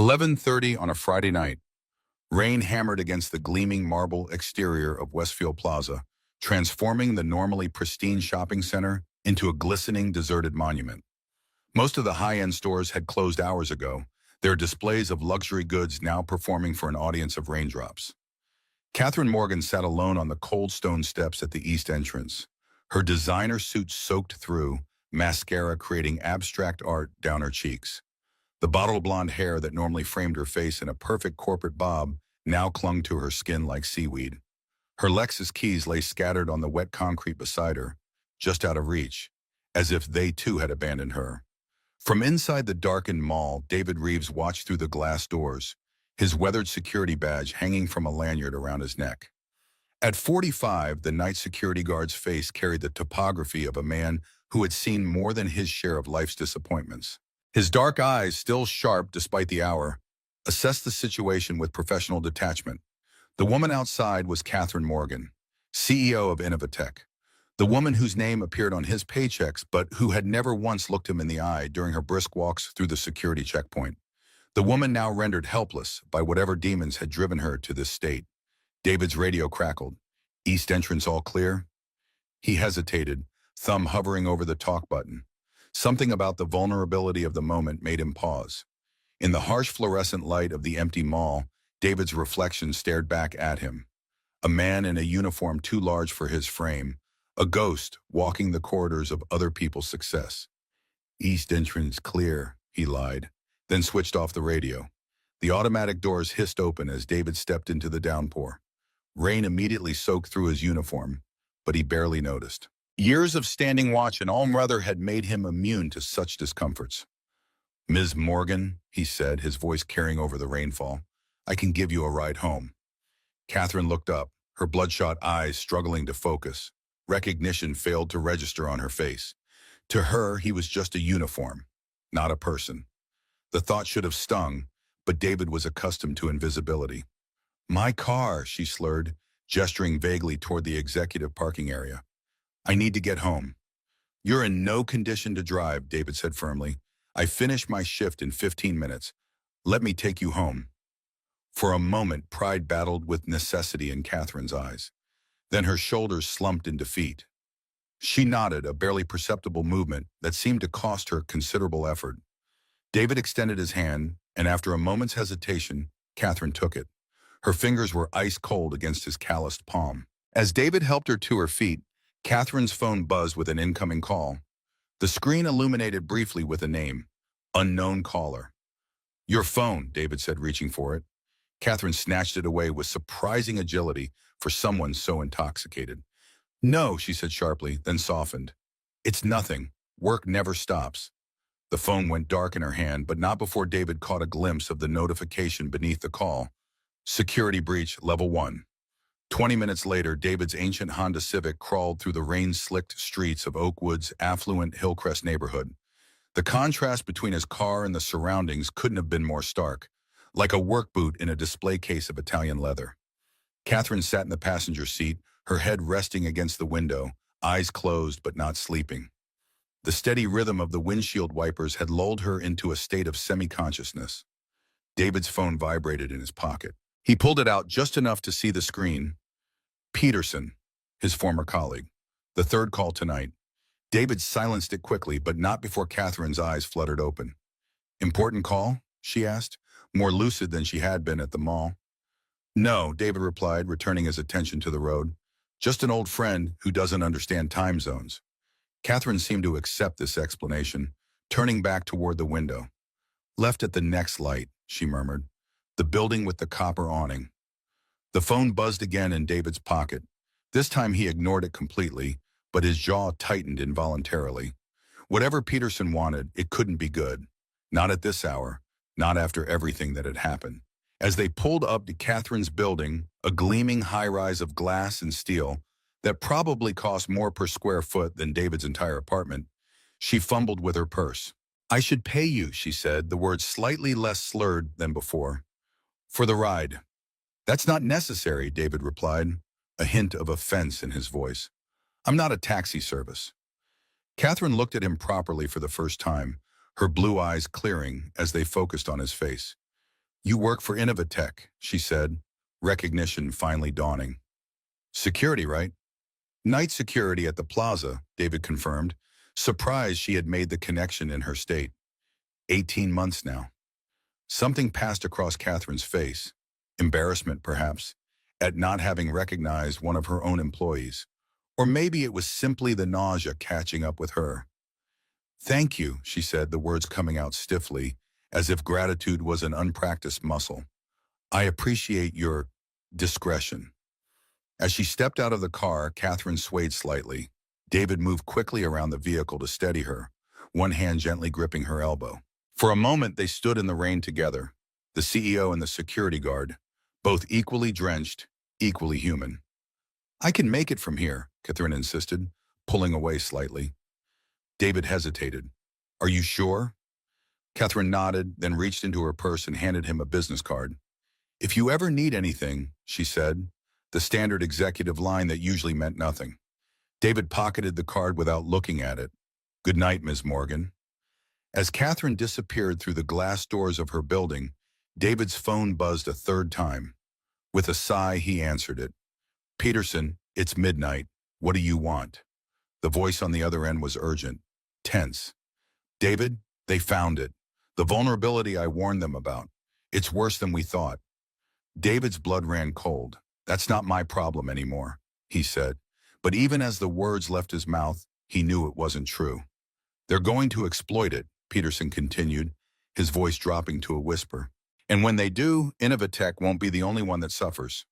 11:30 on a Friday night. Rain hammered against the gleaming marble exterior of Westfield Plaza, transforming the normally pristine shopping center into a glistening, deserted monument. Most of the high-end stores had closed hours ago, their displays of luxury goods now performing for an audience of raindrops. Catherine Morgan sat alone on the cold stone steps at the east entrance, her designer suit soaked through, mascara creating abstract art down her cheeks. The bottle blonde hair that normally framed her face in a perfect corporate bob now clung to her skin like seaweed. Her Lexus keys lay scattered on the wet concrete beside her, just out of reach, as if they too had abandoned her. From inside the darkened mall, David Reeves watched through the glass doors, his weathered security badge hanging from a lanyard around his neck. At 45, the night security guard's face carried the topography of a man who had seen more than his share of life's disappointments. His dark eyes, still sharp despite the hour, assessed the situation with professional detachment. The woman outside was Catherine Morgan, CEO of Innovatech, the woman whose name appeared on his paychecks but who had never once looked him in the eye during her brisk walks through the security checkpoint. The woman now rendered helpless by whatever demons had driven her to this state. David's radio crackled. East entrance all clear? He hesitated, thumb hovering over the talk button. Something about the vulnerability of the moment made him pause. In the harsh fluorescent light of the empty mall, David's reflection stared back at him. A man in a uniform too large for his frame, a ghost walking the corridors of other people's success. East entrance clear, he lied, then switched off the radio. The automatic doors hissed open as David stepped into the downpour. Rain immediately soaked through his uniform, but he barely noticed. Years of standing watch and all weather had made him immune to such discomforts. "Ms. Morgan," he said, his voice carrying over the rainfall, "I can give you a ride home." Catherine looked up, her bloodshot eyes struggling to focus. Recognition failed to register on her face. To her, he was just a uniform, not a person. The thought should have stung, but David was accustomed to invisibility. "My car," she slurred, gesturing vaguely toward the executive parking area. "I need to get home." "You're in no condition to drive," David said firmly. "I finish my shift in 15 minutes. Let me take you home." For a moment, pride battled with necessity in Catherine's eyes. Then her shoulders slumped in defeat. She nodded, a barely perceptible movement that seemed to cost her considerable effort. David extended his hand, and after a moment's hesitation, Catherine took it. Her fingers were ice cold against his calloused palm. As David helped her to her feet, Catherine's phone buzzed with an incoming call. The screen illuminated briefly with a name, unknown caller. "Your phone," David said, reaching for it. Catherine snatched it away with surprising agility for someone so intoxicated. "No," she said sharply, then softened. "It's nothing. Work never stops." The phone went dark in her hand, but not before David caught a glimpse of the notification beneath the call. "Security breach, level 1. 20 minutes later, David's ancient Honda Civic crawled through the rain-slicked streets of Oakwood's affluent Hillcrest neighborhood. The contrast between his car and the surroundings couldn't have been more stark, like a work boot in a display case of Italian leather. Catherine sat in the passenger seat, her head resting against the window, eyes closed but not sleeping. The steady rhythm of the windshield wipers had lulled her into a state of semi-consciousness. David's phone vibrated in his pocket. He pulled it out just enough to see the screen. Peterson, his former colleague. The third call tonight. David silenced it quickly, but not before Catherine's eyes fluttered open. "Important call?" she asked, more lucid than she had been at the mall. "No," David replied, returning his attention to the road. "Just an old friend who doesn't understand time zones." Catherine seemed to accept this explanation, turning back toward the window. "Left at the next light," she murmured. "The building with the copper awning." The phone buzzed again in David's pocket. This time he ignored it completely, but his jaw tightened involuntarily. Whatever Peterson wanted, it couldn't be good. Not at this hour, not after everything that had happened. As they pulled up to Catherine's building, a gleaming high-rise of glass and steel that probably cost more per square foot than David's entire apartment, she fumbled with her purse. "I should pay you," she said, the words slightly less slurred than before. "For the ride." "That's not necessary," David replied, a hint of offense in his voice. "I'm not a taxi service." Catherine looked at him properly for the first time, her blue eyes clearing as they focused on his face. You work for Innovatech, she said, recognition finally dawning. Security, right? Night security at the plaza, David confirmed, surprised she had made the connection in her state. 18 months now. Something passed across Catherine's face, embarrassment perhaps, at not having recognized one of her own employees. Or maybe it was simply the nausea catching up with her. Thank you, she said, the words coming out stiffly, as if gratitude was an unpracticed muscle. I appreciate your discretion. As she stepped out of the car, Catherine swayed slightly. David moved quickly around the vehicle to steady her, one hand gently gripping her elbow. For a moment, they stood in the rain together, the CEO and the security guard, both equally drenched, equally human. I can make it from here, Catherine insisted, pulling away slightly. David hesitated. Are you sure? Catherine nodded, then reached into her purse and handed him a business card. If you ever need anything, she said, the standard executive line that usually meant nothing. David pocketed the card without looking at it. Good night, Ms. Morgan. As Catherine disappeared through the glass doors of her building, David's phone buzzed a third time. With a sigh, he answered it. Peterson, it's midnight. What do you want? The voice on the other end was urgent, tense. David, they found it. The vulnerability I warned them about. It's worse than we thought. David's blood ran cold. That's not my problem anymore, he said. But even as the words left his mouth, he knew it wasn't true. They're going to exploit it, Peterson continued, his voice dropping to a whisper. And when they do, Innovatech won't be the only one that suffers.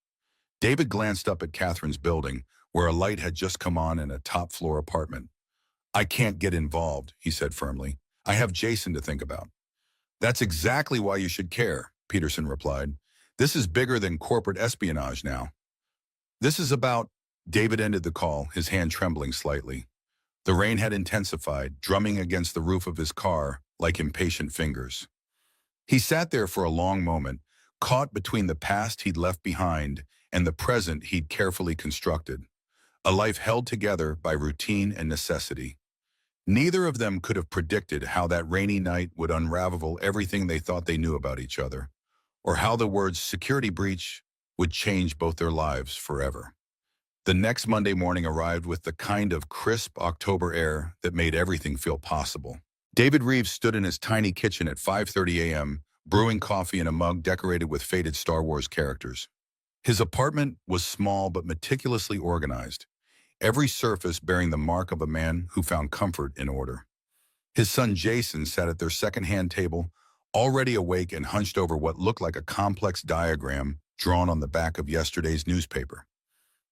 David glanced up at Catherine's building, where a light had just come on in a top-floor apartment. I can't get involved, he said firmly. I have Jason to think about. That's exactly why you should care, Peterson replied. This is bigger than corporate espionage now. This is about... David ended the call, his hand trembling slightly. The rain had intensified, drumming against the roof of his car like impatient fingers. He sat there for a long moment, caught between the past he'd left behind and the present he'd carefully constructed, a life held together by routine and necessity. Neither of them could have predicted how that rainy night would unravel everything they thought they knew about each other, or how the words security breach would change both their lives forever. The next Monday morning arrived with the kind of crisp October air that made everything feel possible. David Reeves stood in his tiny kitchen at 5:30 a.m., brewing coffee in a mug decorated with faded Star Wars characters. His apartment was small but meticulously organized, every surface bearing the mark of a man who found comfort in order. His son Jason sat at their second-hand table, already awake and hunched over what looked like a complex diagram drawn on the back of yesterday's newspaper.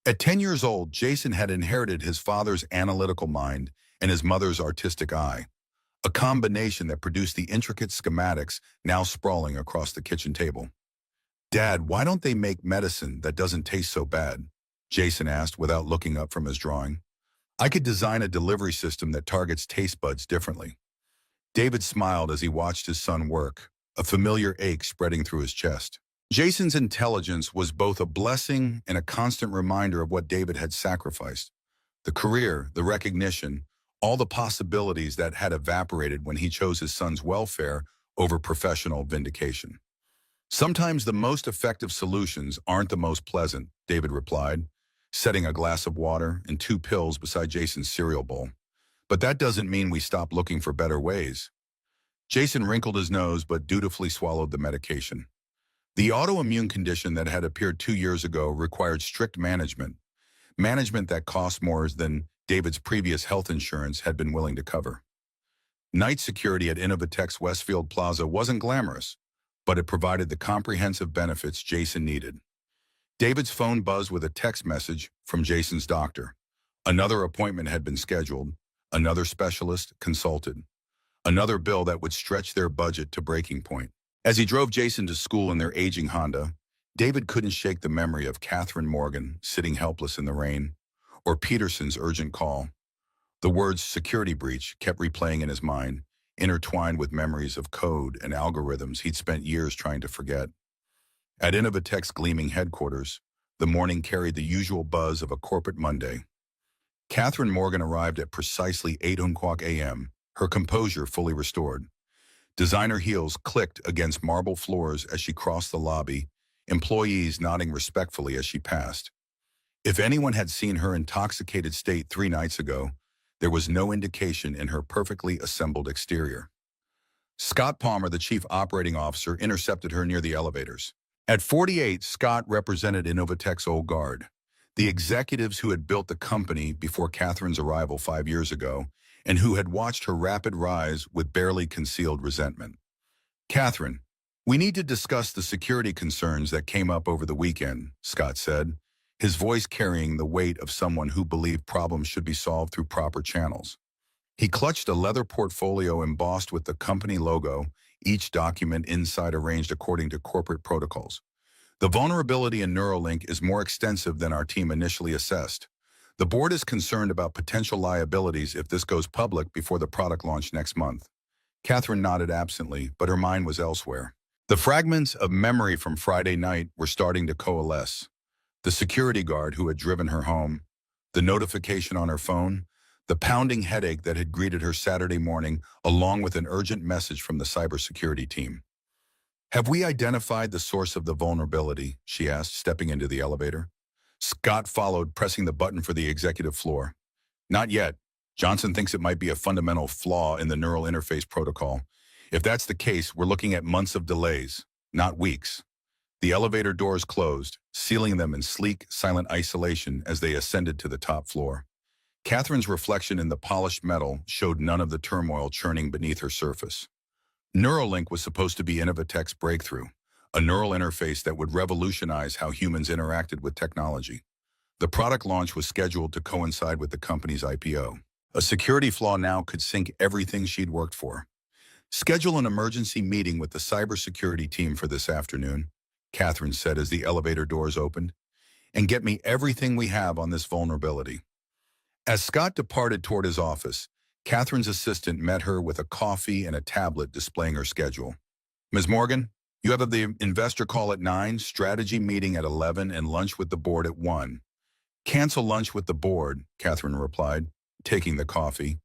At 10 years old, Jason had inherited his father's analytical mind and his mother's artistic eye, a combination that produced the intricate schematics now sprawling across the kitchen table. Dad, why don't they make medicine that doesn't taste so bad? Jason asked without looking up from his drawing. I could design a delivery system that targets taste buds differently. David smiled as he watched his son work, a familiar ache spreading through his chest. Jason's intelligence was both a blessing and a constant reminder of what David had sacrificed. The career, the recognition, all the possibilities that had evaporated when he chose his son's welfare over professional vindication. Sometimes the most effective solutions aren't the most pleasant, David replied, setting a glass of water and 2 pills beside Jason's cereal bowl. But that doesn't mean we stop looking for better ways. Jason wrinkled his nose but dutifully swallowed the medication. The autoimmune condition that had appeared 2 years ago required strict management that cost more than David's previous health insurance had been willing to cover. Night security at Innovatech's Westfield Plaza wasn't glamorous, but it provided the comprehensive benefits Jason needed. David's phone buzzed with a text message from Jason's doctor. Another appointment had been scheduled, another specialist consulted, another bill that would stretch their budget to breaking point. As he drove Jason to school in their aging Honda, David couldn't shake the memory of Catherine Morgan sitting helpless in the rain, or Peterson's urgent call. The words security breach kept replaying in his mind, intertwined with memories of code and algorithms he'd spent years trying to forget. At Innovatech's gleaming headquarters, the morning carried the usual buzz of a corporate Monday. Catherine Morgan arrived at precisely 8 o'clock a.m., her composure fully restored. Designer heels clicked against marble floors as she crossed the lobby, employees nodding respectfully as she passed. If anyone had seen her intoxicated state 3 nights ago, there was no indication in her perfectly assembled exterior. Scott Palmer, the chief operating officer, intercepted her near the elevators. At 48, Scott represented Innovatech's old guard, the executives who had built the company before Catherine's arrival 5 years ago and who had watched her rapid rise with barely concealed resentment. "Catherine, we need to discuss the security concerns that came up over the weekend," Scott said, his voice carrying the weight of someone who believed problems should be solved through proper channels. He clutched a leather portfolio embossed with the company logo, each document inside arranged according to corporate protocols. "The vulnerability in Neuralink is more extensive than our team initially assessed. The board is concerned about potential liabilities if this goes public before the product launch next month." Catherine nodded absently, but her mind was elsewhere. The fragments of memory from Friday night were starting to coalesce. The security guard who had driven her home, the notification on her phone, the pounding headache that had greeted her Saturday morning, along with an urgent message from the cybersecurity team. "Have we identified the source of the vulnerability?" she asked, stepping into the elevator. Scott followed, pressing the button for the executive floor. "Not yet. Johnson thinks it might be a fundamental flaw in the neural interface protocol. If that's the case, we're looking at months of delays, not weeks." The elevator doors closed, sealing them in sleek, silent isolation as they ascended to the top floor. Catherine's reflection in the polished metal showed none of the turmoil churning beneath her surface. Neuralink was supposed to be Innovatech's breakthrough, a neural interface that would revolutionize how humans interacted with technology. The product launch was scheduled to coincide with the company's IPO. A security flaw now could sink everything she'd worked for. "Schedule an emergency meeting with the cybersecurity team for this afternoon," Catherine said as the elevator doors opened, "and get me everything we have on this vulnerability." As Scott departed toward his office, Catherine's assistant met her with a coffee and a tablet displaying her schedule. "Ms. Morgan, you have the investor call at 9, strategy meeting at 11, and lunch with the board at 1. "Cancel lunch with the board," Catherine replied, taking the coffee.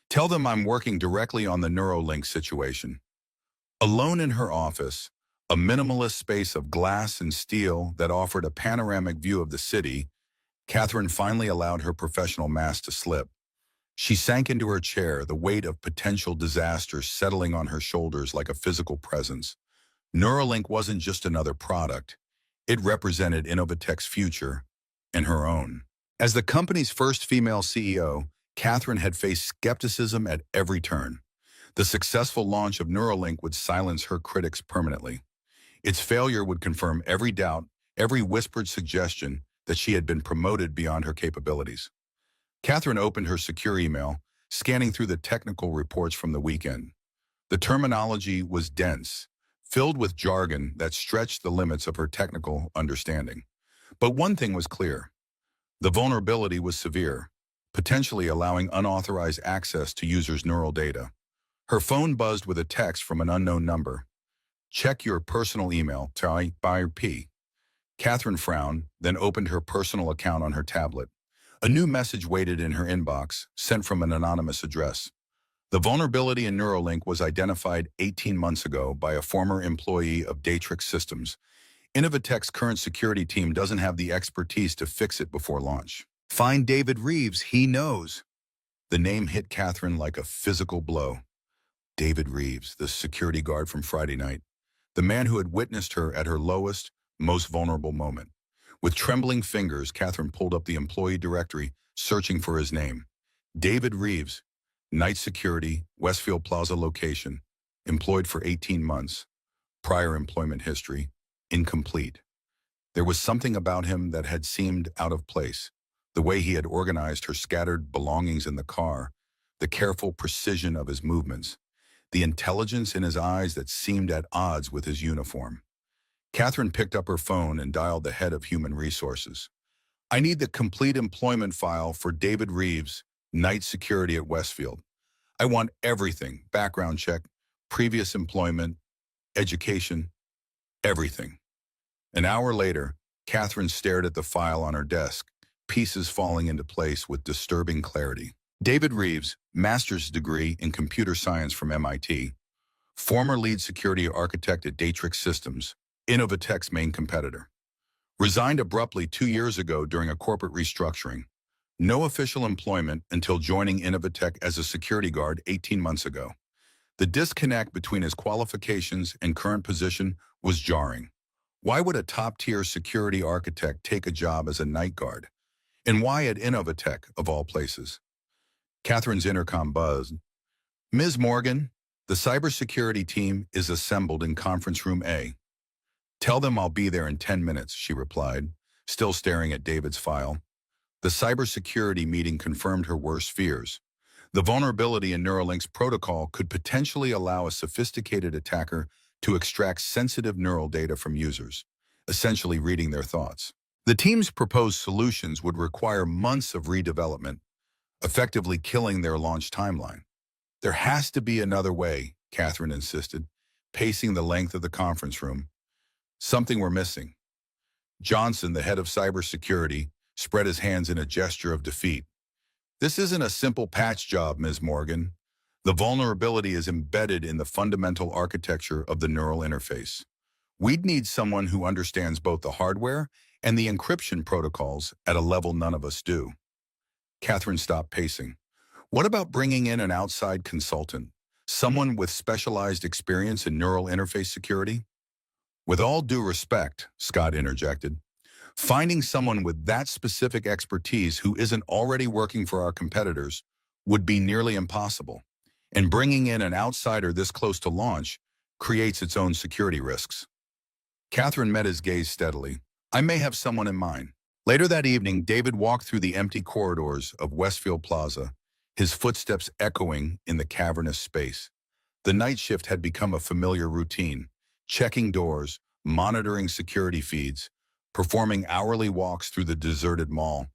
"Tell them I'm working directly on the Neuralink situation." Alone in her office, a minimalist space of glass and steel that offered a panoramic view of the city, Catherine finally allowed her professional mask to slip. She sank into her chair, the weight of potential disaster settling on her shoulders like a physical presence. Neuralink wasn't just another product. It represented Innovatech's future and her own. As the company's first female CEO, Catherine had faced skepticism at every turn. The successful launch of Neuralink would silence her critics permanently. Its failure would confirm every doubt, every whispered suggestion that she had been promoted beyond her capabilities. Catherine opened her secure email, scanning through the technical reports from the weekend. The terminology was dense, filled with jargon that stretched the limits of her technical understanding. But one thing was clear. The vulnerability was severe, potentially allowing unauthorized access to users' neural data. Her phone buzzed with a text from an unknown number. "Check your personal email, by P." Catherine frowned, then opened her personal account on her tablet. A new message waited in her inbox, sent from an anonymous address. The vulnerability in Neuralink was identified 18 months ago by a former employee of Datrix Systems. Innovatech's current security team doesn't have the expertise to fix it before launch. "Find David Reeves, he knows." The name hit Catherine like a physical blow. David Reeves, the security guard from Friday night. The man who had witnessed her at her lowest, most vulnerable moment. With trembling fingers, Catherine pulled up the employee directory, searching for his name. David Reeves, night security, Westfield Plaza location, employed for 18 months. Prior employment history, incomplete. There was something about him that had seemed out of place. The way he had organized her scattered belongings in the car, the careful precision of his movements, the intelligence in his eyes that seemed at odds with his uniform. Catherine picked up her phone and dialed the head of human resources. "I need the complete employment file for David Reeves, night security at Westfield. I want everything, background check, previous employment, education, everything." An hour later, Catherine stared at the file on her desk, pieces falling into place with disturbing clarity. David Reeves, master's degree in computer science from MIT. former lead security architect at Datrix Systems, Innovatech's main competitor. Resigned abruptly 2 years ago during a corporate restructuring. No official employment until joining Innovatech as a security guard 18 months ago. The disconnect between his qualifications and current position was jarring. Why would a top-tier security architect take a job as a night guard? And why at Innovatech, of all places? Catherine's intercom buzzed. Ms. Morgan, the cybersecurity team is assembled in conference room A. Tell them I'll be there in 10 minutes, she replied, still staring at David's file. The cybersecurity meeting confirmed her worst fears. The vulnerability in Neuralink's protocol could potentially allow a sophisticated attacker to extract sensitive neural data from users, essentially reading their thoughts. The team's proposed solutions would require months of redevelopment, effectively killing their launch timeline. There has to be another way, Catherine insisted, pacing the length of the conference room. Something we're missing. Johnson, the head of cybersecurity, spread his hands in a gesture of defeat. This isn't a simple patch job, Ms. Morgan. The vulnerability is embedded in the fundamental architecture of the neural interface. We'd need someone who understands both the hardware and the encryption protocols at a level none of us do. Catherine stopped pacing. What about bringing in an outside consultant, someone with specialized experience in neural interface security? With all due respect, Scott interjected, finding someone with that specific expertise who isn't already working for our competitors would be nearly impossible. And bringing in an outsider this close to launch creates its own security risks. Catherine met his gaze steadily. I may have someone in mind. Later that evening, David walked through the empty corridors of Westfield Plaza, his footsteps echoing in the cavernous space. The night shift had become a familiar routine, checking doors, monitoring security feeds, performing hourly walks through the deserted mall.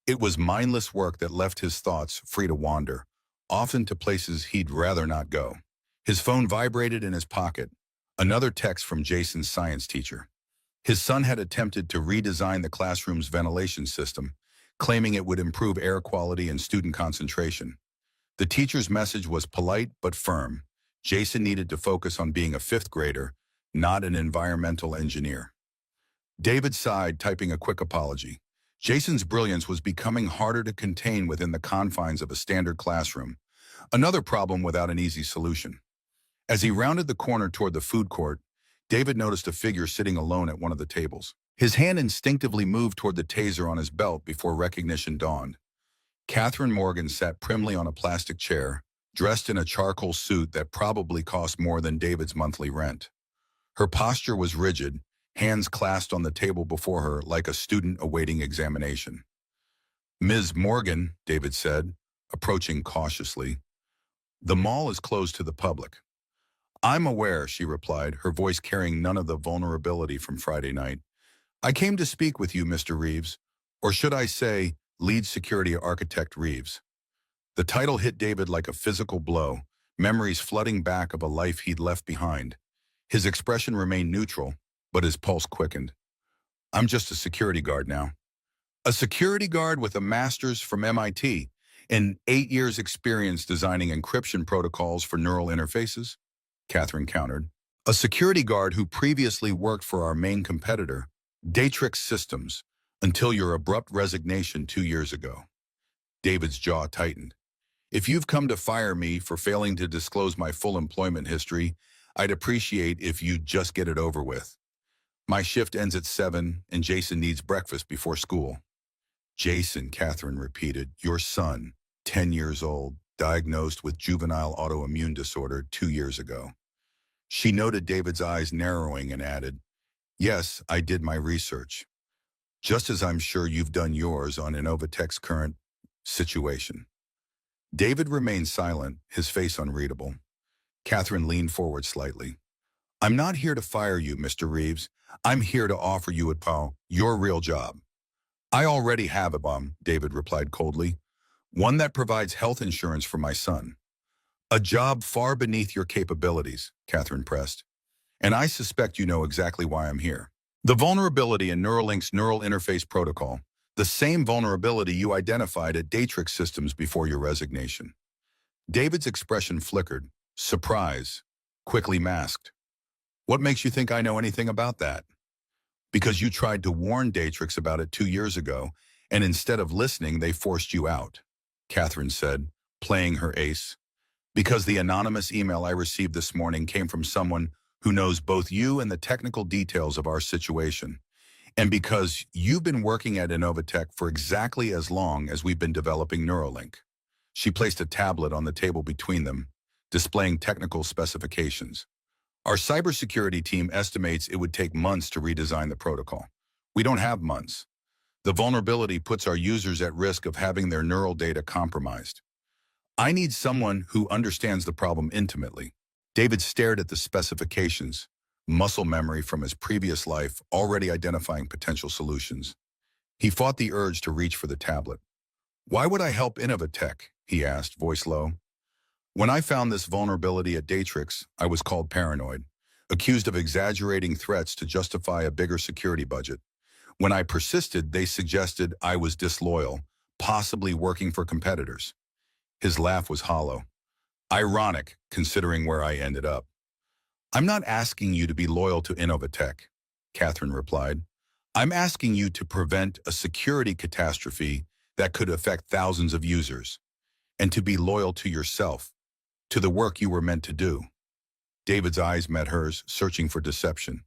It was mindless work that left his thoughts free to wander, often to places he'd rather not go. His phone vibrated in his pocket, another text from Jason's science teacher. His son had attempted to redesign the classroom's ventilation system, claiming it would improve air quality and student concentration. The teacher's message was polite but firm. Jason needed to focus on being a fifth grader, not an environmental engineer. David sighed, typing a quick apology. Jason's brilliance was becoming harder to contain within the confines of a standard classroom, another problem without an easy solution. As he rounded the corner toward the food court, David noticed a figure sitting alone at one of the tables. His hand instinctively moved toward the taser on his belt before recognition dawned. Catherine Morgan sat primly on a plastic chair, dressed in a charcoal suit that probably cost more than David's monthly rent. Her posture was rigid, hands clasped on the table before her like a student awaiting examination. Ms. Morgan, David said, approaching cautiously. The mall is closed to the public. I'm aware, she replied, her voice carrying none of the vulnerability from Friday night. I came to speak with you, Mr. Reeves, or should I say, Lead Security Architect Reeves. The title hit David like a physical blow, memories flooding back of a life he'd left behind. His expression remained neutral, but his pulse quickened. I'm just a security guard now. A security guard with a master's from MIT and 8 years' experience designing encryption protocols for neural interfaces? Catherine countered. A security guard who previously worked for our main competitor, Datrix Systems, until your abrupt resignation 2 years ago. David's jaw tightened. If you've come to fire me for failing to disclose my full employment history, I'd appreciate if you'd just get it over with. My shift ends at 7, and Jason needs breakfast before school. Jason, Catherine repeated, your son, 10 years old, diagnosed with juvenile autoimmune disorder 2 years ago. She noted David's eyes narrowing and added, yes, I did my research. Just as I'm sure you've done yours on Innovatech's current situation. David remained silent, his face unreadable. Catherine leaned forward slightly. I'm not here to fire you, Mr. Reeves. I'm here to offer you your real job. I already have a bomb, David replied coldly. One that provides health insurance for my son. A job far beneath your capabilities, Catherine pressed. And I suspect you know exactly why I'm here. The vulnerability in Neuralink's neural interface protocol, the same vulnerability you identified at Datrix Systems before your resignation. David's expression flickered, surprise, quickly masked. What makes you think I know anything about that? Because you tried to warn Datrix about it 2 years ago, and instead of listening, they forced you out, Catherine said, playing her ace. Because the anonymous email I received this morning came from someone who knows both you and the technical details of our situation. And because you've been working at Innovatech for exactly as long as we've been developing Neuralink. She placed a tablet on the table between them, displaying technical specifications. Our cybersecurity team estimates it would take months to redesign the protocol. We don't have months. The vulnerability puts our users at risk of having their neural data compromised. I need someone who understands the problem intimately. David stared at the specifications, muscle memory from his previous life already identifying potential solutions. He fought the urge to reach for the tablet. Why would I help Innovatech? He asked, voice low. When I found this vulnerability at Datrix, I was called paranoid, accused of exaggerating threats to justify a bigger security budget. When I persisted, they suggested I was disloyal, possibly working for competitors. His laugh was hollow. Ironic, considering where I ended up. I'm not asking you to be loyal to Innovatech, Catherine replied. I'm asking you to prevent a security catastrophe that could affect thousands of users, and to be loyal to yourself, to the work you were meant to do. David's eyes met hers, searching for deception.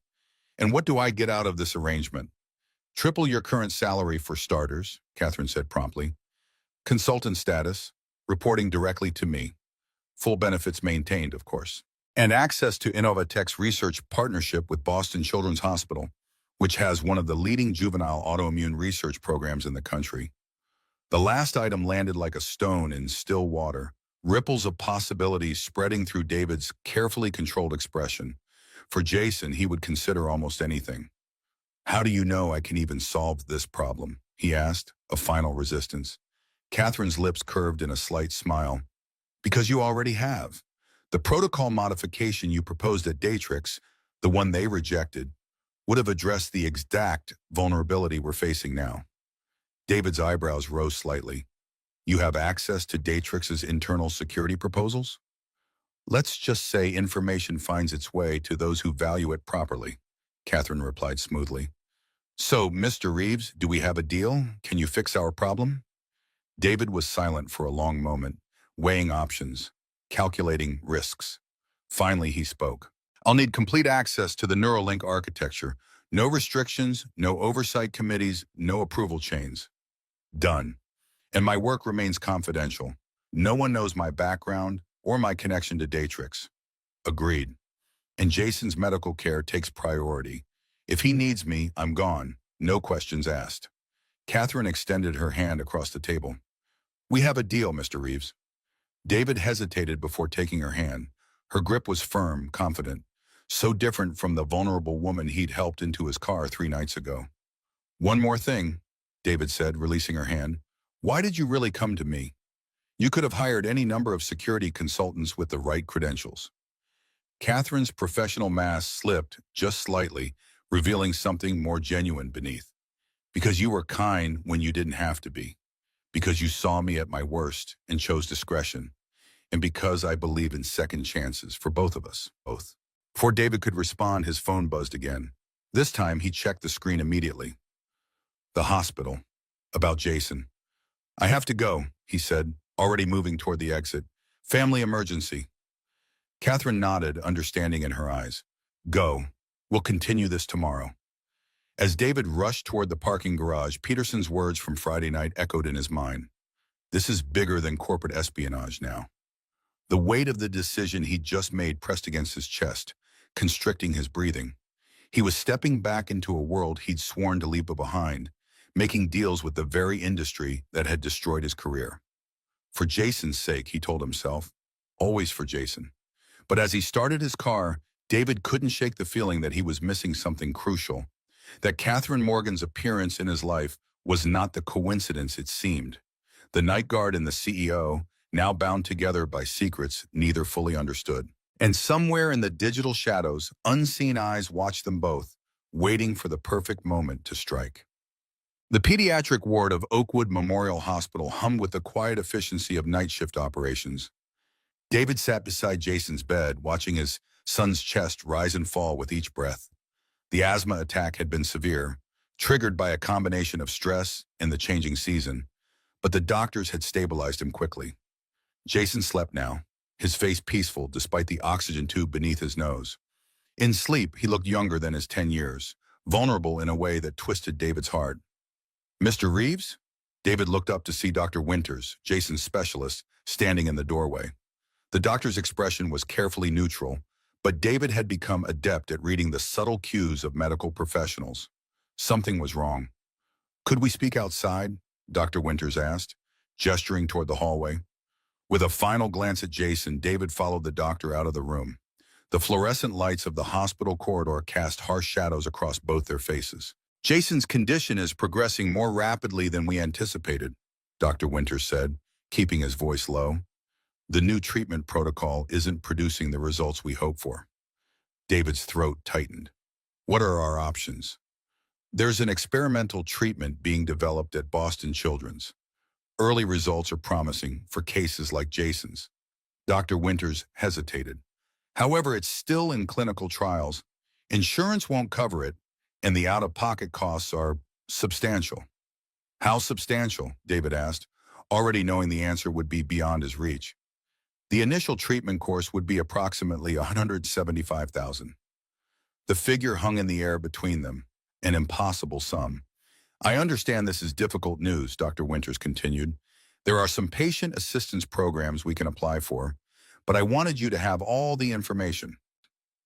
And what do I get out of this arrangement? Triple your current salary for starters, Catherine said promptly. Consultant status, reporting directly to me. Full benefits maintained, of course. And access to Innovatech's research partnership with Boston Children's Hospital, which has one of the leading juvenile autoimmune research programs in the country. The last item landed like a stone in still water, ripples of possibilities spreading through David's carefully controlled expression. For Jason, he would consider almost anything. How do you know I can even solve this problem? He asked, a final resistance. Catherine's lips curved in a slight smile. Because you already have. The protocol modification you proposed at Datrix, the one they rejected, would have addressed the exact vulnerability we're facing now. David's eyebrows rose slightly. You have access to Datrix's internal security proposals? Let's just say information finds its way to those who value it properly, Catherine replied smoothly. So, Mr. Reeves, do we have a deal? Can you fix our problem? David was silent for a long moment, weighing options, calculating risks. Finally, he spoke. I'll need complete access to the Neuralink architecture. No restrictions, no oversight committees, no approval chains. Done. And my work remains confidential. No one knows my background or my connection to Datrix. Agreed. And Jason's medical care takes priority. If he needs me, I'm gone. No questions asked. Catherine extended her hand across the table. We have a deal, Mr. Reeves. David hesitated before taking her hand. Her grip was firm, confident, so different from the vulnerable woman he'd helped into his car 3 nights ago. One more thing, David said, releasing her hand. Why did you really come to me? You could have hired any number of security consultants with the right credentials. Catherine's professional mask slipped just slightly, revealing something more genuine beneath. Because you were kind when you didn't have to be. Because you saw me at my worst and chose discretion. And because I believe in second chances for both of us, both. Before David could respond, his phone buzzed again. This time, he checked the screen immediately. The hospital. About Jason. I have to go, he said, already moving toward the exit. Family emergency. Catherine nodded, understanding in her eyes. Go. We'll continue this tomorrow. As David rushed toward the parking garage, Peterson's words from Friday night echoed in his mind. This is bigger than corporate espionage now. The weight of the decision he'd just made pressed against his chest, constricting his breathing. He was stepping back into a world he'd sworn to leave behind, making deals with the very industry that had destroyed his career. For Jason's sake, he told himself. Always for Jason. But as he started his car, David couldn't shake the feeling that he was missing something crucial, that Catherine Morgan's appearance in his life was not the coincidence it seemed. The night guard and the CEO, now bound together by secrets neither fully understood. And somewhere in the digital shadows, unseen eyes watched them both, waiting for the perfect moment to strike. The pediatric ward of Oakwood Memorial Hospital hummed with the quiet efficiency of night shift operations. David sat beside Jason's bed, watching his son's chest rise and fall with each breath. The asthma attack had been severe, triggered by a combination of stress and the changing season, but the doctors had stabilized him quickly. Jason slept now, his face peaceful despite the oxygen tube beneath his nose. In sleep, he looked younger than his 10 years, vulnerable in a way that twisted David's heart. "Mr. Reeves?" David looked up to see Dr. Winters, Jason's specialist, standing in the doorway. The doctor's expression was carefully neutral, but David had become adept at reading the subtle cues of medical professionals. Something was wrong. "Could we speak outside?" Dr. Winters asked, gesturing toward the hallway. With a final glance at Jason, David followed the doctor out of the room. The fluorescent lights of the hospital corridor cast harsh shadows across both their faces. "Jason's condition is progressing more rapidly than we anticipated," Dr. Winters said, keeping his voice low. "The new treatment protocol isn't producing the results we hope for." David's throat tightened. "What are our options?" "There's an experimental treatment being developed at Boston Children's. Early results are promising for cases like Jason's." Dr. Winters hesitated. "However, it's still in clinical trials. Insurance won't cover it, and the out-of-pocket costs are substantial." "How substantial?" David asked, already knowing the answer would be beyond his reach. "The initial treatment course would be approximately $175,000. The figure hung in the air between them, an impossible sum. "I understand this is difficult news," Dr. Winters continued. "There are some patient assistance programs we can apply for, but I wanted you to have all the information."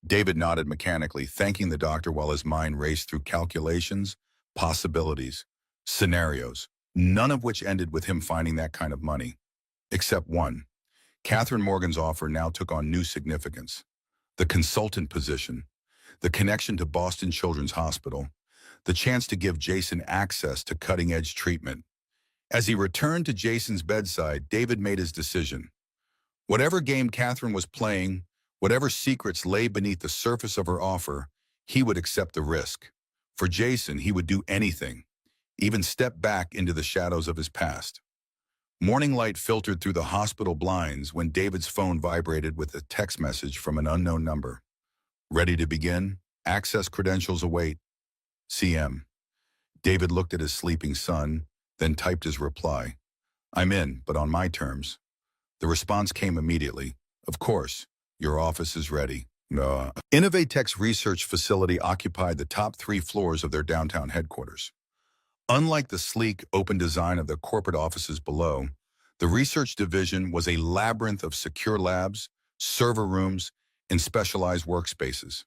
David nodded mechanically, thanking the doctor while his mind raced through calculations, possibilities, scenarios, none of which ended with him finding that kind of money. Except one. Catherine Morgan's offer now took on new significance. The consultant position, the connection to Boston Children's Hospital, the chance to give Jason access to cutting-edge treatment. As he returned to Jason's bedside, David made his decision. Whatever game Catherine was playing, whatever secrets lay beneath the surface of her offer, he would accept the risk. For Jason, he would do anything, even step back into the shadows of his past. Morning light filtered through the hospital blinds when David's phone vibrated with a text message from an unknown number. "Ready to begin? Access credentials await. CM." David looked at his sleeping son, then typed his reply. "I'm in, but on my terms." The response came immediately. "Of course, your office is ready." Innovatech's research facility occupied the top 3 floors of their downtown headquarters. Unlike the sleek, open design of the corporate offices below, the research division was a labyrinth of secure labs, server rooms, and specialized workspaces.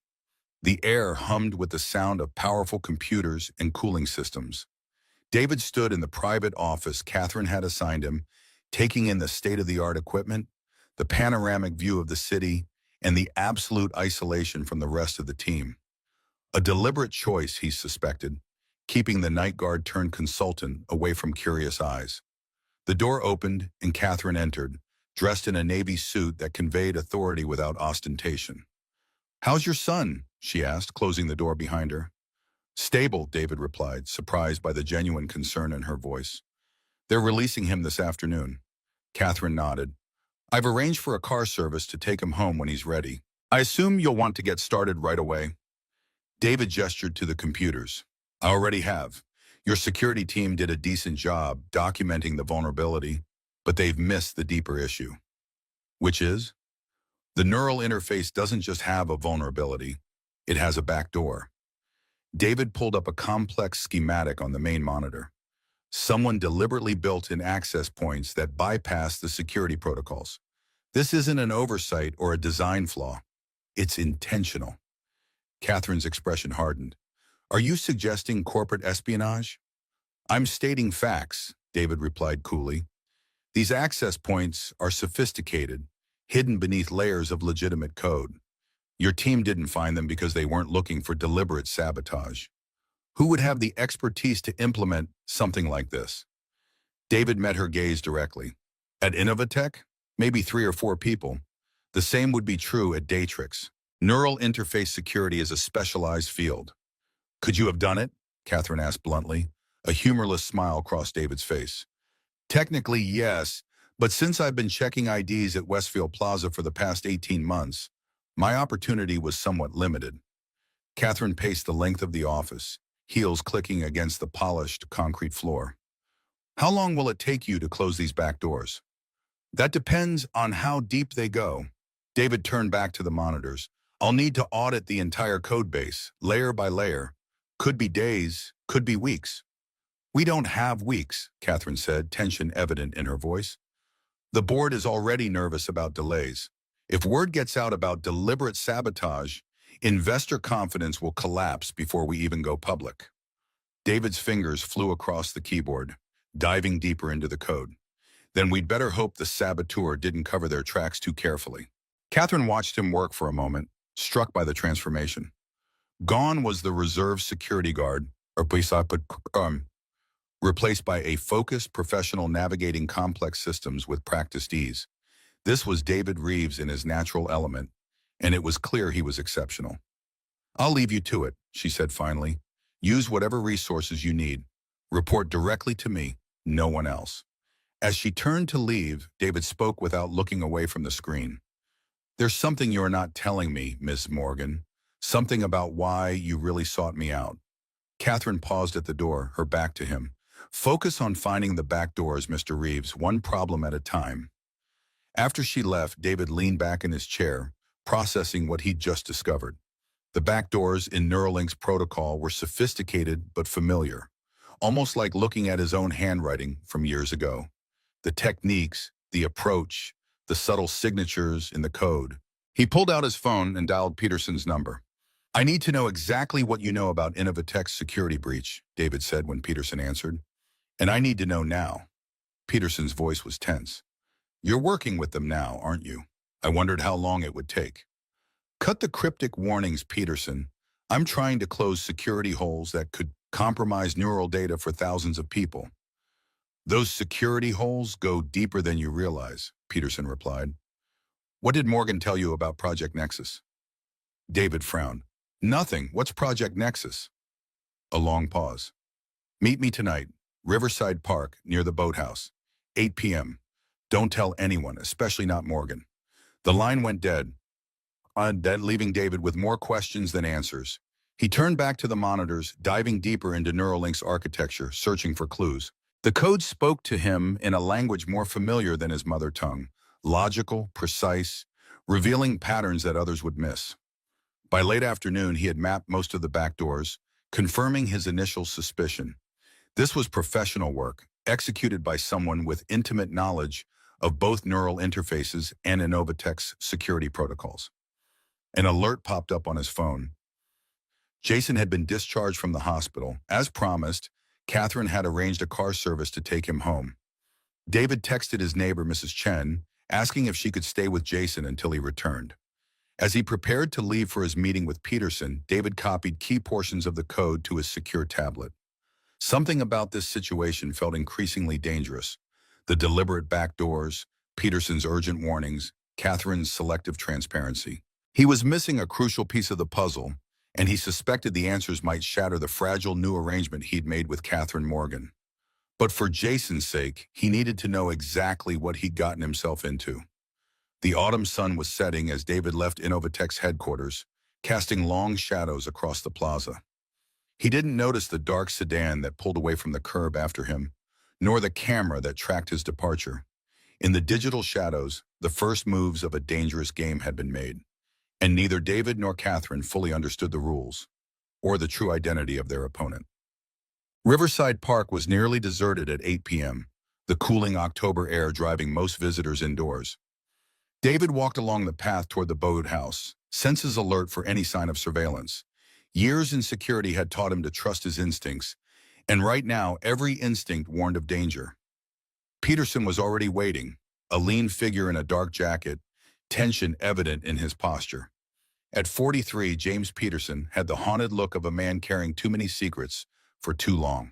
The air hummed with the sound of powerful computers and cooling systems. David stood in the private office Catherine had assigned him, taking in the state-of-the-art equipment, the panoramic view of the city, and the absolute isolation from the rest of the team. A deliberate choice, he suspected, keeping the night guard turned consultant away from curious eyes. The door opened and Catherine entered, dressed in a navy suit that conveyed authority without ostentation. "How's your son?" she asked, closing the door behind her. "Stable," David replied, surprised by the genuine concern in her voice. "They're releasing him this afternoon." Catherine nodded. "I've arranged for a car service to take him home when he's ready. I assume you'll want to get started right away." David gestured to the computers. "I already have. Your security team did a decent job documenting the vulnerability, but they've missed the deeper issue." "Which is?" "The neural interface doesn't just have a vulnerability, it has a backdoor." David pulled up a complex schematic on the main monitor. Someone deliberately built in access points that bypass the security protocols. This isn't an oversight or a design flaw. It's intentional. Catherine's expression hardened. "Are you suggesting corporate espionage?" "I'm stating facts," David replied coolly. "These access points are sophisticated, hidden beneath layers of legitimate code. Your team didn't find them because they weren't looking for deliberate sabotage. Who would have the expertise to implement something like this?" David met her gaze directly. "At Innovatech, maybe 3 or 4 people. The same would be true at Datrix. Neural interface security is a specialized field." "Could you have done it?" Catherine asked bluntly. A humorless smile crossed David's face. "Technically, yes, but since I've been checking IDs at Westfield Plaza for the past 18 months, My opportunity was somewhat limited. Catherine paced the length of the office, heels clicking against the polished concrete floor. How long will it take you to close these back doors? That depends on how deep they go. David turned back to the monitors. I'll need to audit the entire code base, layer by layer. Could be days, could be weeks. We don't have weeks, Catherine said, tension evident in her voice. The board is already nervous about delays. If word gets out about deliberate sabotage, investor confidence will collapse before we even go public. David's fingers flew across the keyboard, diving deeper into the code. Then we'd better hope the saboteur didn't cover their tracks too carefully. Catherine watched him work for a moment, struck by the transformation. Gone was the reserve security guard, replaced by a focused professional navigating complex systems with practiced ease. This was David Reeves in his natural element, and it was clear he was exceptional. I'll leave you to it, she said finally. Use whatever resources you need. Report directly to me, no one else. As she turned to leave, David spoke without looking away from the screen. There's something you're not telling me, Miss Morgan. Something about why you really sought me out. Catherine paused at the door, her back to him. Focus on finding the back doors, Mr. Reeves, one problem at a time. After she left, David leaned back in his chair, processing what he'd just discovered. The back doors in Neuralink's protocol were sophisticated but familiar, almost like looking at his own handwriting from years ago. The techniques, the approach, the subtle signatures in the code. He pulled out his phone and dialed Peterson's number. I need to know exactly what you know about Innovatech's security breach, David said when Peterson answered. And I need to know now. Peterson's voice was tense. You're working with them now, aren't you? I wondered how long it would take. Cut the cryptic warnings, Peterson. I'm trying to close security holes that could compromise neural data for thousands of people. Those security holes go deeper than you realize, Peterson replied. What did Morgan tell you about Project Nexus? David frowned. Nothing. What's Project Nexus? A long pause. Meet me tonight, Riverside Park, near the boathouse. 8 p.m. Don't tell anyone, especially not Morgan. The line went dead, leaving David with more questions than answers. He turned back to the monitors, diving deeper into Neuralink's architecture, searching for clues. The code spoke to him in a language more familiar than his mother tongue, logical, precise, revealing patterns that others would miss. By late afternoon, he had mapped most of the back doors, confirming his initial suspicion. This was professional work, executed by someone with intimate knowledge of both neural interfaces and Innovatech's security protocols. An alert popped up on his phone. Jason had been discharged from the hospital. As promised, Catherine had arranged a car service to take him home. David texted his neighbor, Mrs. Chen, asking if she could stay with Jason until he returned. As he prepared to leave for his meeting with Peterson, David copied key portions of the code to his secure tablet. Something about this situation felt increasingly dangerous. The deliberate backdoors, Peterson's urgent warnings, Catherine's selective transparency. He was missing a crucial piece of the puzzle, and he suspected the answers might shatter the fragile new arrangement he'd made with Catherine Morgan. But for Jason's sake, he needed to know exactly what he'd gotten himself into. The autumn sun was setting as David left Innovatech's headquarters, casting long shadows across the plaza. He didn't notice the dark sedan that pulled away from the curb after him, nor the camera that tracked his departure. In the digital shadows, the first moves of a dangerous game had been made, and neither David nor Catherine fully understood the rules, or the true identity of their opponent. Riverside Park was nearly deserted at 8 p.m., the cooling October air driving most visitors indoors. David walked along the path toward the boathouse, senses alert for any sign of surveillance. Years in security had taught him to trust his instincts, and right now every instinct warned of danger. Peterson was already waiting, a lean figure in a dark jacket, tension evident in his posture. At 43, James Peterson had the haunted look of a man carrying too many secrets for too long.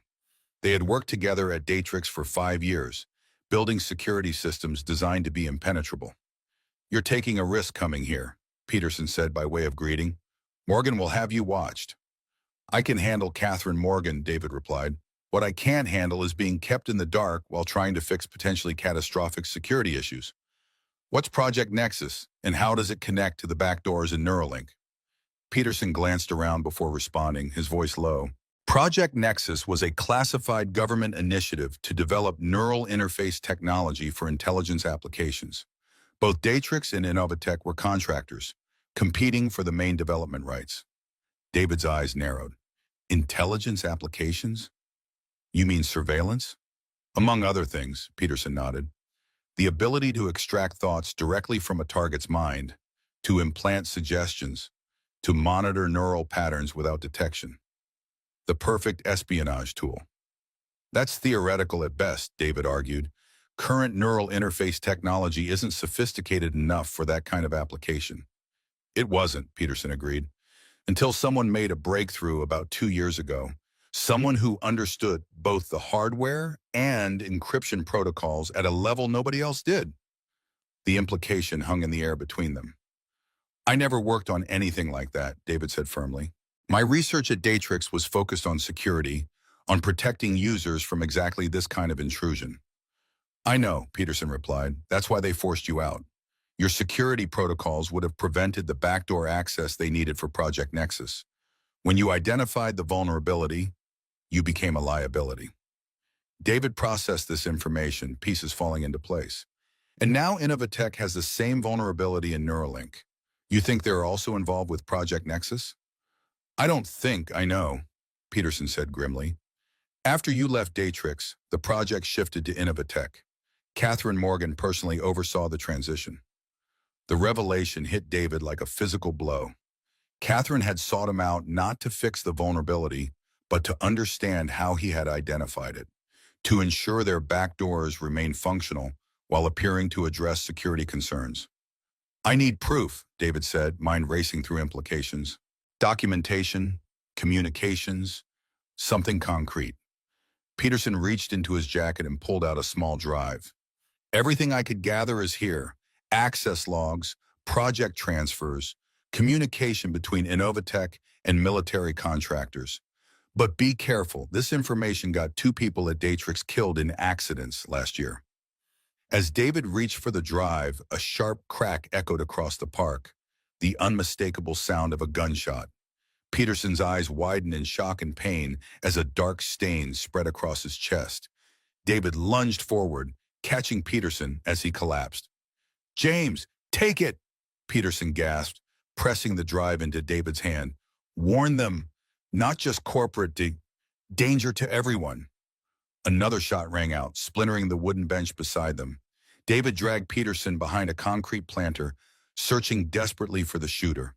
They had worked together at Datrix for 5 years, building security systems designed to be impenetrable. You're taking a risk coming here, Peterson said by way of greeting. Morgan will have you watched. I can handle Catherine Morgan, David replied. What I can't handle is being kept in the dark while trying to fix potentially catastrophic security issues. What's Project Nexus, and how does it connect to the backdoors in Neuralink? Peterson glanced around before responding, his voice low. Project Nexus was a classified government initiative to develop neural interface technology for intelligence applications. Both Datrix and Innovatech were contractors, competing for the main development rights. David's eyes narrowed. Intelligence applications? You mean surveillance? Among other things, Peterson nodded. The ability to extract thoughts directly from a target's mind, to implant suggestions, to monitor neural patterns without detection. The perfect espionage tool. That's theoretical at best, David argued. Current neural interface technology isn't sophisticated enough for that kind of application. It wasn't, Peterson agreed, until someone made a breakthrough about 2 years ago. Someone who understood both the hardware and encryption protocols at a level nobody else did. The implication hung in the air between them. I never worked on anything like that, David said firmly. My research at Datrix was focused on security, on protecting users from exactly this kind of intrusion. I know, Peterson replied. That's why they forced you out. Your security protocols would have prevented the backdoor access they needed for Project Nexus. When you identified the vulnerability, you became a liability. David processed this information, pieces falling into place. And now Innovatech has the same vulnerability in Neuralink. You think they're also involved with Project Nexus? I don't think I know, Peterson said grimly. After you left Datrix, the project shifted to Innovatech. Catherine Morgan personally oversaw the transition. The revelation hit David like a physical blow. Catherine had sought him out not to fix the vulnerability, but to understand how he had identified it, to ensure their backdoors remained functional while appearing to address security concerns. I need proof, David said, mind racing through implications. Documentation, communications, something concrete. Peterson reached into his jacket and pulled out a small drive. Everything I could gather is here. Access logs, project transfers, communication between Innovatech and military contractors. But be careful, this information got 2 people at Datrix killed in accidents last year. As David reached for the drive, a sharp crack echoed across the park, the unmistakable sound of a gunshot. Peterson's eyes widened in shock and pain as a dark stain spread across his chest. David lunged forward, catching Peterson as he collapsed. James, take it, Peterson gasped, pressing the drive into David's hand. Warn them, not just corporate danger to everyone. Another shot rang out, splintering the wooden bench beside them. David dragged Peterson behind a concrete planter, searching desperately for the shooter.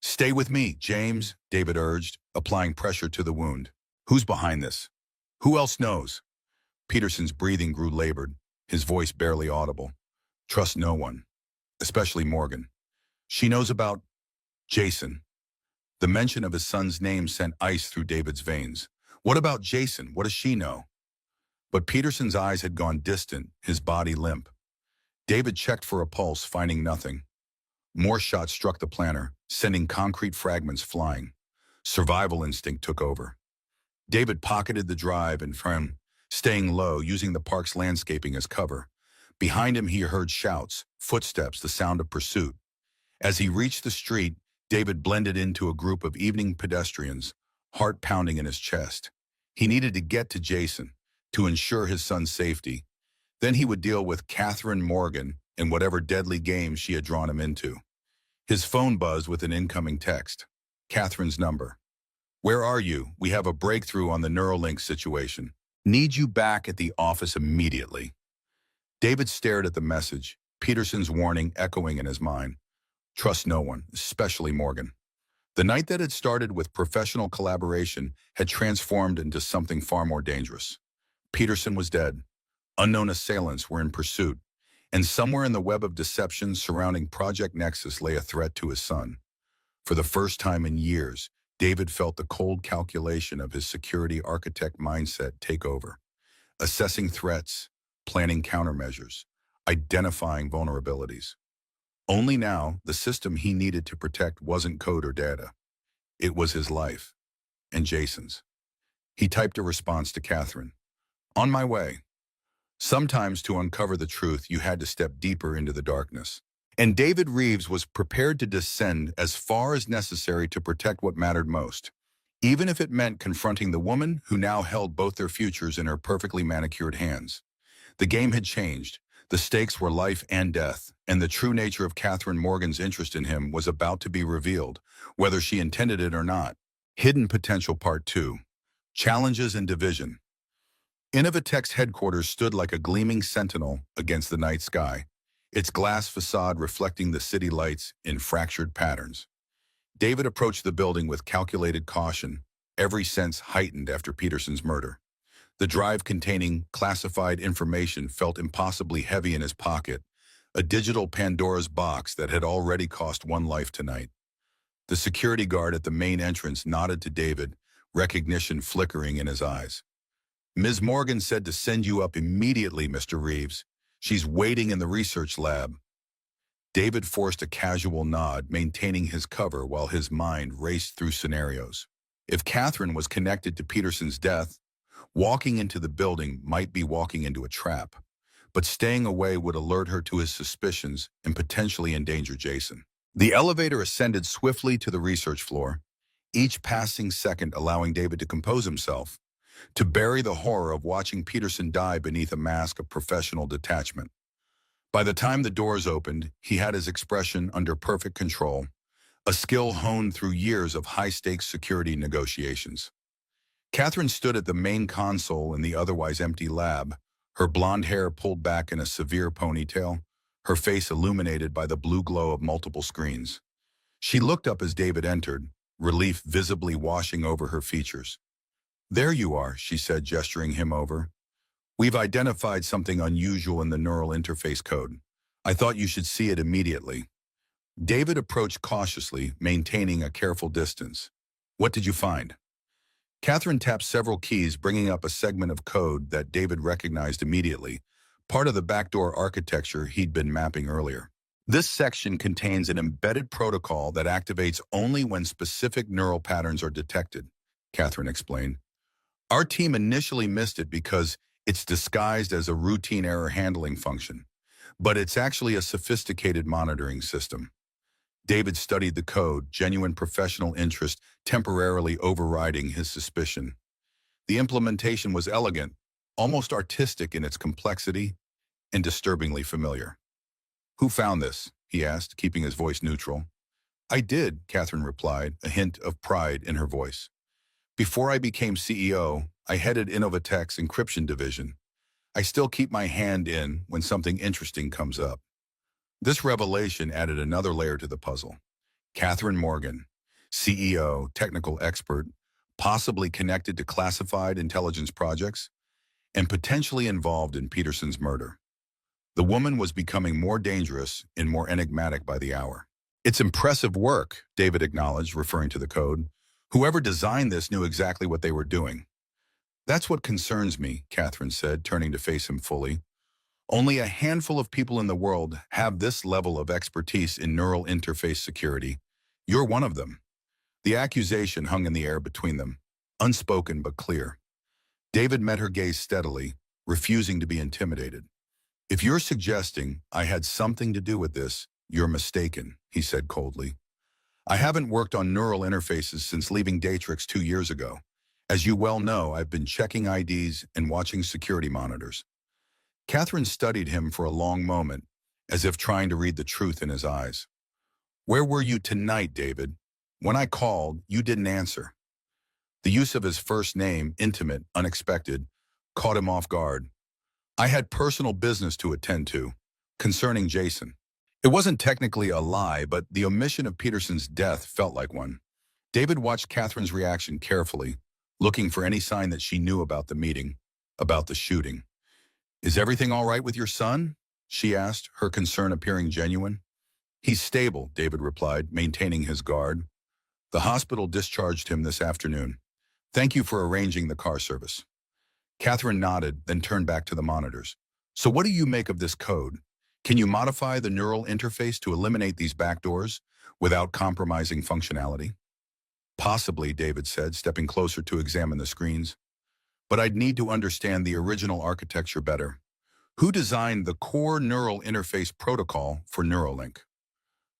Stay with me, James, David urged, applying pressure to the wound. Who's behind this? Who else knows? Peterson's breathing grew labored, his voice barely audible. Trust no one, especially Morgan. She knows about Jason. The mention of his son's name sent ice through David's veins. What about Jason? What does she know? But Peterson's eyes had gone distant, his body limp. David checked for a pulse, finding nothing. More shots struck the planter, sending concrete fragments flying. Survival instinct took over. David pocketed the drive and from, staying low, using the park's landscaping as cover. Behind him, he heard shouts, footsteps, the sound of pursuit. As he reached the street, David blended into a group of evening pedestrians, heart pounding in his chest. He needed to get to Jason, to ensure his son's safety. Then he would deal with Catherine Morgan and whatever deadly game she had drawn him into. His phone buzzed with an incoming text. Catherine's number. Where are you? We have a breakthrough on the Neuralink situation. Need you back at the office immediately. David stared at the message, Peterson's warning echoing in his mind. Trust no one, especially Morgan. The night that had started with professional collaboration had transformed into something far more dangerous. Peterson was dead. Unknown assailants were in pursuit. And somewhere in the web of deception surrounding Project Nexus lay a threat to his son. For the first time in years, David felt the cold calculation of his security architect mindset take over. Assessing threats, planning countermeasures, identifying vulnerabilities. Only now, the system he needed to protect wasn't code or data. It was his life, and Jason's. He typed a response to Catherine. On my way. Sometimes to uncover the truth, you had to step deeper into the darkness. And David Reeves was prepared to descend as far as necessary to protect what mattered most, even if it meant confronting the woman who now held both their futures in her perfectly manicured hands. The game had changed. The stakes were life and death, and the true nature of Catherine Morgan's interest in him was about to be revealed, whether she intended it or not. Hidden Potential Part 2. Challenges and Division. Innovatech's headquarters stood like a gleaming sentinel against the night sky, its glass facade reflecting the city lights in fractured patterns. David approached the building with calculated caution, every sense heightened after Peterson's murder. The drive containing classified information felt impossibly heavy in his pocket, a digital Pandora's box that had already cost one life tonight. The security guard at the main entrance nodded to David, recognition flickering in his eyes. "Ms. Morgan said to send you up immediately, Mr. Reeves. She's waiting in the research lab." David forced a casual nod, maintaining his cover while his mind raced through scenarios. If Catherine was connected to Peterson's death, walking into the building might be walking into a trap, but staying away would alert her to his suspicions and potentially endanger Jason. The elevator ascended swiftly to the research floor, each passing second allowing David to compose himself, to bury the horror of watching Peterson die beneath a mask of professional detachment. By the time the doors opened, he had his expression under perfect control, a skill honed through years of high-stakes security negotiations. Catherine stood at the main console in the otherwise empty lab, her blonde hair pulled back in a severe ponytail, her face illuminated by the blue glow of multiple screens. She looked up as David entered, relief visibly washing over her features. "There you are," she said, gesturing him over. "We've identified something unusual in the neural interface code. I thought you should see it immediately." David approached cautiously, maintaining a careful distance. "What did you find?" Catherine tapped several keys, bringing up a segment of code that David recognized immediately, part of the backdoor architecture he'd been mapping earlier. "This section contains an embedded protocol that activates only when specific neural patterns are detected," Catherine explained. "Our team initially missed it because it's disguised as a routine error handling function, but it's actually a sophisticated monitoring system." David studied the code, genuine professional interest temporarily overriding his suspicion. The implementation was elegant, almost artistic in its complexity, and disturbingly familiar. "Who found this?" he asked, keeping his voice neutral. "I did," Catherine replied, a hint of pride in her voice. "Before I became CEO, I headed Innovatech's encryption division. I still keep my hand in when something interesting comes up." This revelation added another layer to the puzzle. Catherine Morgan, CEO, technical expert, possibly connected to classified intelligence projects, and potentially involved in Peterson's murder. The woman was becoming more dangerous and more enigmatic by the hour. "It's impressive work," David acknowledged, referring to the code. "Whoever designed this knew exactly what they were doing." "That's what concerns me," Catherine said, turning to face him fully. "Only a handful of people in the world have this level of expertise in neural interface security. You're one of them." The accusation hung in the air between them, unspoken but clear. David met her gaze steadily, refusing to be intimidated. "If you're suggesting I had something to do with this, you're mistaken," he said coldly. "I haven't worked on neural interfaces since leaving Datrix 2 years ago. As you well know, I've been checking IDs and watching security monitors." Catherine studied him for a long moment, as if trying to read the truth in his eyes. "Where were you tonight, David? When I called, you didn't answer." The use of his first name, intimate, unexpected, caught him off guard. "I had personal business to attend to, concerning Jason." It wasn't technically a lie, but the omission of Peterson's death felt like one. David watched Catherine's reaction carefully, looking for any sign that she knew about the meeting, about the shooting. "Is everything all right with your son?" she asked, her concern appearing genuine. "He's stable," David replied, maintaining his guard. "The hospital discharged him this afternoon. Thank you for arranging the car service." Catherine nodded, then turned back to the monitors. "So what do you make of this code? Can you modify the neural interface to eliminate these backdoors without compromising functionality?" "Possibly," David said, stepping closer to examine the screens. "But I'd need to understand the original architecture better. Who designed the core neural interface protocol for Neuralink?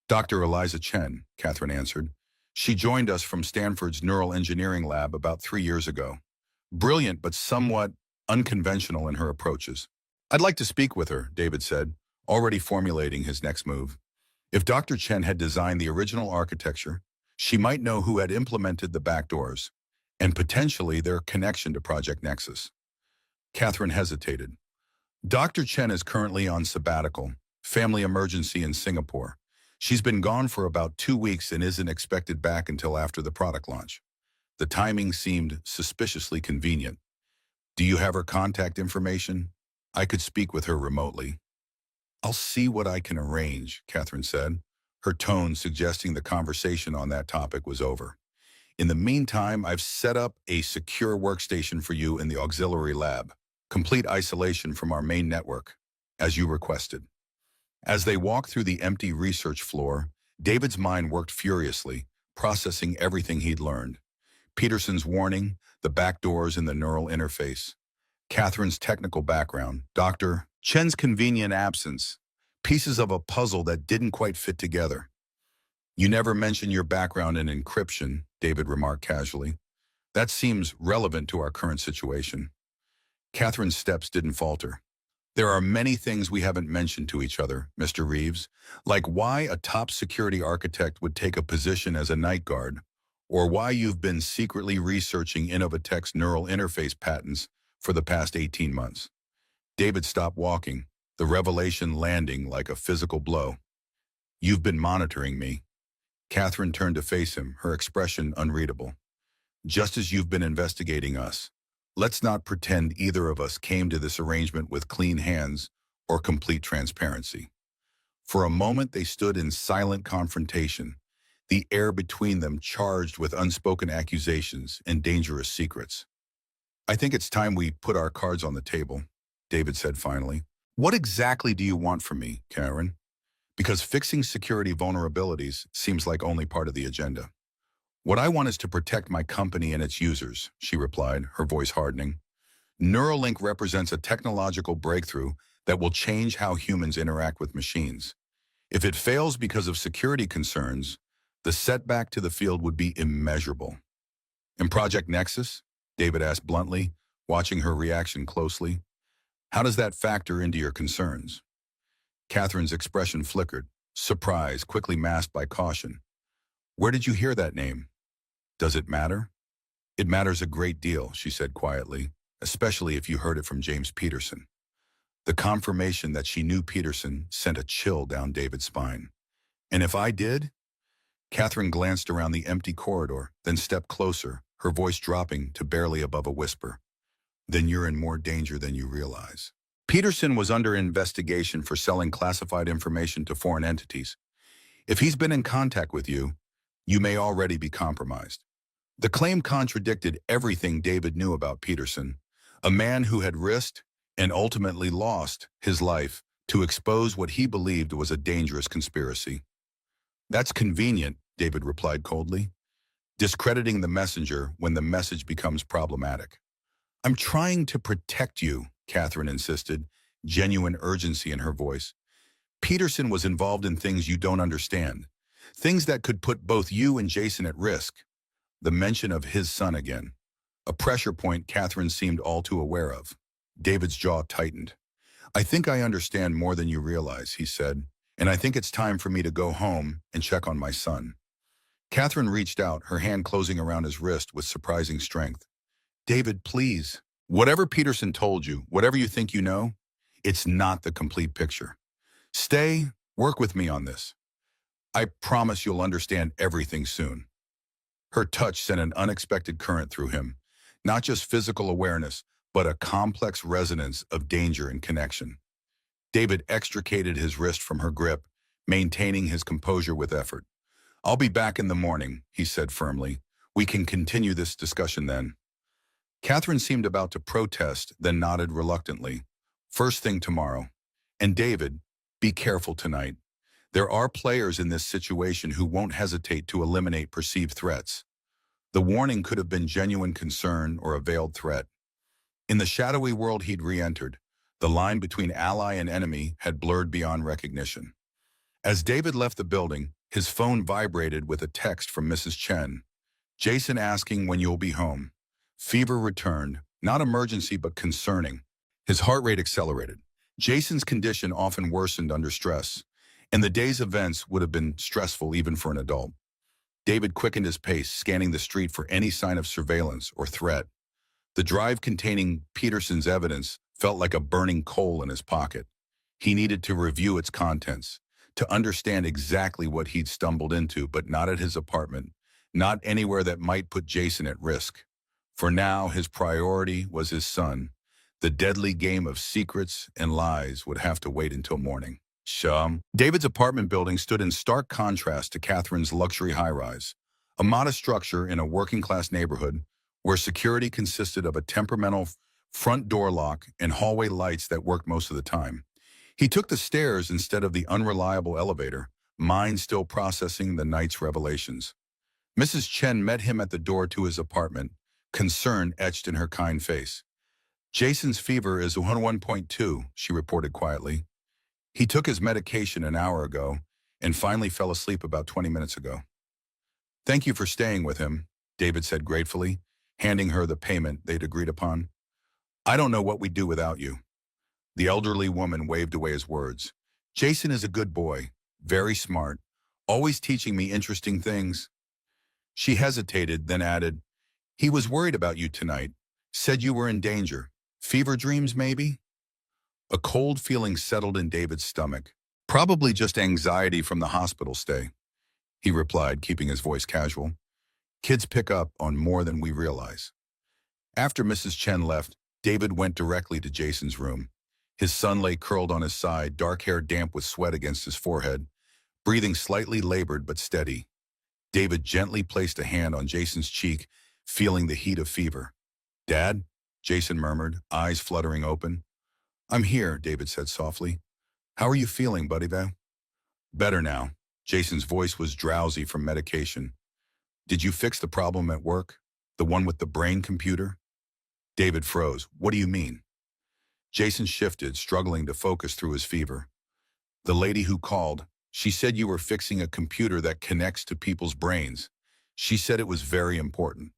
Dr. Eliza Chen, Catherine answered. She joined us from Stanford's neural engineering lab about 3 years ago. Brilliant, but somewhat unconventional in her approaches. I'd like to speak with her, David said, already formulating his next move. If Dr. Chen had designed the original architecture, she might know who had implemented the backdoors, and potentially their connection to Project Nexus. Catherine hesitated. Dr. Chen is currently on sabbatical, family emergency in Singapore. She's been gone for about 2 weeks and isn't expected back until after the product launch. The timing seemed suspiciously convenient. Do you have her contact information? I could speak with her remotely. I'll see what I can arrange, Catherine said, her tone suggesting the conversation on that topic was over. In the meantime, I've set up a secure workstation for you in the auxiliary lab, complete isolation from our main network, as you requested. As they walked through the empty research floor, David's mind worked furiously, processing everything he'd learned. Peterson's warning, the backdoors in the neural interface, Catherine's technical background, Dr. Chen's convenient absence, pieces of a puzzle that didn't quite fit together. You never mention your background in encryption, David remarked casually. That seems relevant to our current situation. Catherine's steps didn't falter. There are many things we haven't mentioned to each other, Mr. Reeves, like why a top security architect would take a position as a night guard, or why you've been secretly researching Innovatech's neural interface patents for the past 18 months. David stopped walking, the revelation landing like a physical blow. You've been monitoring me. Catherine turned to face him, her expression unreadable. Just as you've been investigating us. Let's not pretend either of us came to this arrangement with clean hands or complete transparency. For a moment they stood in silent confrontation, the air between them charged with unspoken accusations and dangerous secrets. I think it's time we put our cards on the table, David said finally. What exactly do you want from me, Karen? Because fixing security vulnerabilities seems like only part of the agenda. What I want is to protect my company and its users, she replied, her voice hardening. Neuralink represents a technological breakthrough that will change how humans interact with machines. If it fails because of security concerns, the setback to the field would be immeasurable. In Project Nexus? David asked bluntly, watching her reaction closely. How does that factor into your concerns? Catherine's expression flickered, surprise quickly masked by caution. Where did you hear that name? Does it matter? It matters a great deal, she said quietly, especially if you heard it from James Peterson. The confirmation that she knew Peterson sent a chill down David's spine. And if I did? Catherine glanced around the empty corridor, then stepped closer, her voice dropping to barely above a whisper. Then you're in more danger than you realize. Peterson was under investigation for selling classified information to foreign entities. If he's been in contact with you, you may already be compromised. The claim contradicted everything David knew about Peterson, a man who had risked and ultimately lost his life to expose what he believed was a dangerous conspiracy. That's convenient, David replied coldly, discrediting the messenger when the message becomes problematic. I'm trying to protect you, Catherine insisted, genuine urgency in her voice. Peterson was involved in things you don't understand, things that could put both you and Jason at risk. The mention of his son again, a pressure point Catherine seemed all too aware of. David's jaw tightened. I think I understand more than you realize, he said, and I think it's time for me to go home and check on my son. Catherine reached out, her hand closing around his wrist with surprising strength. David, please. Whatever Peterson told you, whatever you think you know, it's not the complete picture. Stay, work with me on this. I promise you'll understand everything soon. Her touch sent an unexpected current through him, not just physical awareness, but a complex resonance of danger and connection. David extricated his wrist from her grip, maintaining his composure with effort. I'll be back in the morning, he said firmly. We can continue this discussion then. Catherine seemed about to protest, then nodded reluctantly. First thing tomorrow. And David, be careful tonight. There are players in this situation who won't hesitate to eliminate perceived threats. The warning could have been genuine concern or a veiled threat. In the shadowy world he'd re-entered, The line between ally and enemy had blurred beyond recognition. As David left the building, his phone vibrated with a text from Mrs. Chen. Jason asking when you'll be home. Fever returned, not emergency but concerning. His heart rate accelerated. Jason's condition often worsened under stress, and the day's events would have been stressful even for an adult. David quickened his pace, scanning the street for any sign of surveillance or threat. The drive containing Peterson's evidence felt like a burning coal in his pocket. He needed to review its contents, to understand exactly what he'd stumbled into, but not at his apartment, not anywhere that might put Jason at risk. For now, his priority was his son. The deadly game of secrets and lies would have to wait until morning. David's apartment building stood in stark contrast to Catherine's luxury high-rise, a modest structure in a working-class neighborhood where security consisted of a temperamental front door lock and hallway lights that worked most of the time. He took the stairs instead of the unreliable elevator, mind still processing the night's revelations. Mrs. Chen met him at the door to his apartment, concern etched in her kind face. Jason's fever is 101.2, she reported quietly. He took his medication an hour ago and finally fell asleep about 20 minutes ago. Thank you for staying with him, David said gratefully, handing her the payment they'd agreed upon. I don't know what we'd do without you. The elderly woman waved away his words. Jason is a good boy, very smart, always teaching me interesting things. She hesitated, then added, he was worried about you tonight, said you were in danger. Fever dreams, maybe? A cold feeling settled in David's stomach. Probably just anxiety from the hospital stay, he replied, keeping his voice casual. Kids pick up on more than we realize. After Mrs. Chen left, David went directly to Jason's room. His son lay curled on his side, dark hair damp with sweat against his forehead, breathing slightly labored but steady. David gently placed a hand on Jason's cheek, feeling the heat of fever. Dad? Jason murmured, eyes fluttering open. I'm here, David said softly. How are you feeling, buddy? Better now. Jason's voice was drowsy from medication. Did you fix the problem at work? The one with the brain computer? David froze. What do you mean? Jason shifted, struggling to focus through his fever. The lady who called, she said you were fixing a computer that connects to people's brains. She said it was very important.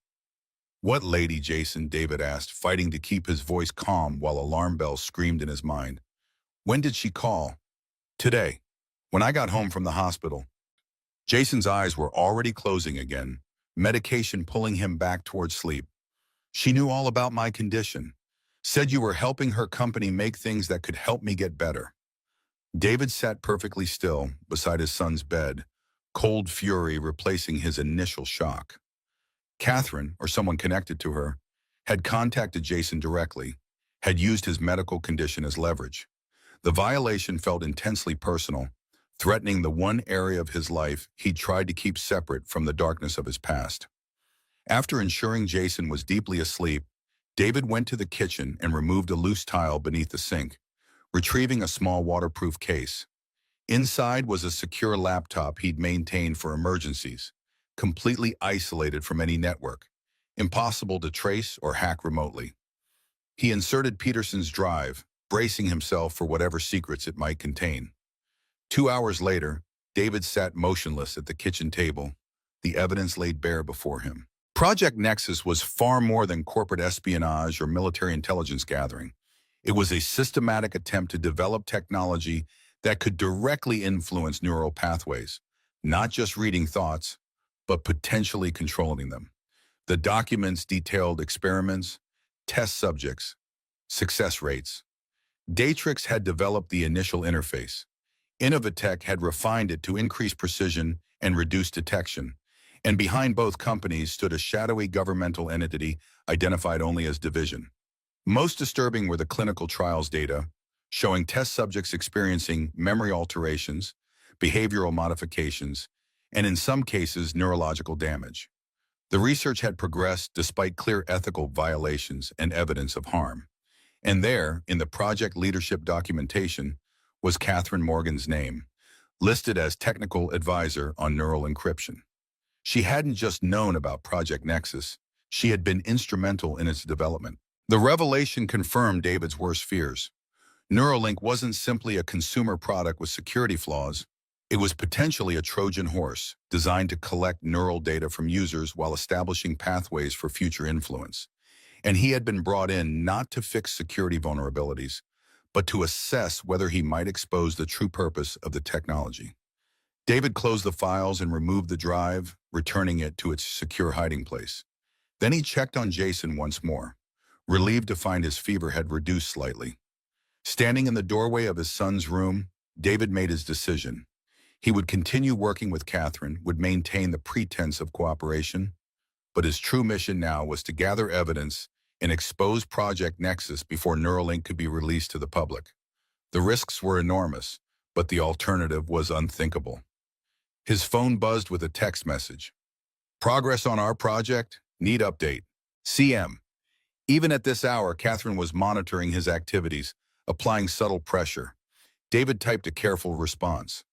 What lady, Jason? David asked, fighting to keep his voice calm while alarm bells screamed in his mind. When did she call? Today, when I got home from the hospital. Jason's eyes were already closing again, medication pulling him back towards sleep. She knew all about my condition. Said you were helping her company make things that could help me get better. David sat perfectly still beside his son's bed, cold fury replacing his initial shock. Catherine, or someone connected to her, had contacted Jason directly, had used his medical condition as leverage. The violation felt intensely personal, threatening the one area of his life he'd tried to keep separate from the darkness of his past. After ensuring Jason was deeply asleep, David went to the kitchen and removed a loose tile beneath the sink, retrieving a small waterproof case. Inside was a secure laptop he'd maintained for emergencies, completely isolated from any network, impossible to trace or hack remotely. He inserted Peterson's drive, bracing himself for whatever secrets it might contain. 2 hours later, David sat motionless at the kitchen table, the evidence laid bare before him. Project Nexus was far more than corporate espionage or military intelligence gathering. It was a systematic attempt to develop technology that could directly influence neural pathways, not just reading thoughts, but potentially controlling them. The documents detailed experiments, test subjects, success rates. Datrix had developed the initial interface. Innovatech had refined it to increase precision and reduce detection. And behind both companies stood a shadowy governmental entity identified only as Division. Most disturbing were the clinical trials data, showing test subjects experiencing memory alterations, behavioral modifications, and in some cases, neurological damage. The research had progressed despite clear ethical violations and evidence of harm. And there, in the project leadership documentation, was Catherine Morgan's name, listed as technical advisor on neural encryption. She hadn't just known about Project Nexus, she had been instrumental in its development. The revelation confirmed David's worst fears. Neuralink wasn't simply a consumer product with security flaws. It was potentially a Trojan horse designed to collect neural data from users while establishing pathways for future influence. And he had been brought in not to fix security vulnerabilities, but to assess whether he might expose the true purpose of the technology. David closed the files and removed the drive, returning it to its secure hiding place. Then he checked on Jason once more, relieved to find his fever had reduced slightly. Standing in the doorway of his son's room, David made his decision. He would continue working with Catherine, would maintain the pretense of cooperation, but his true mission now was to gather evidence and expose Project Nexus before Neuralink could be released to the public. The risks were enormous, but the alternative was unthinkable. His phone buzzed with a text message. Progress on our project? Need update. CM. Even at this hour, Catherine was monitoring his activities, applying subtle pressure. David typed a careful response.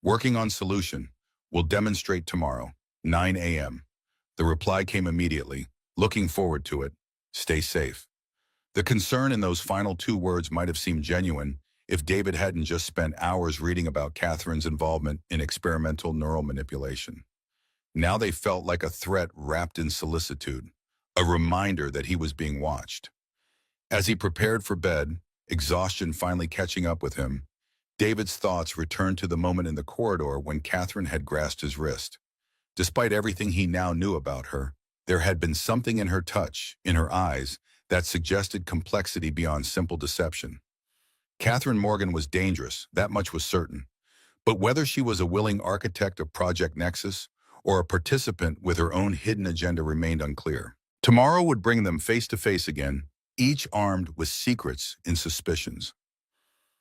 Working on solution. Will demonstrate tomorrow, 9 a.m. The reply came immediately. Looking forward to it. Stay safe. The concern in those final two words might have seemed genuine if David hadn't just spent hours reading about Catherine's involvement in experimental neural manipulation. Now they felt like a threat wrapped in solicitude, a reminder that he was being watched. As he prepared for bed, exhaustion finally catching up with him, David's thoughts returned to the moment in the corridor when Catherine had grasped his wrist. Despite everything he now knew about her, there had been something in her touch, in her eyes, that suggested complexity beyond simple deception. Catherine Morgan was dangerous, that much was certain. But whether she was a willing architect of Project Nexus or a participant with her own hidden agenda remained unclear. Tomorrow would bring them face to face again, each armed with secrets and suspicions.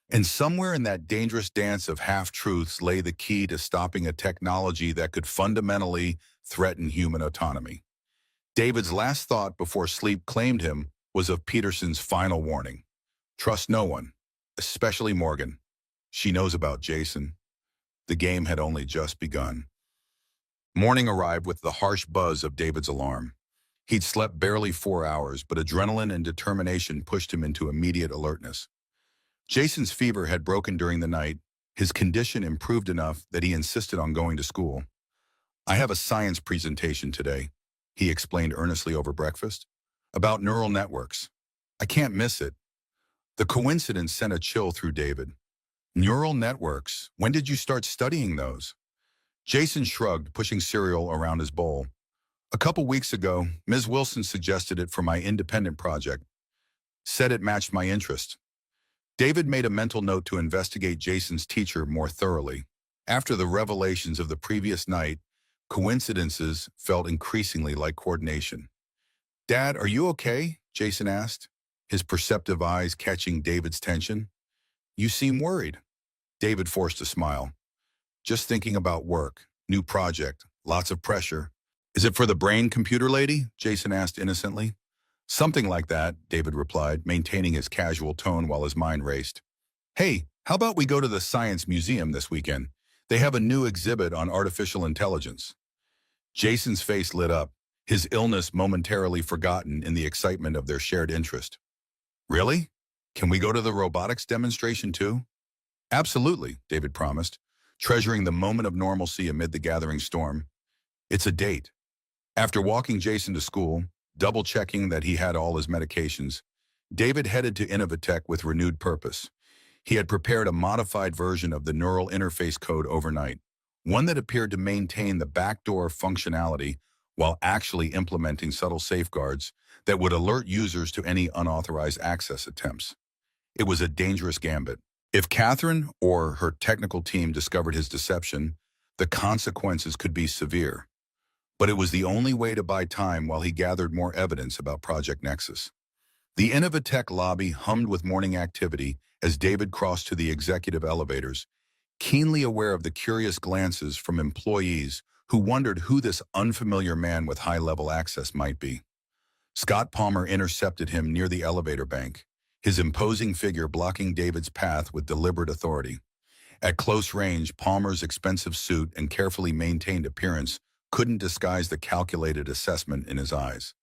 And somewhere in that dangerous dance of half-truths lay the key to stopping a technology that could fundamentally threaten human autonomy. David's last thought before sleep claimed him was of Peterson's final warning. Trust no one, especially Morgan. She knows about Jason. The game had only just begun. Morning arrived with the harsh buzz of David's alarm. He'd slept barely 4 hours, but adrenaline and determination pushed him into immediate alertness. Jason's fever had broken during the night. His condition improved enough that he insisted on going to school. I have a science presentation today, he explained earnestly over breakfast, about neural networks. I can't miss it. The coincidence sent a chill through David. Neural networks? When did you start studying those? Jason shrugged, pushing cereal around his bowl. A couple weeks ago, Ms. Wilson suggested it for my independent project. Said it matched my interest. David made a mental note to investigate Jason's teacher more thoroughly. After the revelations of the previous night, coincidences felt increasingly like coordination. Dad, are you okay? Jason asked, his perceptive eyes catching David's tension. You seem worried. David forced a smile. Just thinking about work, new project, lots of pressure. Is it for the brain-computer lady? Jason asked innocently. Something like that, David replied, maintaining his casual tone while his mind raced. Hey, how about we go to the Science Museum this weekend? They have a new exhibit on artificial intelligence. Jason's face lit up, his illness momentarily forgotten in the excitement of their shared interest. Really? Can we go to the robotics demonstration too? Absolutely, David promised, treasuring the moment of normalcy amid the gathering storm. It's a date. After walking Jason to school, double-checking that he had all his medications, David headed to Innovatech with renewed purpose. He had prepared a modified version of the neural interface code overnight, one that appeared to maintain the backdoor functionality while actually implementing subtle safeguards that would alert users to any unauthorized access attempts. It was a dangerous gambit. If Catherine or her technical team discovered his deception, the consequences could be severe. But it was the only way to buy time while he gathered more evidence about Project Nexus. The Innovatech lobby hummed with morning activity as David crossed to the executive elevators, keenly aware of the curious glances from employees who wondered who this unfamiliar man with high-level access might be. Scott Palmer intercepted him near the elevator bank, his imposing figure blocking David's path with deliberate authority. At close range, Palmer's expensive suit and carefully maintained appearance couldn't disguise the calculated assessment in his eyes.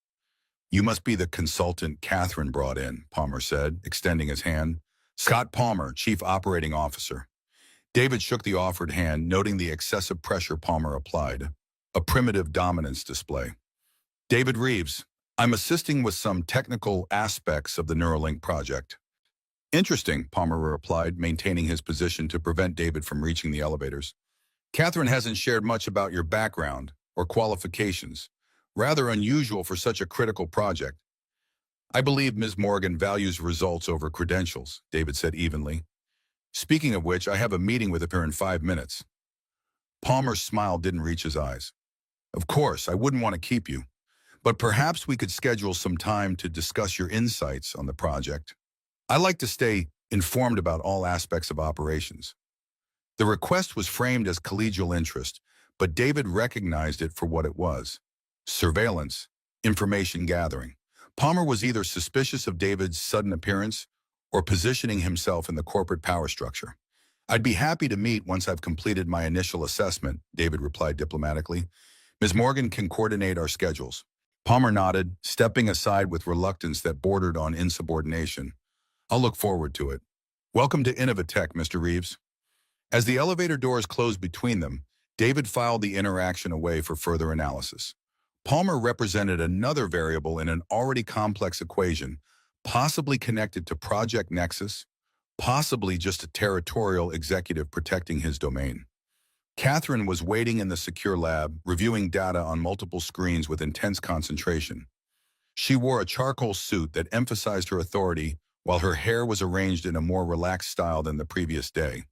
You must be the consultant Catherine brought in, Palmer said, extending his hand. Scott Palmer, Chief Operating Officer. David shook the offered hand, noting the excessive pressure Palmer applied. A primitive dominance display. David Reeves, I'm assisting with some technical aspects of the Neuralink project. Interesting, Palmer replied, maintaining his position to prevent David from reaching the elevators. Catherine hasn't shared much about your background or qualifications. Rather unusual for such a critical project. I believe Ms. Morgan values results over credentials, David said evenly. Speaking of which, I have a meeting with her in 5 minutes. Palmer's smile didn't reach his eyes. Of course, I wouldn't want to keep you, but perhaps we could schedule some time to discuss your insights on the project. I like to stay informed about all aspects of operations. The request was framed as collegial interest, but David recognized it for what it was. Surveillance, information gathering. Palmer was either suspicious of David's sudden appearance or positioning himself in the corporate power structure. I'd be happy to meet once I've completed my initial assessment, David replied diplomatically. Ms. Morgan can coordinate our schedules. Palmer nodded, stepping aside with reluctance that bordered on insubordination. I'll look forward to it. Welcome to Innovatech, Mr. Reeves. As the elevator doors closed between them, David filed the interaction away for further analysis. Palmer represented another variable in an already complex equation, possibly connected to Project Nexus, possibly just a territorial executive protecting his domain. Catherine was waiting in the secure lab, reviewing data on multiple screens with intense concentration. She wore a charcoal suit that emphasized her authority, while her hair was arranged in a more relaxed style than the previous day.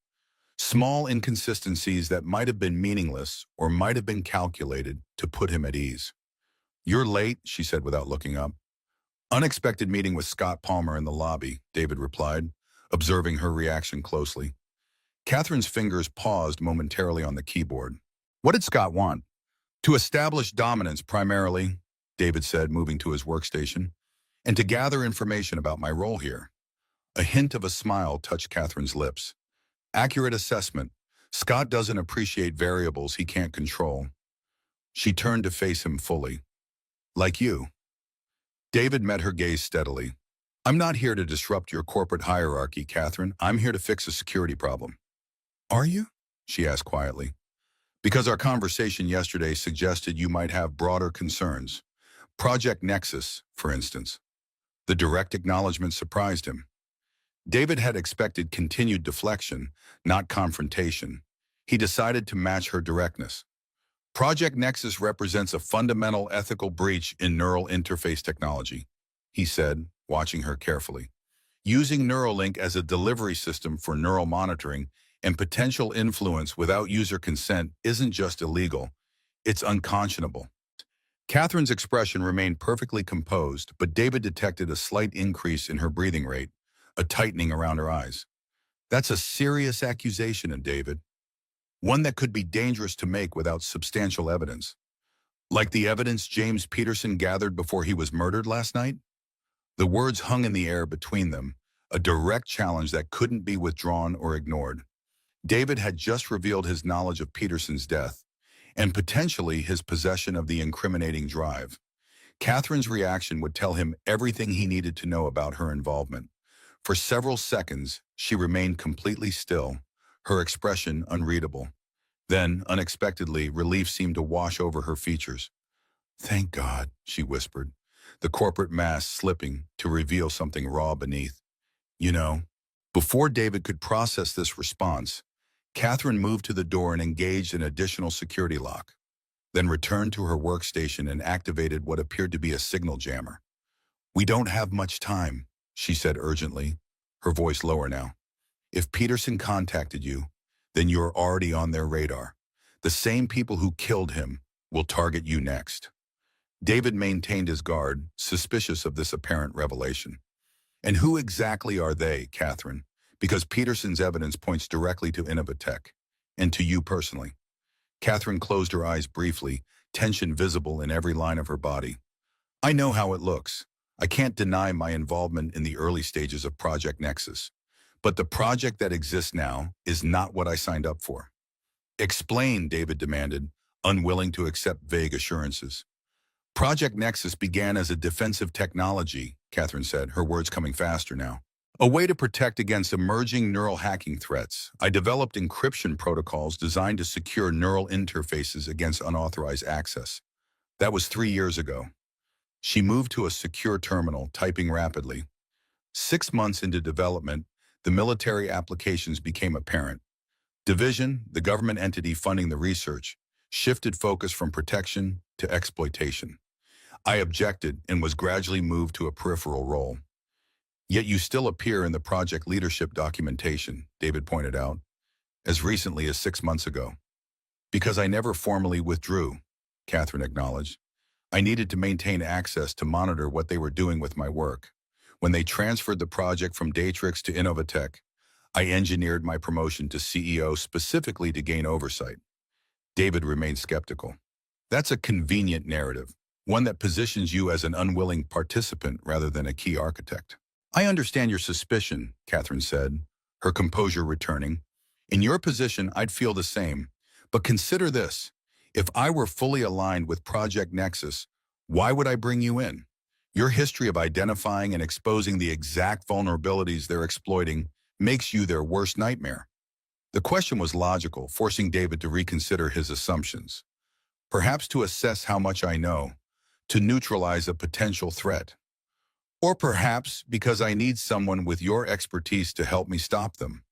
Small inconsistencies that might have been meaningless or might have been calculated to put him at ease. You're late, she said without looking up. Unexpected meeting with Scott Palmer in the lobby, David replied, observing her reaction closely. Catherine's fingers paused momentarily on the keyboard. What did Scott want? To establish dominance primarily, David said, moving to his workstation, and to gather information about my role here. A hint of a smile touched Catherine's lips. Accurate assessment. Scott doesn't appreciate variables he can't control. She turned to face him fully. Like you. David met her gaze steadily. I'm not here to disrupt your corporate hierarchy, Catherine. I'm here to fix a security problem. Are you? She asked quietly. Because our conversation yesterday suggested you might have broader concerns. Project Nexus, for instance. The direct acknowledgement surprised him. David had expected continued deflection, not confrontation. He decided to match her directness. Project Nexus represents a fundamental ethical breach in neural interface technology, he said, watching her carefully. Using Neuralink as a delivery system for neural monitoring and potential influence without user consent isn't just illegal, it's unconscionable. Catherine's expression remained perfectly composed, but David detected a slight increase in her breathing rate, a tightening around her eyes. That's a serious accusation, David. One that could be dangerous to make without substantial evidence. Like the evidence James Peterson gathered before he was murdered last night? The words hung in the air between them, a direct challenge that couldn't be withdrawn or ignored. David had just revealed his knowledge of Peterson's death, and potentially his possession of the incriminating drive. Catherine's reaction would tell him everything he needed to know about her involvement. For several seconds, she remained completely still, her expression unreadable. Then, unexpectedly, relief seemed to wash over her features. Thank God, she whispered, the corporate mask slipping to reveal something raw beneath. You know, before David could process this response, Catherine moved to the door and engaged an additional security lock, then returned to her workstation and activated what appeared to be a signal jammer. We don't have much time, she said urgently, her voice lower now. If Peterson contacted you, then you're already on their radar. The same people who killed him will target you next. David maintained his guard, suspicious of this apparent revelation. And who exactly are they, Catherine? Because Peterson's evidence points directly to Innovatech, and to you personally. Catherine closed her eyes briefly, tension visible in every line of her body. I know how it looks. I can't deny my involvement in the early stages of Project Nexus. But the project that exists now is not what I signed up for. Explain, David demanded, unwilling to accept vague assurances. Project Nexus began as a defensive technology, Catherine said, her words coming faster now. A way to protect against emerging neural hacking threats. I developed encryption protocols designed to secure neural interfaces against unauthorized access. That was 3 years ago. She moved to a secure terminal, typing rapidly. 6 months into development, the military applications became apparent. Division, the government entity funding the research, shifted focus from protection to exploitation. I objected and was gradually moved to a peripheral role. Yet you still appear in the project leadership documentation, David pointed out, as recently as 6 months ago. Because I never formally withdrew, Catherine acknowledged. I needed to maintain access to monitor what they were doing with my work. When they transferred the project from Datrix to Innovatech, I engineered my promotion to CEO specifically to gain oversight. David remained skeptical. That's a convenient narrative, one that positions you as an unwilling participant rather than a key architect. I understand your suspicion, Catherine said, her composure returning. In your position, I'd feel the same. But consider this. If I were fully aligned with Project Nexus, why would I bring you in? Your history of identifying and exposing the exact vulnerabilities they're exploiting makes you their worst nightmare. The question was logical, forcing David to reconsider his assumptions. Perhaps to assess how much I know, to neutralize a potential threat. Or perhaps because I need someone with your expertise to help me stop them,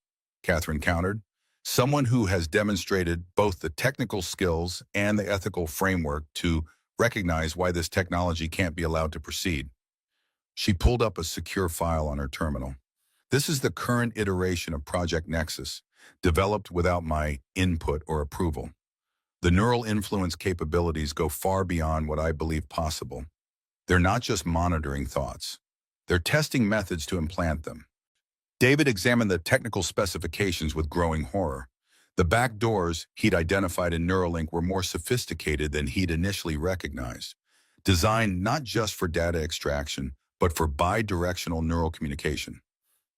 Catherine countered. Someone who has demonstrated both the technical skills and the ethical framework to recognize why this technology can't be allowed to proceed. She pulled up a secure file on her terminal. This is the current iteration of Project Nexus, developed without my input or approval. The neural influence capabilities go far beyond what I believe possible. They're not just monitoring thoughts. They're testing methods to implant them. David examined the technical specifications with growing horror. The back doors he'd identified in Neuralink were more sophisticated than he'd initially recognized, designed not just for data extraction, but for bidirectional neural communication.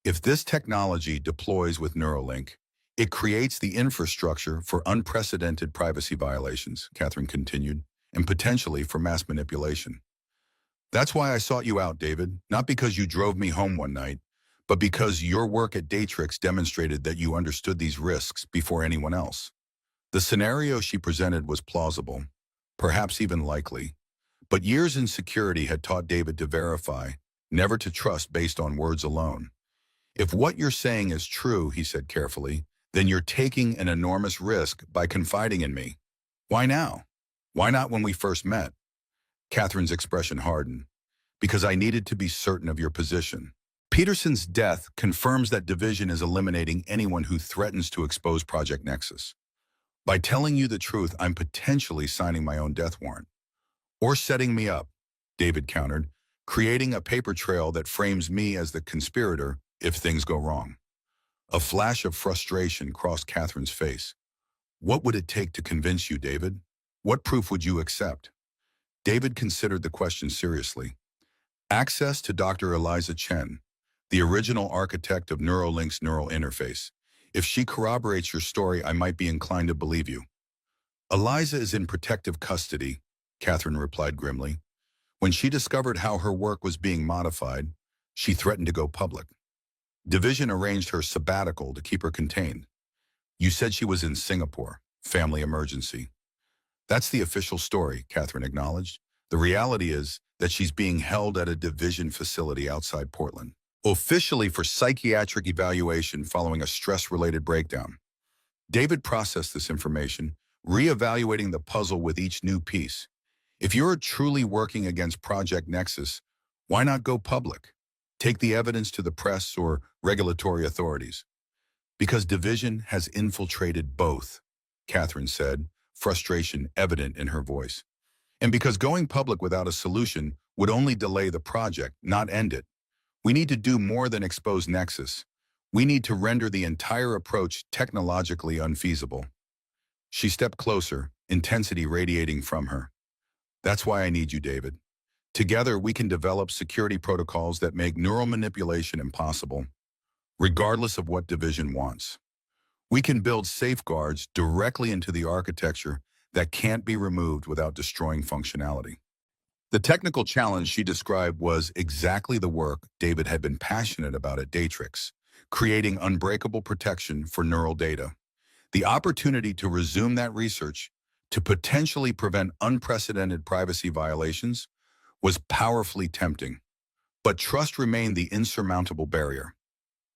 If this technology deploys with Neuralink, it creates the infrastructure for unprecedented privacy violations, Catherine continued, and potentially for mass manipulation. That's why I sought you out, David, not because you drove me home one night, but because your work at Datrix demonstrated that you understood these risks before anyone else. The scenario she presented was plausible, perhaps even likely, but years in security had taught David to verify, never to trust based on words alone. If what you're saying is true, he said carefully, then you're taking an enormous risk by confiding in me. Why now? Why not when we first met? Catherine's expression hardened. Because I needed to be certain of your position. Peterson's death confirms that Division is eliminating anyone who threatens to expose Project Nexus. By telling you the truth, I'm potentially signing my own death warrant. Or setting me up, David countered, creating a paper trail that frames me as the conspirator if things go wrong. A flash of frustration crossed Catherine's face. What would it take to convince you, David? What proof would you accept? David considered the question seriously. Access to Dr. Eliza Chen, the original architect of Neuralink's neural interface. If she corroborates your story, I might be inclined to believe you. Eliza is in protective custody, Catherine replied grimly. When she discovered how her work was being modified, she threatened to go public. Division arranged her sabbatical to keep her contained. You said she was in Singapore, family emergency. That's the official story, Catherine acknowledged. The reality is that she's being held at a Division facility outside Portland, officially for psychiatric evaluation following a stress-related breakdown. David processed this information, reevaluating the puzzle with each new piece. If you're truly working against Project Nexus, why not go public? Take the evidence to the press or regulatory authorities. Because Division has infiltrated both, Catherine said, frustration evident in her voice. And because going public without a solution would only delay the project, not end it. We need to do more than expose Nexus. We need to render the entire approach technologically unfeasible. She stepped closer, intensity radiating from her. That's why I need you, David. Together, we can develop security protocols that make neural manipulation impossible, regardless of what Division wants. We can build safeguards directly into the architecture that can't be removed without destroying functionality. The technical challenge she described was exactly the work David had been passionate about at Datrix, creating unbreakable protection for neural data. The opportunity to resume that research, to potentially prevent unprecedented privacy violations, was powerfully tempting. But trust remained the insurmountable barrier.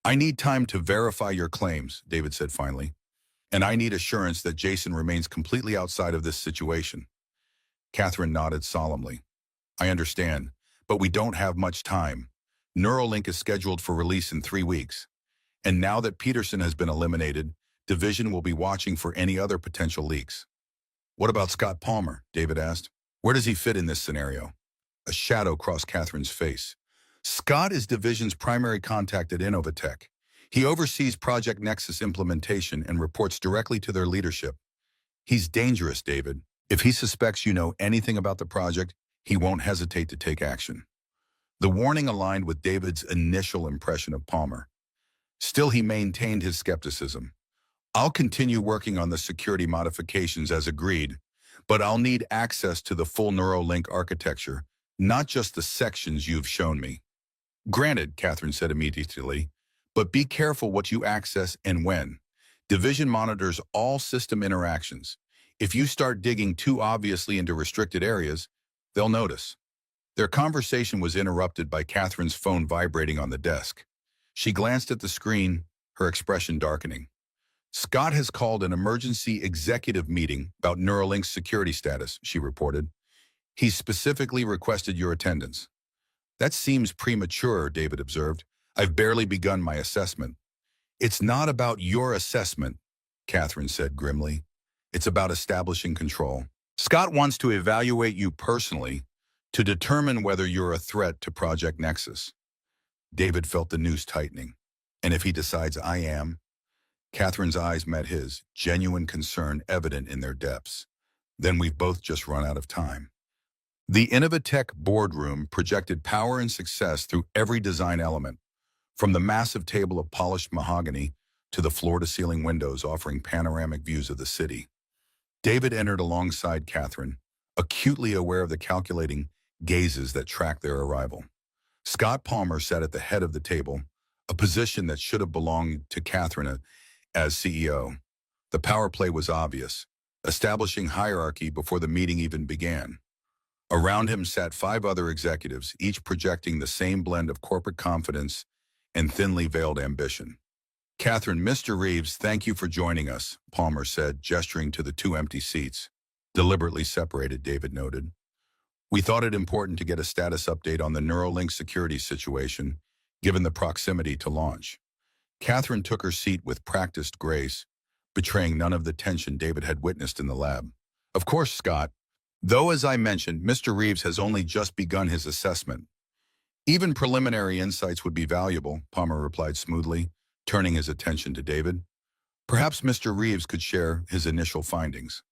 "I need time to verify your claims," David said finally, "and I need assurance that Jason remains completely outside of this situation." Catherine nodded solemnly. "I understand, but we don't have much time. Neuralink is scheduled for release in 3 weeks. And now that Peterson has been eliminated, Division will be watching for any other potential leaks." "What about Scott Palmer?" David asked. "Where does he fit in this scenario?" A shadow crossed Catherine's face. "Scott is Division's primary contact at Innovatech. He oversees Project Nexus implementation and reports directly to their leadership. He's dangerous, David. If he suspects you know anything about the project, he won't hesitate to take action." The warning aligned with David's initial impression of Palmer. Still, he maintained his skepticism. "I'll continue working on the security modifications as agreed, but I'll need access to the full Neuralink architecture, not just the sections you've shown me." "Granted," Catherine said immediately, "but be careful what you access and when. Division monitors all system interactions. If you start digging too obviously into restricted areas, they'll notice." Their conversation was interrupted by Catherine's phone vibrating on the desk. She glanced at the screen, her expression darkening. "Scott has called an emergency executive meeting about Neuralink's security status," she reported. "He specifically requested your attendance." "That seems premature," David observed. "I've barely begun my assessment." "It's not about your assessment," Catherine said grimly. "It's about establishing control. Scott wants to evaluate you personally to determine whether you're a threat to Project Nexus." David felt the noose tightening. "And if he decides I am?" Catherine's eyes met his, genuine concern evident in their depths. "Then we've both just run out of time." The Innovatech boardroom projected power and success through every design element, from the massive table of polished mahogany to the floor-to-ceiling windows offering panoramic views of the city. David entered alongside Catherine, acutely aware of the calculating gazes that tracked their arrival. Scott Palmer sat at the head of the table, a position that should have belonged to Catherine as CEO. The power play was obvious, establishing hierarchy before the meeting even began. Around him sat 5 other executives, each projecting the same blend of corporate confidence and thinly veiled ambition. "Catherine, Mr. Reeves, thank you for joining us," Palmer said, gesturing to the 2 empty seats. "Deliberately separated," David noted. "We thought it important to get a status update on the Neuralink security situation, given the proximity to launch." Catherine took her seat with practiced grace, betraying none of the tension David had witnessed in the lab. "Of course, Scott. Though, as I mentioned, Mr. Reeves has only just begun his assessment. Even preliminary insights would be valuable," Palmer replied smoothly, turning his attention to David. "Perhaps Mr. Reeves could share his initial findings."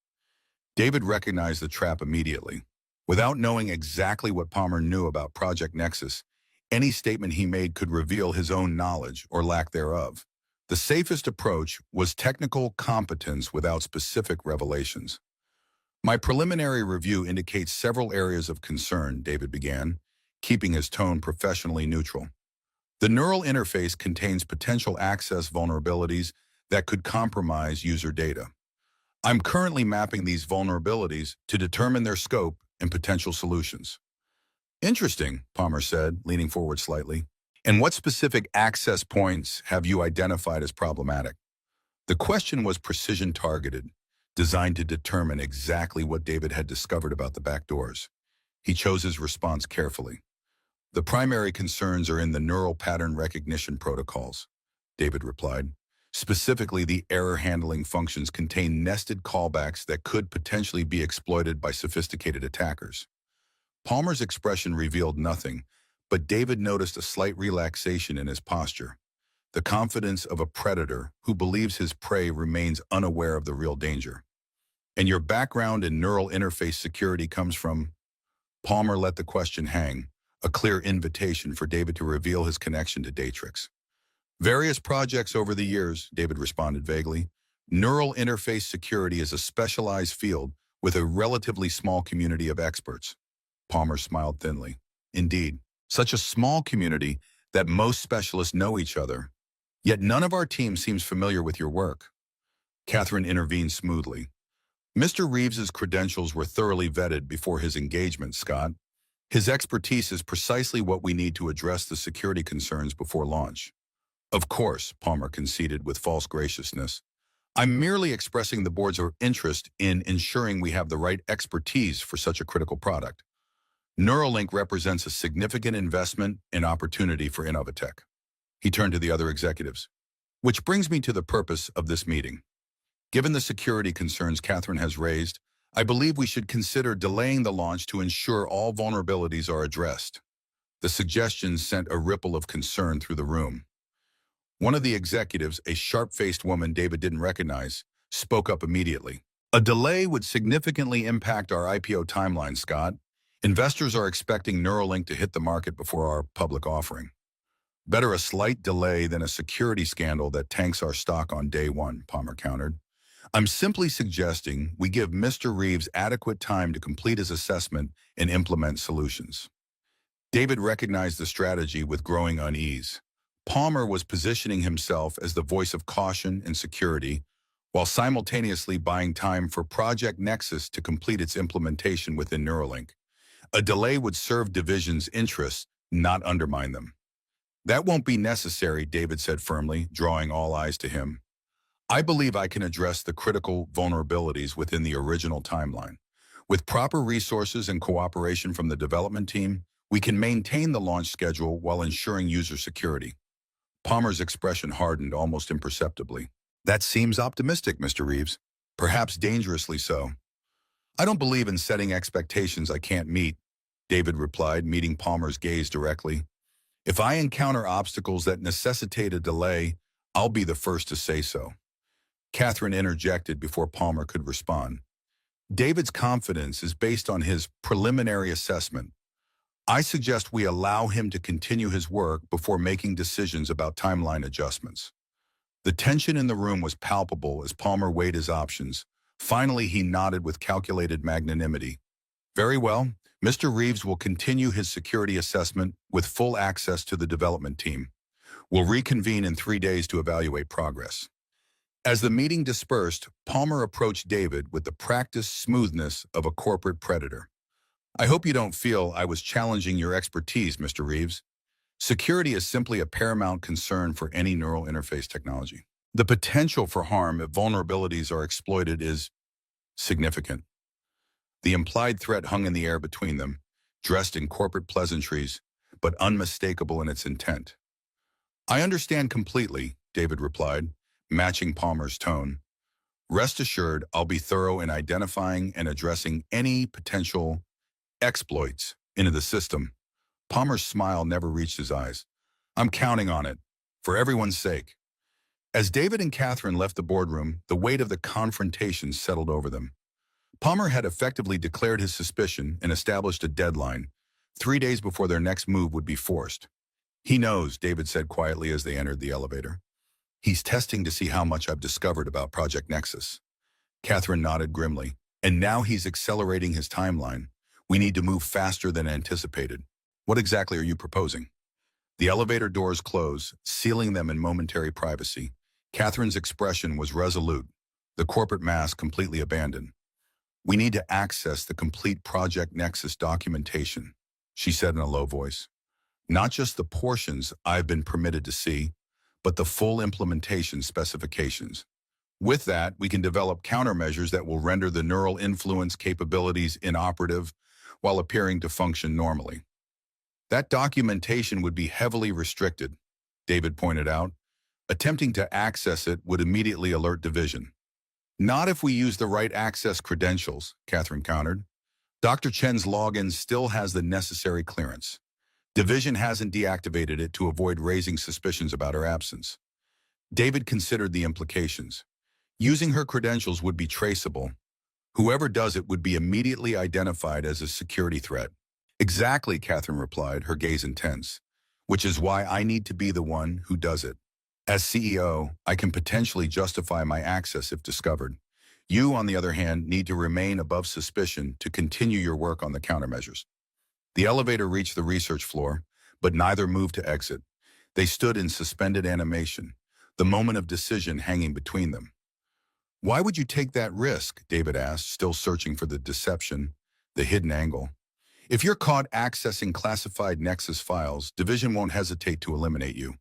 David recognized the trap immediately. Without knowing exactly what Palmer knew about Project Nexus, any statement he made could reveal his own knowledge or lack thereof. The safest approach was technical competence without specific revelations. "My preliminary review indicates several areas of concern," David began, keeping his tone professionally neutral. "The neural interface contains potential access vulnerabilities that could compromise user data. I'm currently mapping these vulnerabilities to determine their scope and potential solutions." "Interesting," Palmer said, leaning forward slightly. "And what specific access points have you identified as problematic?" The question was precision-targeted, designed to determine exactly what David had discovered about the back doors. He chose his response carefully. "The primary concerns are in the neural pattern recognition protocols," David replied. "Specifically, the error handling functions contain nested callbacks that could potentially be exploited by sophisticated attackers." Palmer's expression revealed nothing, but David noticed a slight relaxation in his posture, the confidence of a predator who believes his prey remains unaware of the real danger. "And your background in neural interface security comes from?" Palmer let the question hang, a clear invitation for David to reveal his connection to Datrix. "Various projects over the years," David responded vaguely. "Neural interface security is a specialized field with a relatively small community of experts." Palmer smiled thinly. Indeed, such a small community that most specialists know each other. Yet none of our team seems familiar with your work. Catherine intervened smoothly. Mr. Reeves's credentials were thoroughly vetted before his engagement, Scott. His expertise is precisely what we need to address the security concerns before launch. Of course, Palmer conceded with false graciousness. I'm merely expressing the board's interest in ensuring we have the right expertise for such a critical product. Neuralink represents a significant investment and opportunity for Innovatech. He turned to the other executives. Which brings me to the purpose of this meeting. Given the security concerns Catherine has raised, I believe we should consider delaying the launch to ensure all vulnerabilities are addressed. The suggestion sent a ripple of concern through the room. One of the executives, a sharp-faced woman David didn't recognize, spoke up immediately. A delay would significantly impact our IPO timeline, Scott. Investors are expecting Neuralink to hit the market before our public offering. Better a slight delay than a security scandal that tanks our stock on day one, Palmer countered. I'm simply suggesting we give Mr. Reeves adequate time to complete his assessment and implement solutions. David recognized the strategy with growing unease. Palmer was positioning himself as the voice of caution and security, while simultaneously buying time for Project Nexus to complete its implementation within Neuralink. A delay would serve Division's interests, not undermine them. That won't be necessary, David said firmly, drawing all eyes to him. I believe I can address the critical vulnerabilities within the original timeline. With proper resources and cooperation from the development team, we can maintain the launch schedule while ensuring user security. Palmer's expression hardened almost imperceptibly. That seems optimistic, Mr. Reeves. Perhaps dangerously so. I don't believe in setting expectations I can't meet, David replied, meeting Palmer's gaze directly. If I encounter obstacles that necessitate a delay, I'll be the first to say so. Catherine interjected before Palmer could respond. David's confidence is based on his preliminary assessment. I suggest we allow him to continue his work before making decisions about timeline adjustments. The tension in the room was palpable as Palmer weighed his options. Finally, he nodded with calculated magnanimity. Very well, Mr. Reeves will continue his security assessment with full access to the development team. We'll reconvene in 3 days to evaluate progress. As the meeting dispersed, Palmer approached David with the practiced smoothness of a corporate predator. I hope you don't feel I was challenging your expertise, Mr. Reeves. Security is simply a paramount concern for any neural interface technology. The potential for harm if vulnerabilities are exploited is significant. The implied threat hung in the air between them, dressed in corporate pleasantries, but unmistakable in its intent. I understand completely, David replied, matching Palmer's tone. Rest assured, I'll be thorough in identifying and addressing any potential exploits into the system. Palmer's smile never reached his eyes. I'm counting on it, for everyone's sake. As David and Catherine left the boardroom, the weight of the confrontation settled over them. Palmer had effectively declared his suspicion and established a deadline, 3 days before their next move would be forced. He knows, David said quietly as they entered the elevator. He's testing to see how much I've discovered about Project Nexus. Catherine nodded grimly. And now he's accelerating his timeline. We need to move faster than anticipated. What exactly are you proposing? The elevator doors closed, sealing them in momentary privacy. Catherine's expression was resolute, the corporate mask completely abandoned. We need to access the complete Project Nexus documentation, she said in a low voice. Not just the portions I've been permitted to see, but the full implementation specifications. With that, we can develop countermeasures that will render the neural influence capabilities inoperative while appearing to function normally. That documentation would be heavily restricted, David pointed out. Attempting to access it would immediately alert Division. Not if we use the right access credentials, Catherine countered. Dr. Chen's login still has the necessary clearance. Division hasn't deactivated it to avoid raising suspicions about her absence. David considered the implications. Using her credentials would be traceable. Whoever does it would be immediately identified as a security threat. Exactly, Catherine replied, her gaze intense, which is why I need to be the one who does it. As CEO, I can potentially justify my access if discovered. You, on the other hand, need to remain above suspicion to continue your work on the countermeasures. The elevator reached the research floor, but neither moved to exit. They stood in suspended animation, the moment of decision hanging between them. Why would you take that risk? David asked, still searching for the deception, the hidden angle. If you're caught accessing classified Nexus files, Division won't hesitate to eliminate you,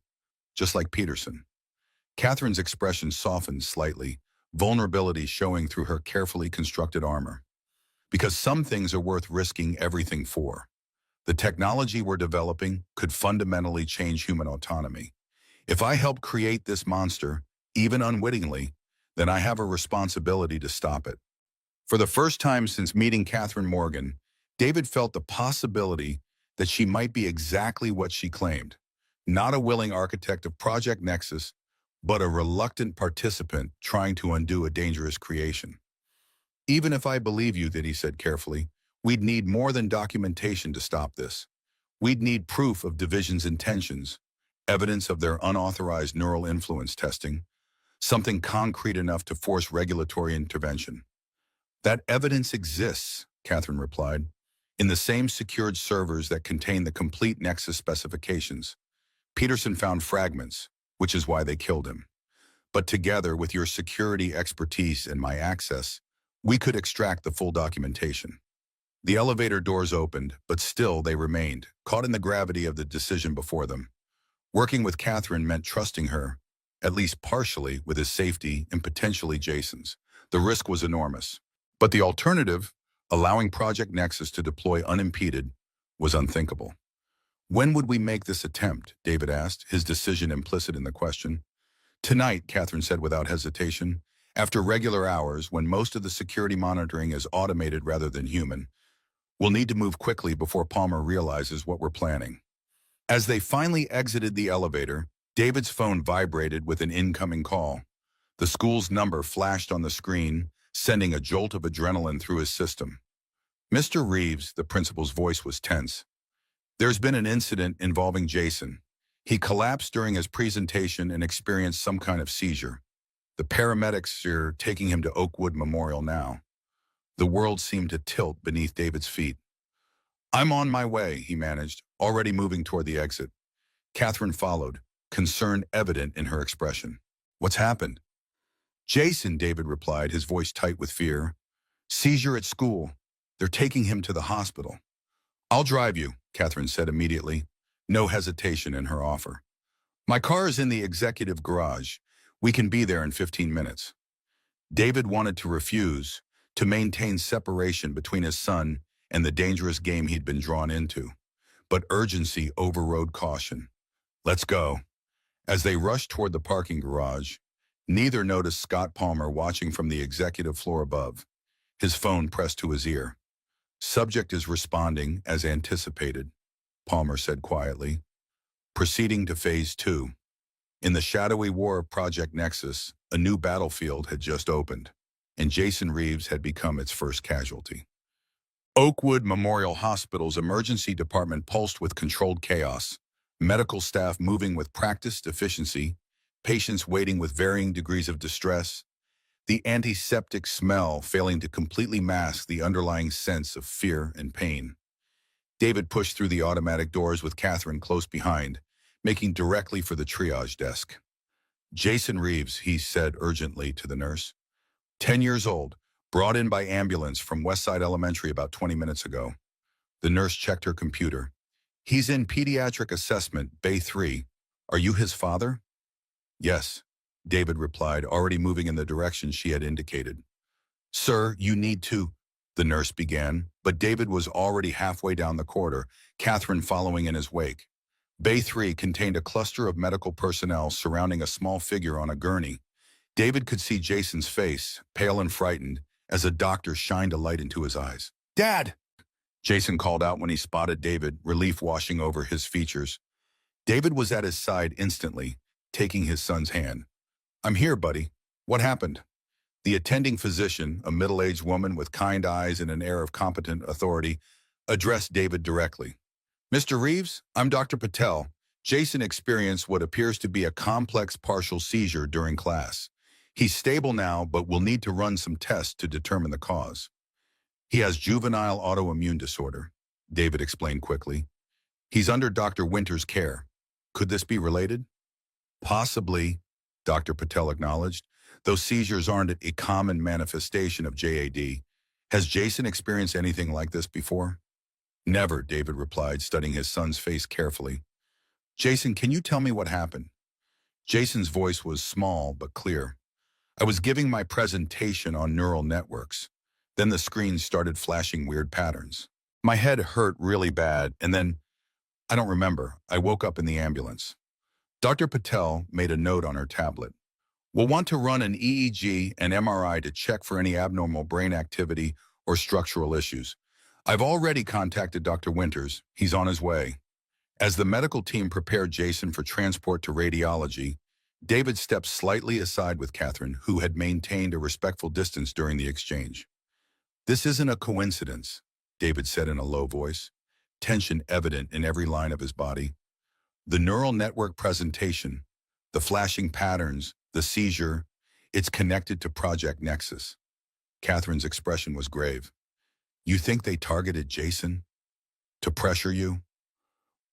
just like Peterson. Catherine's expression softened slightly, vulnerability showing through her carefully constructed armor. Because some things are worth risking everything for. The technology we're developing could fundamentally change human autonomy. If I help create this monster, even unwittingly, then I have a responsibility to stop it. For the first time since meeting Catherine Morgan, David felt the possibility that she might be exactly what she claimed. Not a willing architect of Project Nexus, but a reluctant participant trying to undo a dangerous creation. Even if I believe you, that he said carefully, we'd need more than documentation to stop this. We'd need proof of Division's intentions, evidence of their unauthorized neural influence testing, something concrete enough to force regulatory intervention. That evidence exists, Catherine replied, in the same secured servers that contain the complete Nexus specifications. Peterson found fragments, which is why they killed him. But together with your security expertise and my access, we could extract the full documentation. The elevator doors opened, but still they remained, caught in the gravity of the decision before them. Working with Catherine meant trusting her, at least partially, with his safety and potentially Jason's. The risk was enormous. But the alternative, allowing Project Nexus to deploy unimpeded, was unthinkable. When would we make this attempt? David asked, his decision implicit in the question. Tonight, Catherine said without hesitation. After regular hours, when most of the security monitoring is automated rather than human, we'll need to move quickly before Palmer realizes what we're planning. As they finally exited the elevator, David's phone vibrated with an incoming call. The school's number flashed on the screen, sending a jolt of adrenaline through his system. Mr. Reeves, the principal's voice was tense. There's been an incident involving Jason. He collapsed during his presentation and experienced some kind of seizure. The paramedics are taking him to Oakwood Memorial now. The world seemed to tilt beneath David's feet. I'm on my way, he managed, already moving toward the exit. Catherine followed, concern evident in her expression. What's happened? Jason, David replied, his voice tight with fear. Seizure at school. They're taking him to the hospital. I'll drive you, Catherine said immediately, no hesitation in her offer. My car is in the executive garage. We can be there in 15 minutes. David wanted to refuse, to maintain separation between his son and the dangerous game he'd been drawn into. But urgency overrode caution. Let's go. As they rushed toward the parking garage, neither noticed Scott Palmer watching from the executive floor above, his phone pressed to his ear. Subject is responding as anticipated, Palmer said quietly. Proceeding to Phase 2. In the shadowy war of Project Nexus, a new battlefield had just opened, and Jason Reeves had become its first casualty. Oakwood Memorial Hospital's emergency department pulsed with controlled chaos, medical staff moving with practiced efficiency, patients waiting with varying degrees of distress, the antiseptic smell failing to completely mask the underlying sense of fear and pain. David pushed through the automatic doors with Catherine close behind, making directly for the triage desk. Jason Reeves, he said urgently to the nurse. 10 years old, brought in by ambulance from Westside Elementary about 20 minutes ago. The nurse checked her computer. He's in pediatric assessment, Bay 3. Are you his father? Yes, David replied, already moving in the direction she had indicated. Sir, you need to, the nurse began, but David was already halfway down the corridor, Catherine following in his wake. Bay 3 contained a cluster of medical personnel surrounding a small figure on a gurney. David could see Jason's face, pale and frightened, as a doctor shined a light into his eyes. Dad! Jason called out when he spotted David, relief washing over his features. David was at his side instantly, taking his son's hand. I'm here, buddy. What happened? The attending physician, a middle-aged woman with kind eyes and an air of competent authority, addressed David directly. Mr. Reeves, I'm Dr. Patel. Jason experienced what appears to be a complex partial seizure during class. He's stable now, but will need to run some tests to determine the cause. He has juvenile autoimmune disorder. David explained quickly. He's under Dr. Winter's care. Could this be related? Possibly, Dr. Patel acknowledged, though seizures aren't a common manifestation of JAD. Has Jason experienced anything like this before? Never, David replied, studying his son's face carefully. Jason, can you tell me what happened? Jason's voice was small but clear. I was giving my presentation on neural networks. Then the screen started flashing weird patterns. My head hurt really bad, and then, I don't remember, I woke up in the ambulance. Dr. Patel made a note on her tablet. We'll want to run an EEG and MRI to check for any abnormal brain activity or structural issues. I've already contacted Dr. Winters. He's on his way. As the medical team prepared Jason for transport to radiology, David stepped slightly aside with Catherine, who had maintained a respectful distance during the exchange. This isn't a coincidence, David said in a low voice, tension evident in every line of his body. The neural network presentation, the flashing patterns, the seizure, it's connected to Project Nexus. Catherine's expression was grave. You think they targeted Jason? To pressure you?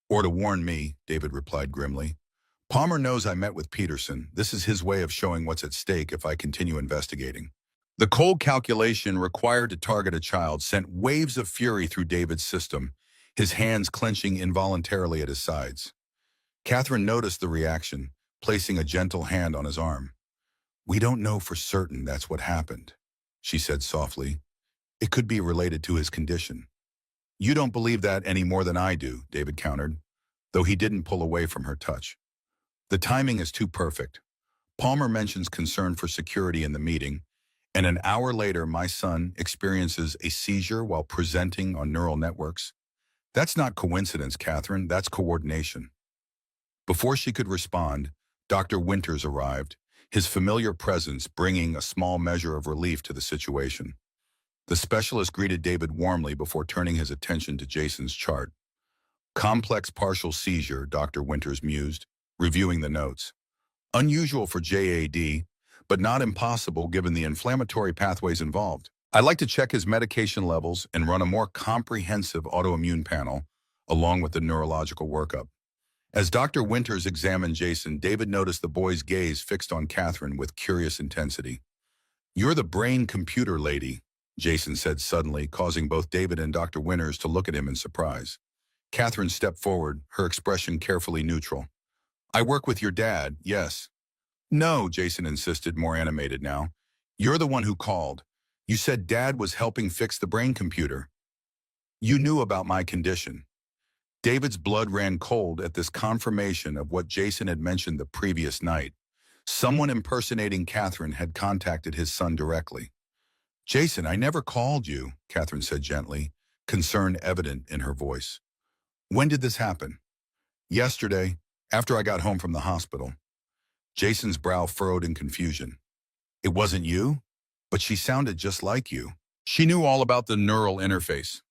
Or to warn me, David replied grimly. Palmer knows I met with Peterson. This is his way of showing what's at stake if I continue investigating. The cold calculation required to target a child sent waves of fury through David's system, his hands clenching involuntarily at his sides. Catherine noticed the reaction, placing a gentle hand on his arm. We don't know for certain that's what happened, she said softly. It could be related to his condition. You don't believe that any more than I do, David countered, though he didn't pull away from her touch. The timing is too perfect. Palmer mentions concern for security in the meeting, and an hour later my son experiences a seizure while presenting on neural networks. That's not coincidence, Catherine, that's coordination. Before she could respond, Dr. Winters arrived, his familiar presence bringing a small measure of relief to the situation. The specialist greeted David warmly before turning his attention to Jason's chart. Complex partial seizure, Dr. Winters mused, reviewing the notes. Unusual for JAD, but not impossible given the inflammatory pathways involved. I'd like to check his medication levels and run a more comprehensive autoimmune panel, along with the neurological workup. As Dr. Winters examined Jason, David noticed the boy's gaze fixed on Catherine with curious intensity. You're the brain-computer lady, Jason said suddenly, causing both David and Dr. Winters to look at him in surprise. Catherine stepped forward, her expression carefully neutral. I work with your dad, yes. No, Jason insisted, more animated now. You're the one who called. You said Dad was helping fix the brain computer. You knew about my condition. David's blood ran cold at this confirmation of what Jason had mentioned the previous night. Someone impersonating Catherine had contacted his son directly. Jason, I never called you, Catherine said gently, concern evident in her voice. When did this happen? Yesterday, after I got home from the hospital. Jason's brow furrowed in confusion. It wasn't you? But she sounded just like you. She knew all about the neural interface.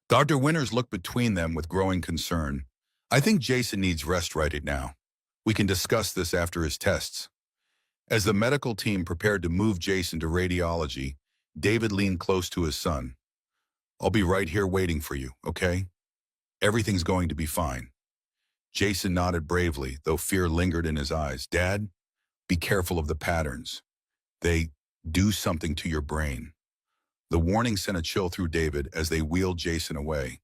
Dr. Winters looked between them with growing concern. I think Jason needs rest right now. We can discuss this after his tests. As the medical team prepared to move Jason to radiology, David leaned close to his son. I'll be right here waiting for you, okay? Everything's going to be fine. Jason nodded bravely, though fear lingered in his eyes. Dad, be careful of the patterns. They do something to your brain. The warning sent a chill through David as they wheeled Jason away.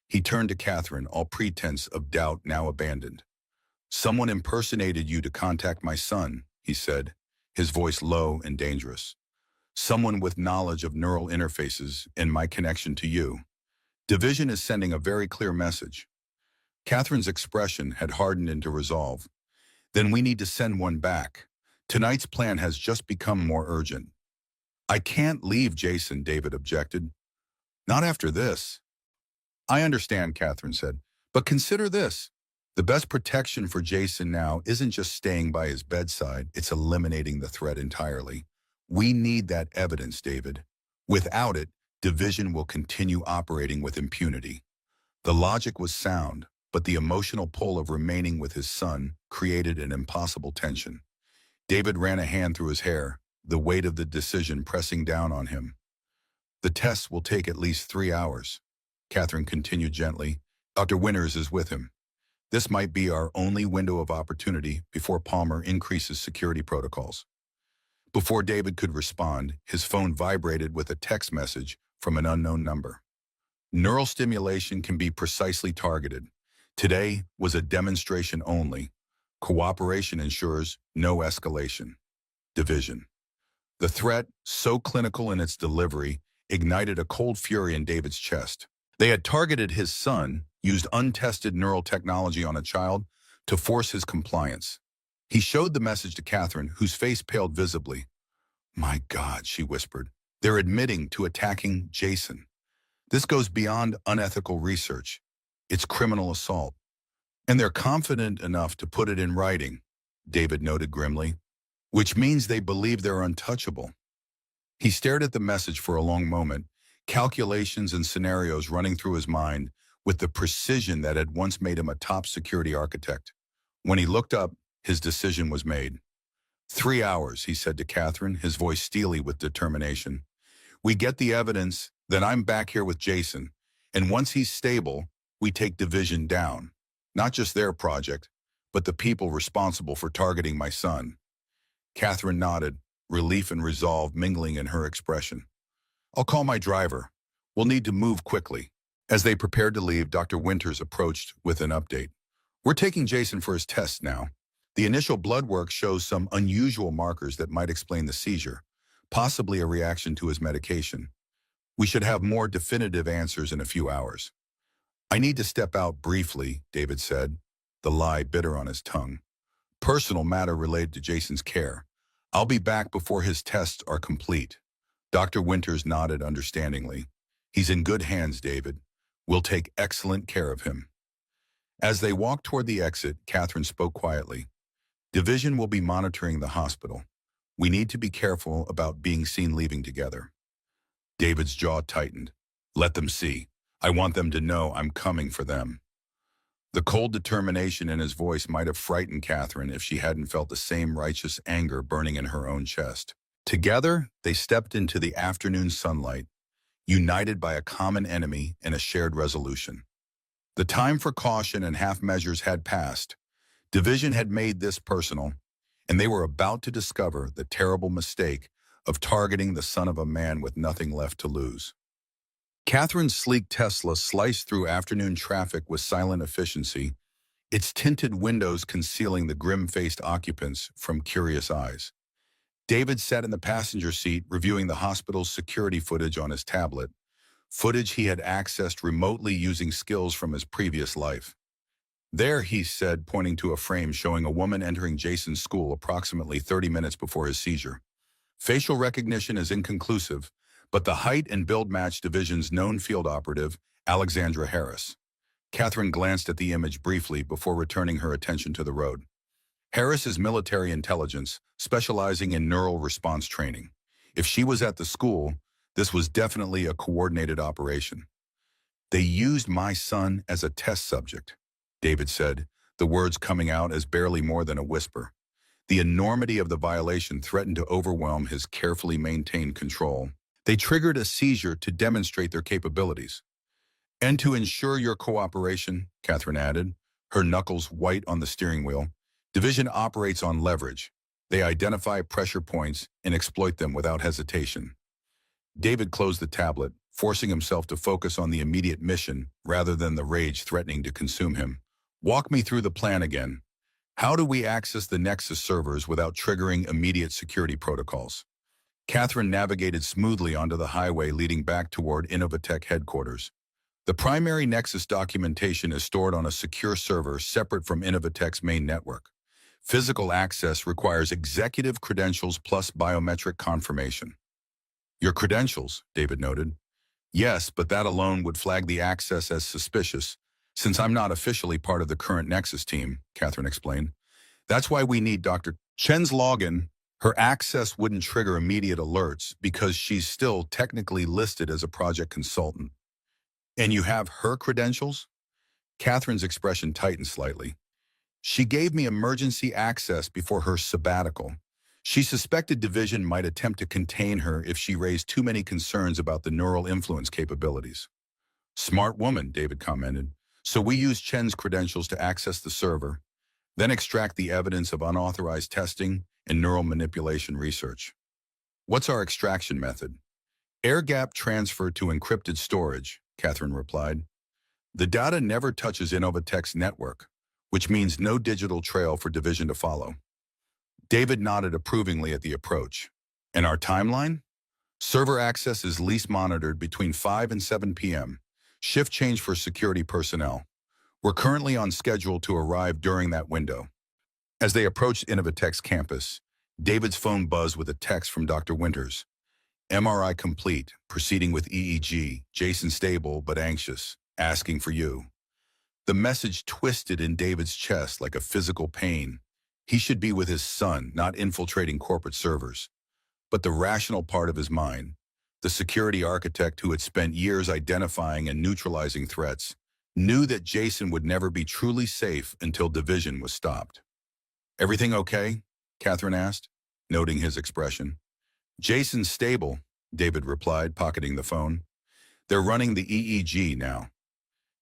He turned to Catherine, all pretense of doubt now abandoned. Someone impersonated you to contact my son, he said, his voice low and dangerous. Someone with knowledge of neural interfaces and my connection to you. Division is sending a very clear message. Catherine's expression had hardened into resolve. Then we need to send one back. Tonight's plan has just become more urgent. I can't leave Jason, David objected. Not after this. I understand, Catherine said, but consider this. The best protection for Jason now isn't just staying by his bedside, it's eliminating the threat entirely. We need that evidence, David. Without it, Division will continue operating with impunity. The logic was sound, but the emotional pull of remaining with his son created an impossible tension. David ran a hand through his hair, the weight of the decision pressing down on him. The tests will take at least 3 hours. Catherine continued gently. Dr. Winters is with him. This might be our only window of opportunity before Palmer increases security protocols. Before David could respond, his phone vibrated with a text message from an unknown number. Neural stimulation can be precisely targeted. Today was a demonstration only. Cooperation ensures no escalation. Division. The threat, so clinical in its delivery, ignited a cold fury in David's chest. They had targeted his son, used untested neural technology on a child to force his compliance. He showed the message to Catherine, whose face paled visibly. "My God," she whispered, "they're admitting to attacking Jason. This goes beyond unethical research. It's criminal assault. And they're confident enough to put it in writing," David noted grimly, "which means they believe they're untouchable." He stared at the message for a long moment, calculations and scenarios running through his mind with the precision that had once made him a top security architect. When he looked up, his decision was made. 3 hours, he said to Catherine, his voice steely with determination. "We get the evidence, then I'm back here with Jason, and once he's stable, we take Division down. Not just their project, but the people responsible for targeting my son." Catherine nodded, relief and resolve mingling in her expression. "I'll call my driver. We'll need to move quickly." As they prepared to leave, Dr. Winters approached with an update. "We're taking Jason for his tests now. The initial blood work shows some unusual markers that might explain the seizure, possibly a reaction to his medication. We should have more definitive answers in a few hours." "I need to step out briefly," David said, the lie bitter on his tongue. "Personal matter related to Jason's care. I'll be back before his tests are complete." Dr. Winters nodded understandingly. "He's in good hands, David. We'll take excellent care of him." As they walked toward the exit, Catherine spoke quietly. "Division will be monitoring the hospital. We need to be careful about being seen leaving together." David's jaw tightened. "Let them see. I want them to know I'm coming for them." The cold determination in his voice might have frightened Catherine if she hadn't felt the same righteous anger burning in her own chest. Together, they stepped into the afternoon sunlight, united by a common enemy and a shared resolution. The time for caution and half measures had passed. Division had made this personal, and they were about to discover the terrible mistake of targeting the son of a man with nothing left to lose. Catherine's sleek Tesla sliced through afternoon traffic with silent efficiency, its tinted windows concealing the grim-faced occupants from curious eyes. David sat in the passenger seat reviewing the hospital's security footage on his tablet, footage he had accessed remotely using skills from his previous life. "There," he said, pointing to a frame showing a woman entering Jason's school approximately 30 minutes before his seizure. "Facial recognition is inconclusive, but the height and build match Division's known field operative, Alexandra Harris." Catherine glanced at the image briefly before returning her attention to the road. "Harris is military intelligence, specializing in neural response training. If she was at the school, this was definitely a coordinated operation." "They used my son as a test subject," David said, the words coming out as barely more than a whisper. The enormity of the violation threatened to overwhelm his carefully maintained control. "They triggered a seizure to demonstrate their capabilities." "And to ensure your cooperation," Catherine added, her knuckles white on the steering wheel. "Division operates on leverage. They identify pressure points and exploit them without hesitation." David closed the tablet, forcing himself to focus on the immediate mission rather than the rage threatening to consume him. "Walk me through the plan again. How do we access the Nexus servers without triggering immediate security protocols?" Catherine navigated smoothly onto the highway leading back toward Innovatech headquarters. "The primary Nexus documentation is stored on a secure server separate from Innovatech's main network. Physical access requires executive credentials plus biometric confirmation." "Your credentials," David noted. "Yes, but that alone would flag the access as suspicious, since I'm not officially part of the current Nexus team," Catherine explained. "That's why we need Dr. Chen's login. Her access wouldn't trigger immediate alerts because she's still technically listed as a project consultant." "And you have her credentials?" Catherine's expression tightened slightly. "She gave me emergency access before her sabbatical. She suspected Division might attempt to contain her if she raised too many concerns about the neural influence capabilities." Smart woman, David commented. So we use Chen's credentials to access the server, then extract the evidence of unauthorized testing and neural manipulation research. What's our extraction method? Air-gap transfer to encrypted storage, Catherine replied. The data never touches Innovatech's network, which means no digital trail for Division to follow. David nodded approvingly at the approach. And our timeline? Server access is least monitored between 5 and 7 p.m. Shift change for security personnel. We're currently on schedule to arrive during that window. As they approached Innovatech's campus, David's phone buzzed with a text from Dr. Winters. MRI complete, proceeding with EEG, Jason stable but anxious, asking for you. The message twisted in David's chest like a physical pain. He should be with his son, not infiltrating corporate servers. But the rational part of his mind, the security architect who had spent years identifying and neutralizing threats, knew that Jason would never be truly safe until Division was stopped. Everything okay? Catherine asked, noting his expression. Jason's stable, David replied, pocketing the phone. They're running the EEG now.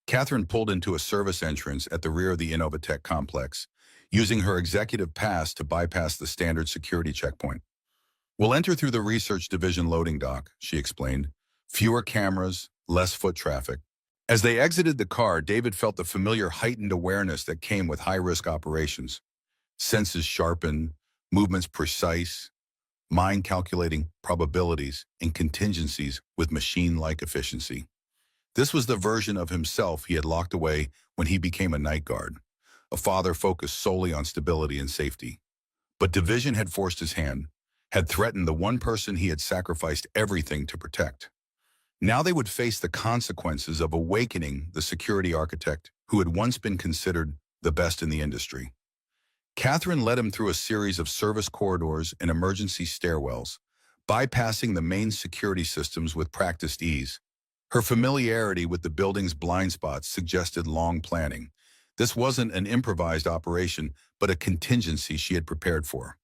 Catherine pulled into a service entrance at the rear of the Innovatech complex, using her executive pass to bypass the standard security checkpoint. We'll enter through the research division loading dock, she explained. Fewer cameras, less foot traffic. As they exited the car, David felt the familiar heightened awareness that came with high-risk operations. Senses sharpened, movements precise, mind calculating probabilities and contingencies with machine-like efficiency. This was the version of himself he had locked away when he became a night guard, a father focused solely on stability and safety. But Division had forced his hand, had threatened the one person he had sacrificed everything to protect. Now they would face the consequences of awakening the security architect who had once been considered the best in the industry. Catherine led him through a series of service corridors and emergency stairwells, bypassing the main security systems with practiced ease. Her familiarity with the building's blind spots suggested long planning. This wasn't an improvised operation, but a contingency she had prepared for.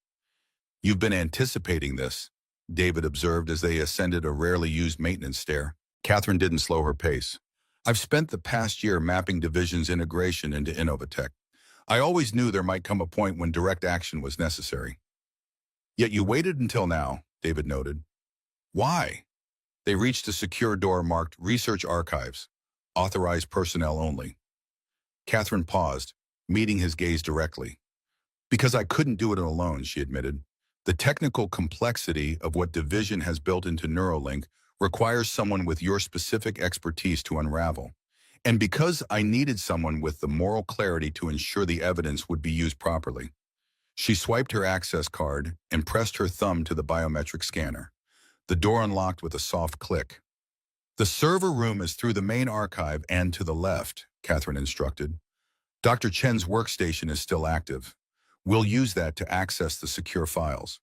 You've been anticipating this, David observed as they ascended a rarely used maintenance stair. Catherine didn't slow her pace. I've spent the past year mapping Division's integration into Innovatech. I always knew there might come a point when direct action was necessary. Yet you waited until now, David noted. Why? They reached a secure door marked Research Archives, authorized personnel only. Catherine paused, meeting his gaze directly. Because I couldn't do it alone, she admitted. The technical complexity of what Division has built into Neuralink requires someone with your specific expertise to unravel. And because I needed someone with the moral clarity to ensure the evidence would be used properly. She swiped her access card and pressed her thumb to the biometric scanner. The door unlocked with a soft click. The server room is through the main archive and to the left, Catherine instructed. Dr. Chen's workstation is still active. We'll use that to access the secure files.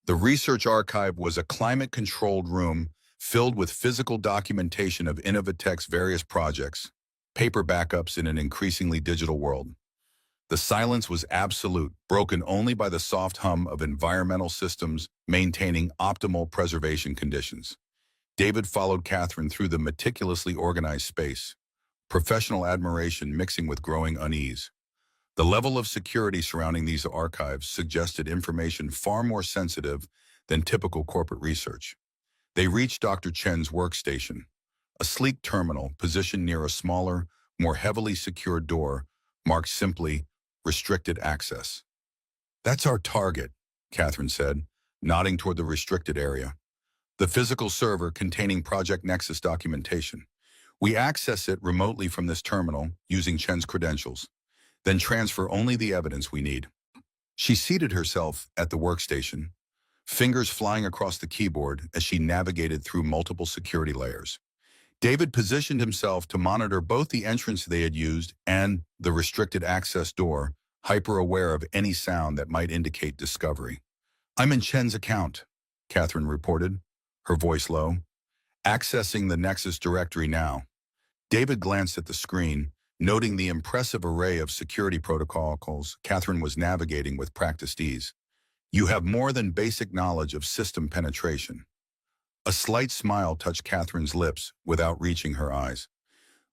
The research archive was a climate-controlled room filled with physical documentation of Innovatech's various projects, paper backups in an increasingly digital world. The silence was absolute, broken only by the soft hum of environmental systems maintaining optimal preservation conditions. David followed Catherine through the meticulously organized space, professional admiration mixing with growing unease. The level of security surrounding these archives suggested information far more sensitive than typical corporate research. They reached Dr. Chen's workstation, a sleek terminal positioned near a smaller, more heavily secured door marked simply Restricted Access. That's our target, Catherine said, nodding toward the restricted area. The physical server containing Project Nexus documentation. We access it remotely from this terminal using Chen's credentials, then transfer only the evidence we need. She seated herself at the workstation, fingers flying across the keyboard as she navigated through multiple security layers. David positioned himself to monitor both the entrance they had used and the restricted access door, hyper-aware of any sound that might indicate discovery. I'm in Chen's account, Catherine reported, her voice low. Accessing the Nexus directory now. David glanced at the screen, noting the impressive array of security protocols Catherine was navigating with practiced ease. You have more than basic knowledge of system penetration. A slight smile touched Catherine's lips without reaching her eyes.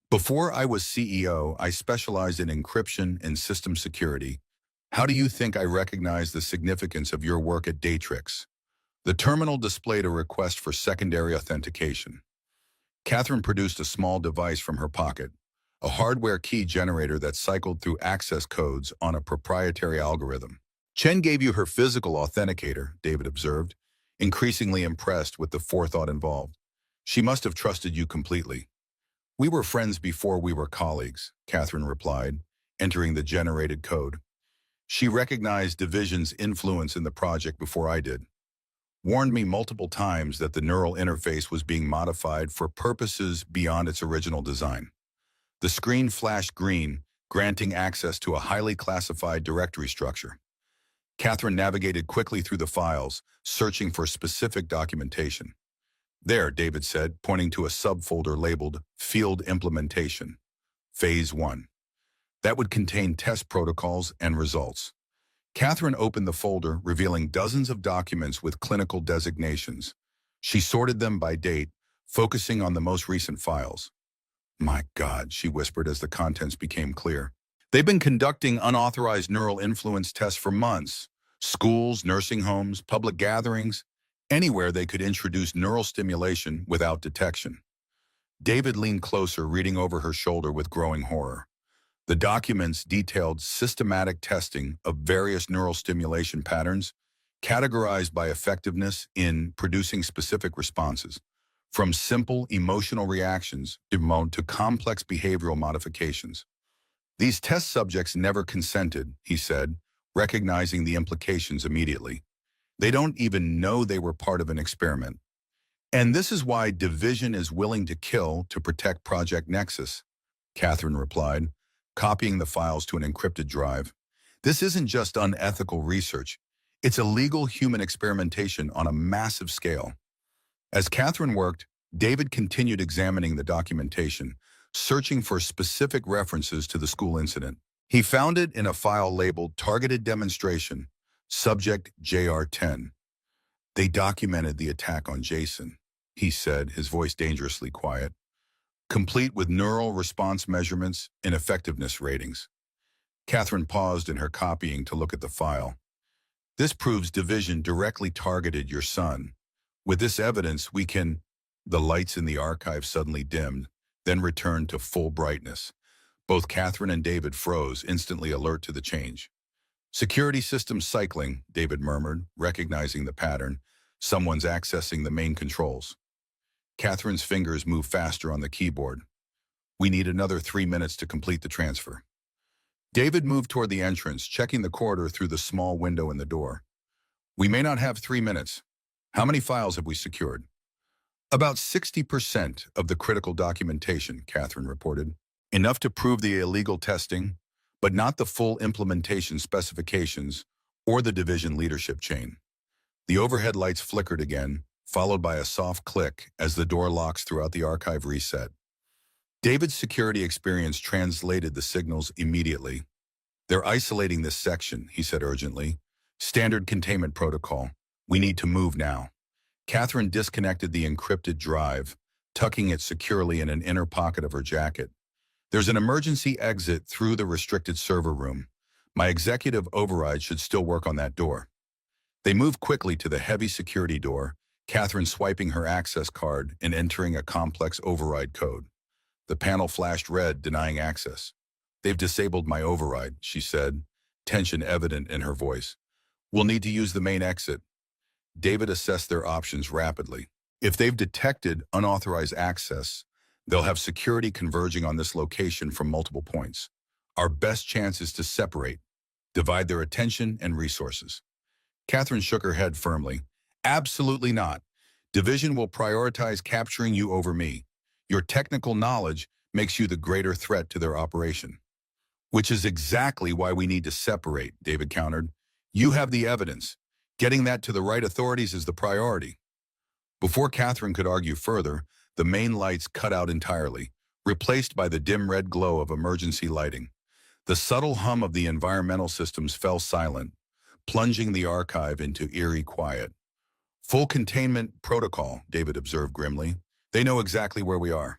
Before I was CEO, I specialized in encryption and system security. How do you think I recognize the significance of your work at Datrix? The terminal displayed a request for secondary authentication. Catherine produced a small device from her pocket, a hardware key generator that cycled through access codes on a proprietary algorithm. Chen gave you her physical authenticator, David observed, increasingly impressed with the forethought involved. She must have trusted you completely. We were friends before we were colleagues, Catherine replied, entering the generated code. She recognized Division's influence in the project before I did. Warned me multiple times that the neural interface was being modified for purposes beyond its original design. The screen flashed green, granting access to a highly classified directory structure. Catherine navigated quickly through the files, searching for specific documentation. There, David said, pointing to a subfolder labeled Field Implementation, Phase 1. That would contain test protocols and results. Catherine opened the folder, revealing dozens of documents with clinical designations. She sorted them by date, focusing on the most recent files. My God, she whispered as the contents became clear. They've been conducting unauthorized neural influence tests for months. Schools, nursing homes, public gatherings, anywhere they could introduce neural stimulation without detection. David leaned closer, reading over her shoulder with growing horror. The documents detailed systematic testing of various neural stimulation patterns, categorized by effectiveness in producing specific responses, from simple emotional reactions to complex behavioral modifications. These test subjects never consented, he said, recognizing the implications immediately. They don't even know they were part of an experiment. And this is why Division is willing to kill to protect Project Nexus, Catherine replied, copying the files to an encrypted drive. This isn't just unethical research. It's illegal human experimentation on a massive scale. As Catherine worked, David continued examining the documentation, searching for specific references to the school incident. He found it in a file labeled Targeted Demonstration, Subject JR10. They documented the attack on Jason, he said, his voice dangerously quiet, complete with neural response measurements and effectiveness ratings. Catherine paused in her copying to look at the file. This proves Division directly targeted your son. With this evidence, we can... The lights in the archive suddenly dimmed, then returned to full brightness. Both Catherine and David froze, instantly alert to the change. Security systems cycling, David murmured, recognizing the pattern. Someone's accessing the main controls. Catherine's fingers moved faster on the keyboard. We need another 3 minutes to complete the transfer. David moved toward the entrance, checking the corridor through the small window in the door. We may not have 3 minutes. How many files have we secured? About 60% of the critical documentation, Catherine reported. Enough to prove the illegal testing, but not the full implementation specifications or the Division leadership chain. The overhead lights flickered again, followed by a soft click as the door locks throughout the archive reset. David's security experience translated the signals immediately. They're isolating this section, he said urgently. Standard containment protocol. We need to move now. Catherine disconnected the encrypted drive, tucking it securely in an inner pocket of her jacket. There's an emergency exit through the restricted server room. My executive override should still work on that door. They moved quickly to the heavy security door, Catherine swiping her access card and entering a complex override code. The panel flashed red, denying access. They've disabled my override, she said, tension evident in her voice. We'll need to use the main exit. David assessed their options rapidly. If they've detected unauthorized access, they'll have security converging on this location from multiple points. Our best chance is to separate, divide their attention and resources. Catherine shook her head firmly. Absolutely not. Division will prioritize capturing you over me. Your technical knowledge makes you the greater threat to their operation. Which is exactly why we need to separate, David countered. You have the evidence. Getting that to the right authorities is the priority. Before Catherine could argue further, the main lights cut out entirely, replaced by the dim red glow of emergency lighting. The subtle hum of the environmental systems fell silent, plunging the archive into eerie quiet. Full containment protocol, David observed grimly. They know exactly where we are.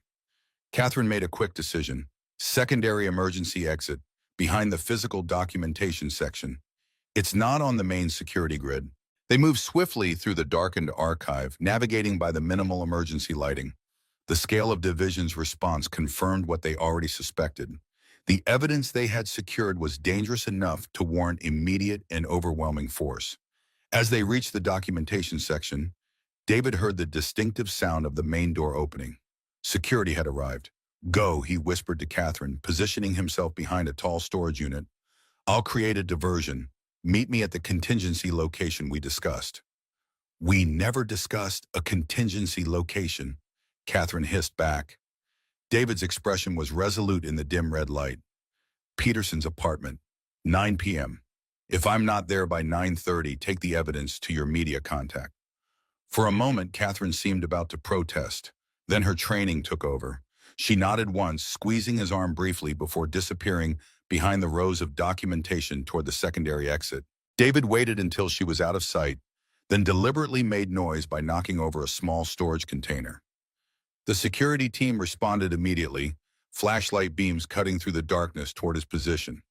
Catherine made a quick decision. Secondary emergency exit, behind the physical documentation section. It's not on the main security grid. They moved swiftly through the darkened archive, navigating by the minimal emergency lighting. The scale of Division's response confirmed what they already suspected. The evidence they had secured was dangerous enough to warrant immediate and overwhelming force. As they reached the documentation section, David heard the distinctive sound of the main door opening. Security had arrived. "Go," he whispered to Catherine, positioning himself behind a tall storage unit. "I'll create a diversion. Meet me at the contingency location we discussed." "We never discussed a contingency location," Catherine hissed back. David's expression was resolute in the dim red light. "Peterson's apartment, 9 p.m. If I'm not there by 9:30, take the evidence to your media contact." For a moment, Catherine seemed about to protest. Then her training took over. She nodded once, squeezing his arm briefly before disappearing behind the rows of documentation toward the secondary exit. David waited until she was out of sight, then deliberately made noise by knocking over a small storage container. The security team responded immediately, flashlight beams cutting through the darkness toward his position.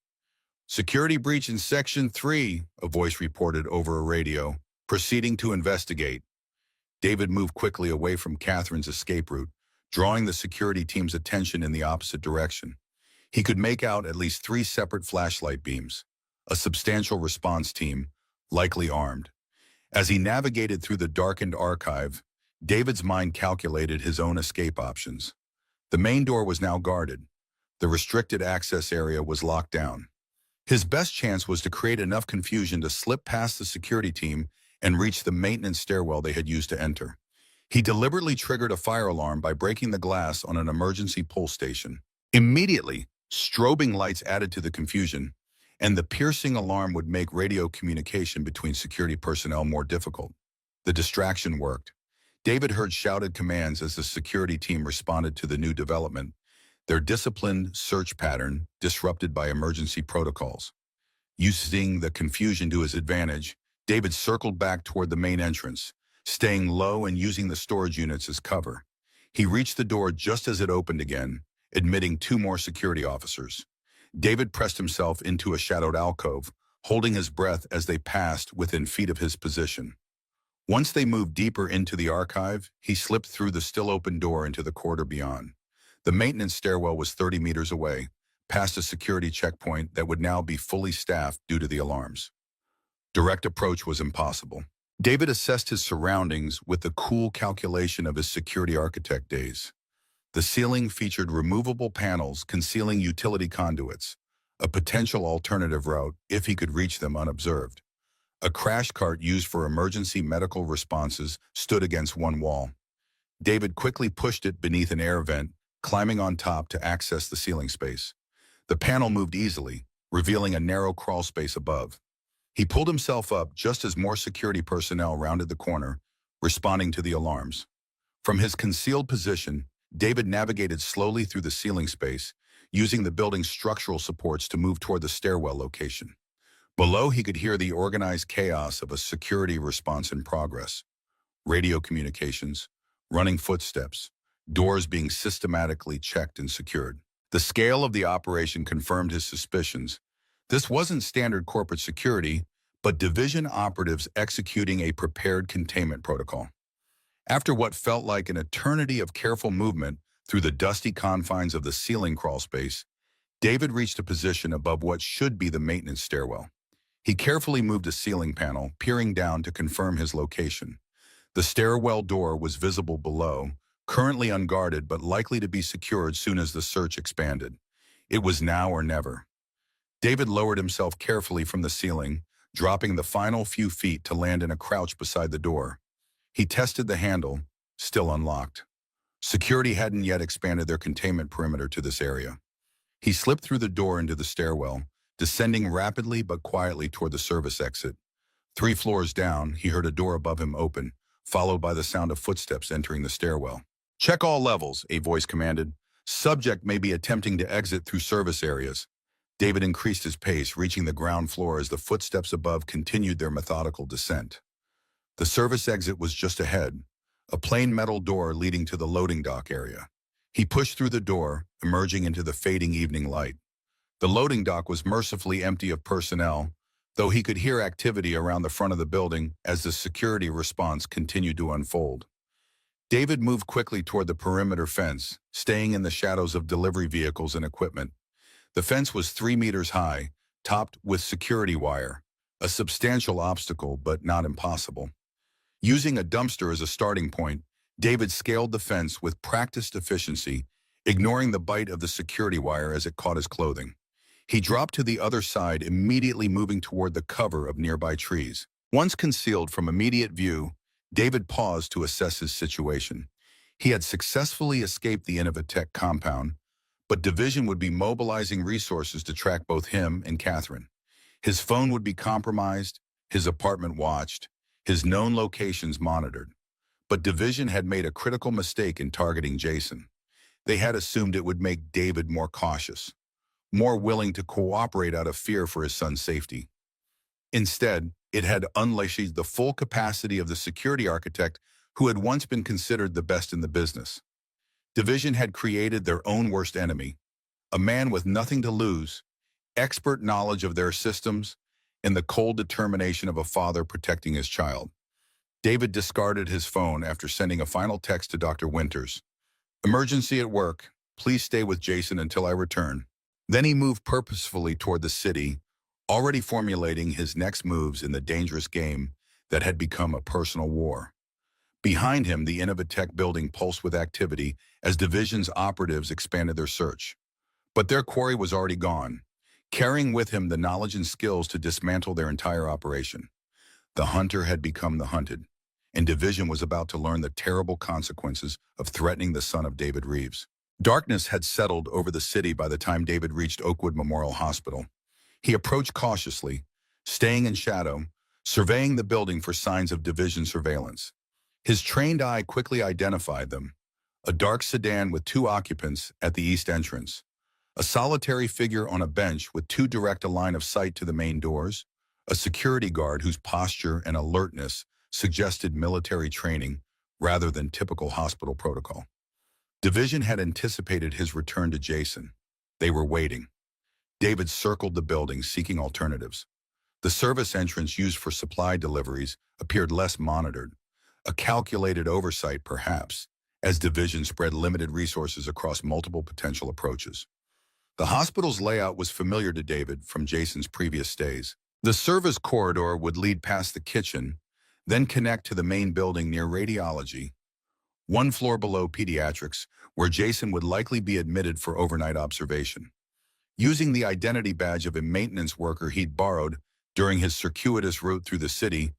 "Security breach in Section 3, a voice reported over a radio, proceeding to investigate." David moved quickly away from Catherine's escape route, drawing the security team's attention in the opposite direction. He could make out at least 3 separate flashlight beams, a substantial response team, likely armed. As he navigated through the darkened archive, David's mind calculated his own escape options. The main door was now guarded. The restricted access area was locked down. His best chance was to create enough confusion to slip past the security team and reach the maintenance stairwell they had used to enter. He deliberately triggered a fire alarm by breaking the glass on an emergency pull station. Immediately, strobing lights added to the confusion, and the piercing alarm would make radio communication between security personnel more difficult. The distraction worked. David heard shouted commands as the security team responded to the new development, their disciplined search pattern disrupted by emergency protocols. Using the confusion to his advantage, David circled back toward the main entrance, staying low and using the storage units as cover. He reached the door just as it opened again, admitting 2 more security officers. David pressed himself into a shadowed alcove, holding his breath as they passed within feet of his position. Once they moved deeper into the archive, he slipped through the still open door into the corridor beyond. The maintenance stairwell was 30 meters away, past a security checkpoint that would now be fully staffed due to the alarms. Direct approach was impossible. David assessed his surroundings with the cool calculation of his security architect days. The ceiling featured removable panels concealing utility conduits, a potential alternative route if he could reach them unobserved. A crash cart used for emergency medical responses stood against one wall. David quickly pushed it beneath an air vent, climbing on top to access the ceiling space. The panel moved easily, revealing a narrow crawl space above. He pulled himself up just as more security personnel rounded the corner, responding to the alarms. From his concealed position, David navigated slowly through the ceiling space, using the building's structural supports to move toward the stairwell location. Below, he could hear the organized chaos of a security response in progress. Radio communications, running footsteps, doors being systematically checked and secured. The scale of the operation confirmed his suspicions. This wasn't standard corporate security, but division operatives executing a prepared containment protocol. After what felt like an eternity of careful movement through the dusty confines of the ceiling crawl space, David reached a position above what should be the maintenance stairwell. He carefully moved a ceiling panel, peering down to confirm his location. The stairwell door was visible below, currently unguarded but likely to be secured soon as the search expanded. It was now or never. David lowered himself carefully from the ceiling, dropping the final few feet to land in a crouch beside the door. He tested the handle, still unlocked. Security hadn't yet expanded their containment perimeter to this area. He slipped through the door into the stairwell, descending rapidly but quietly toward the service exit. 3 floors down, he heard a door above him open, followed by the sound of footsteps entering the stairwell. "Check all levels," a voice commanded. "Subject may be attempting to exit through service areas." David increased his pace, reaching the ground floor as the footsteps above continued their methodical descent. The service exit was just ahead, a plain metal door leading to the loading dock area. He pushed through the door, emerging into the fading evening light. The loading dock was mercifully empty of personnel, though he could hear activity around the front of the building as the security response continued to unfold. David moved quickly toward the perimeter fence, staying in the shadows of delivery vehicles and equipment. The fence was 3 meters high, topped with security wire, a substantial obstacle but not impossible. Using a dumpster as a starting point, David scaled the fence with practiced efficiency, ignoring the bite of the security wire as it caught his clothing. He dropped to the other side, immediately moving toward the cover of nearby trees. Once concealed from immediate view, David paused to assess his situation. He had successfully escaped the Innovatech compound, but Division would be mobilizing resources to track both him and Catherine. His phone would be compromised, his apartment watched, his known locations monitored. But Division had made a critical mistake in targeting Jason. They had assumed it would make David more cautious, more willing to cooperate out of fear for his son's safety. Instead, it had unleashed the full capacity of the security architect who had once been considered the best in the business. Division had created their own worst enemy, a man with nothing to lose, expert knowledge of their systems, and the cold determination of a father protecting his child. David discarded his phone after sending a final text to Dr. Winters. "Emergency at work. Please stay with Jason until I return." Then he moved purposefully toward the city, already formulating his next moves in the dangerous game that had become a personal war. Behind him, the Innovatech building pulsed with activity as Division's operatives expanded their search. But their quarry was already gone, carrying with him the knowledge and skills to dismantle their entire operation. The hunter had become the hunted, and Division was about to learn the terrible consequences of threatening the son of David Reeves. Darkness had settled over the city by the time David reached Oakwood Memorial Hospital. He approached cautiously, staying in shadow, surveying the building for signs of Division surveillance. His trained eye quickly identified them: a dark sedan with 2 occupants at the east entrance, a solitary figure on a bench with too direct a line of sight to the main doors, a security guard whose posture and alertness suggested military training rather than typical hospital protocol. Division had anticipated his return to Jason. They were waiting. David circled the building, seeking alternatives. The service entrance used for supply deliveries appeared less monitored, a calculated oversight perhaps, as Division spread limited resources across multiple potential approaches. The hospital's layout was familiar to David from Jason's previous stays. The service corridor would lead past the kitchen, then connect to the main building near radiology, 1 floor below pediatrics, where Jason would likely be admitted for overnight observation. Using the identity badge of a maintenance worker he'd borrowed during his circuitous route through the city,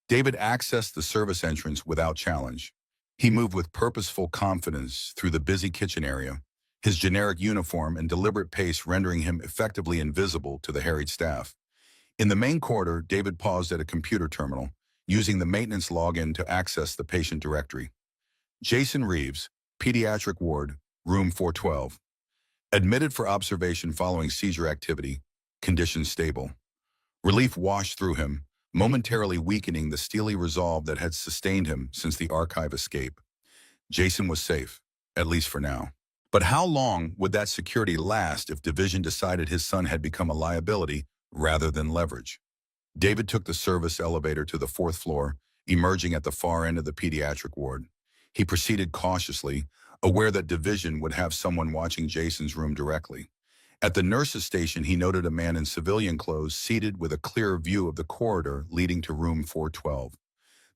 David accessed the service entrance without challenge. He moved with purposeful confidence through the busy kitchen area, his generic uniform and deliberate pace rendering him effectively invisible to the harried staff. In the main corridor, David paused at a computer terminal, using the maintenance login to access the patient directory. Jason Reeves, Pediatric Ward, Room 412. Admitted for observation following seizure activity, condition stable. Relief washed through him, momentarily weakening the steely resolve that had sustained him since the archive escape. Jason was safe, at least for now. But how long would that security last if Division decided his son had become a liability rather than leverage? David took the service elevator to the 4th floor, emerging at the far end of the pediatric ward. He proceeded cautiously, aware that Division would have someone watching Jason's room directly. At the nurse's station, he noted a man in civilian clothes seated with a clear view of the corridor leading to room 412.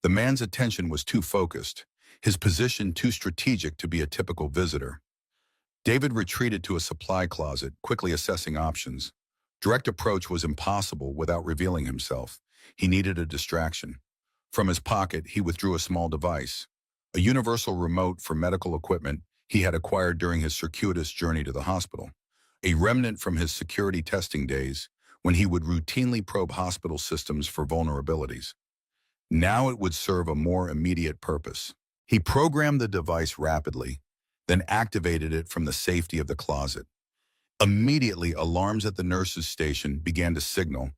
The man's attention was too focused, his position too strategic to be a typical visitor. David retreated to a supply closet, quickly assessing options. Direct approach was impossible without revealing himself. He needed a distraction. From his pocket, he withdrew a small device, a universal remote for medical equipment he had acquired during his circuitous journey to the hospital, a remnant from his security testing days when he would routinely probe hospital systems for vulnerabilities. Now it would serve a more immediate purpose. He programmed the device rapidly, then activated it from the safety of the closet. Immediately, alarms at the nurse's station began to signal,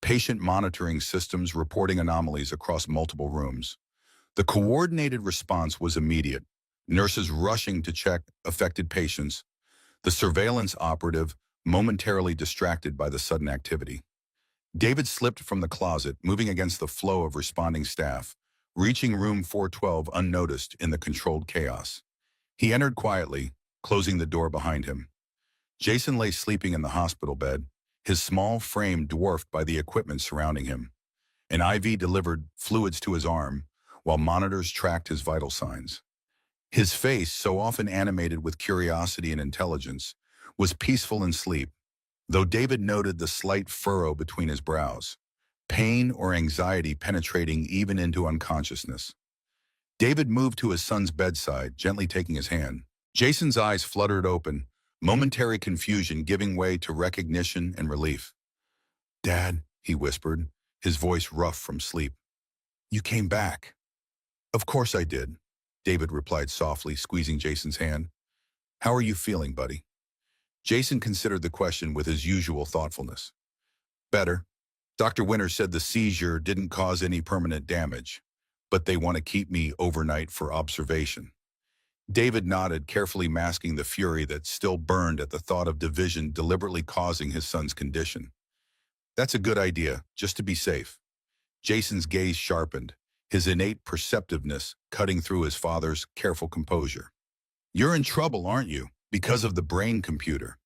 patient monitoring systems reporting anomalies across multiple rooms. The coordinated response was immediate. nurses rushing to check affected patients, the surveillance operative momentarily distracted by the sudden activity. David slipped from the closet, moving against the flow of responding staff, reaching room 412 unnoticed in the controlled chaos. He entered quietly, closing the door behind him. Jason lay sleeping in the hospital bed, his small frame dwarfed by the equipment surrounding him. An IV delivered fluids to his arm, while monitors tracked his vital signs. His face, so often animated with curiosity and intelligence, was peaceful in sleep, though David noted the slight furrow between his brows, pain or anxiety penetrating even into unconsciousness. David moved to his son's bedside, gently taking his hand. Jason's eyes fluttered open, momentary confusion giving way to recognition and relief. "Dad," he whispered, his voice rough from sleep. "You came back." "Of course I did," David replied softly, squeezing Jason's hand. "How are you feeling, buddy?" Jason considered the question with his usual thoughtfulness. "Better. Dr. Winter said the seizure didn't cause any permanent damage, but they want to keep me overnight for observation." David nodded, carefully masking the fury that still burned at the thought of Division deliberately causing his son's condition. "That's a good idea, just to be safe." Jason's gaze sharpened, his innate perceptiveness cutting through his father's careful composure. "You're in trouble, aren't you, because of the brain computer?"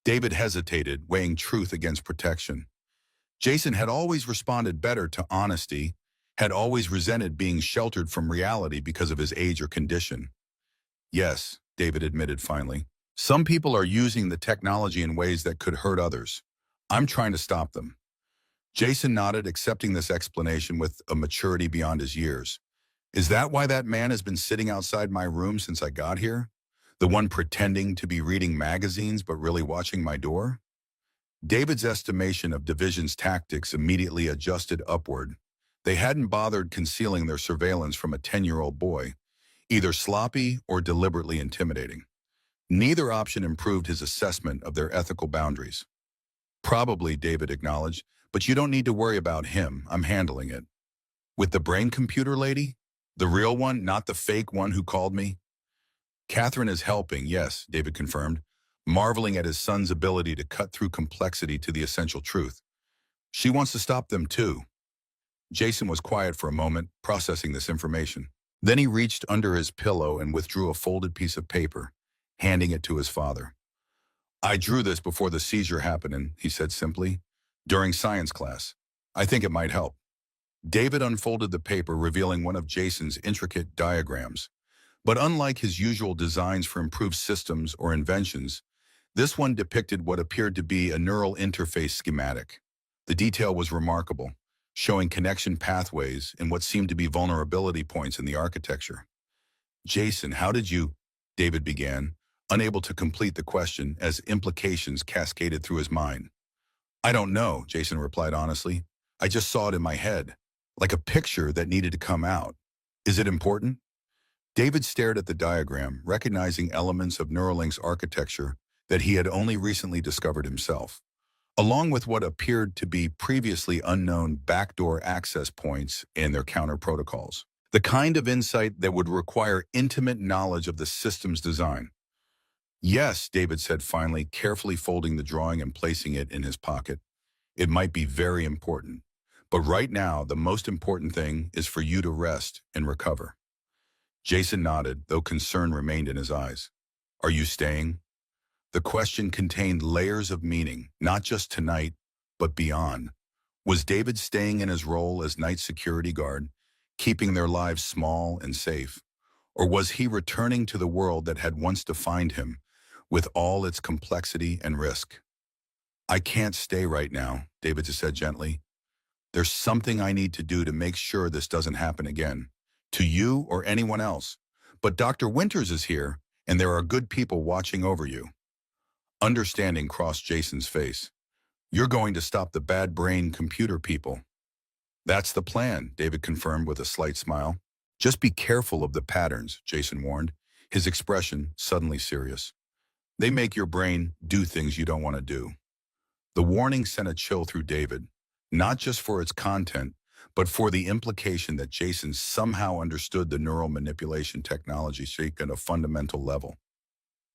David hesitated, weighing truth against protection. Jason had always responded better to honesty, had always resented being sheltered from reality because of his age or condition. "Yes," David admitted finally. "Some people are using the technology in ways that could hurt others. I'm trying to stop them." Jason nodded, accepting this explanation with a maturity beyond his years. "Is that why that man has been sitting outside my room since I got here? The one pretending to be reading magazines but really watching my door?" David's estimation of Division's tactics immediately adjusted upward. They hadn't bothered concealing their surveillance from a 10-year-old boy, either sloppy or deliberately intimidating. Neither option improved his assessment of their ethical boundaries. "Probably," David acknowledged, "but you don't need to worry about him. I'm handling it." "With the brain computer lady? The real one, not the fake one who called me?" "Catherine is helping, yes," David confirmed, marveling at his son's ability to cut through complexity to the essential truth. "She wants to stop them too." Jason was quiet for a moment, processing this information. Then he reached under his pillow and withdrew a folded piece of paper, handing it to his father. "I drew this before the seizure happened," he said simply, "during science class. I think it might help." David unfolded the paper, revealing one of Jason's intricate diagrams. But unlike his usual designs for improved systems or inventions, this one depicted what appeared to be a neural interface schematic. The detail was remarkable, showing connection pathways and what seemed to be vulnerability points in the architecture. "Jason, how did you—" David began, unable to complete the question as implications cascaded through his mind. "I don't know," Jason replied honestly. "I just saw it in my head, like a picture that needed to come out. Is it important?" David stared at the diagram, recognizing elements of Neuralink's architecture that he had only recently discovered himself, along with what appeared to be previously unknown backdoor access points and their counter protocols. The kind of insight that would require intimate knowledge of the system's design. "Yes," David said finally, carefully folding the drawing and placing it in his pocket. "It might be very important. But right now, the most important thing is for you to rest and recover." Jason nodded, though concern remained in his eyes. "Are you staying?" The question contained layers of meaning, not just tonight, but beyond. Was David staying in his role as night security guard, keeping their lives small and safe? Or was he returning to the world that had once defined him, with all its complexity and risk? "I can't stay right now," David said gently. "There's something I need to do to make sure this doesn't happen again, to you or anyone else. But Dr. Winters is here, and there are good people watching over you." Understanding crossed Jason's face. "You're going to stop the bad brain computer people." "That's the plan," David confirmed with a slight smile. "Just be careful of the patterns," Jason warned, his expression suddenly serious. "They make your brain do things you don't want to do." The warning sent a chill through David, not just for its content, but for the implication that Jason somehow understood the neural manipulation technology at a fundamental level.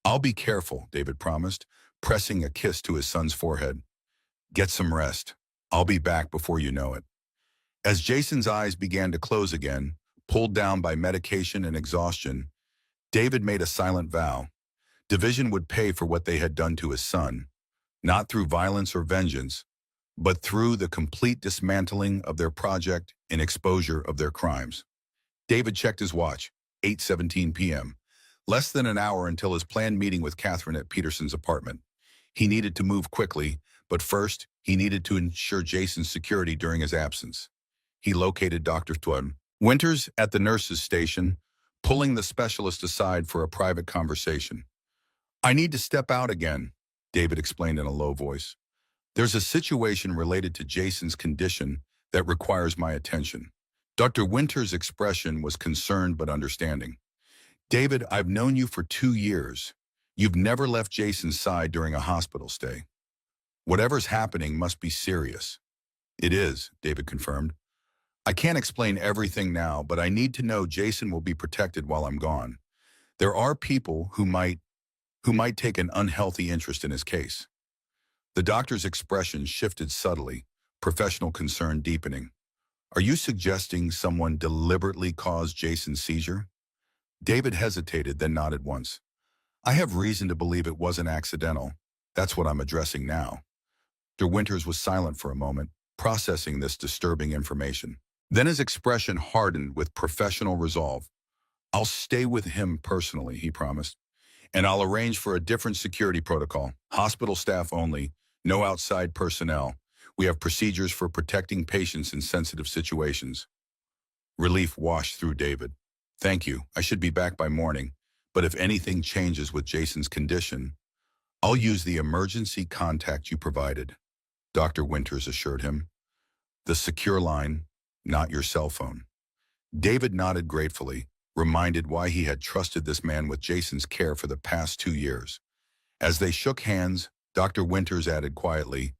"I'll be careful," David promised, pressing a kiss to his son's forehead. "Get some rest. I'll be back before you know it." As Jason's eyes began to close again, pulled down by medication and exhaustion, David made a silent vow. Division would pay for what they had done to his son, not through violence or vengeance, but through the complete dismantling of their project and exposure of their crimes. David checked his watch, 8:17 p.m., less than an hour until his planned meeting with Catherine at Peterson's apartment. He needed to move quickly, but first, he needed to ensure Jason's security during his absence. He located Dr. Winters at the nurse's station, pulling the specialist aside for a private conversation. "I need to step out again," David explained in a low voice. "There's a situation related to Jason's condition that requires my attention." Dr. Winters' expression was concerned but understanding. "David, I've known you for 2 years. You've never left Jason's side during a hospital stay. Whatever's happening must be serious." "It is," David confirmed. "I can't explain everything now, but I need to know Jason will be protected while I'm gone. There are people who might take an unhealthy interest in his case." The doctor's expression shifted subtly, professional concern deepening. "Are you suggesting someone deliberately caused Jason's seizure?" David hesitated, then nodded once. "I have reason to believe it wasn't accidental. That's what I'm addressing now." Dr. Winters was silent for a moment, processing this disturbing information. Then his expression hardened with professional resolve. "I'll stay with him personally," he promised, "and I'll arrange for a different security protocol. Hospital staff only, no outside personnel. We have procedures for protecting patients in sensitive situations." Relief washed through David. "Thank you. I should be back by morning, but if anything changes with Jason's condition, I'll use the emergency contact you provided," Dr. Winters assured him. "The secure line, not your cell phone." David nodded gratefully, reminded why he had trusted this man with Jason's care for the past 2 years. As they shook hands, Dr. Winters added quietly,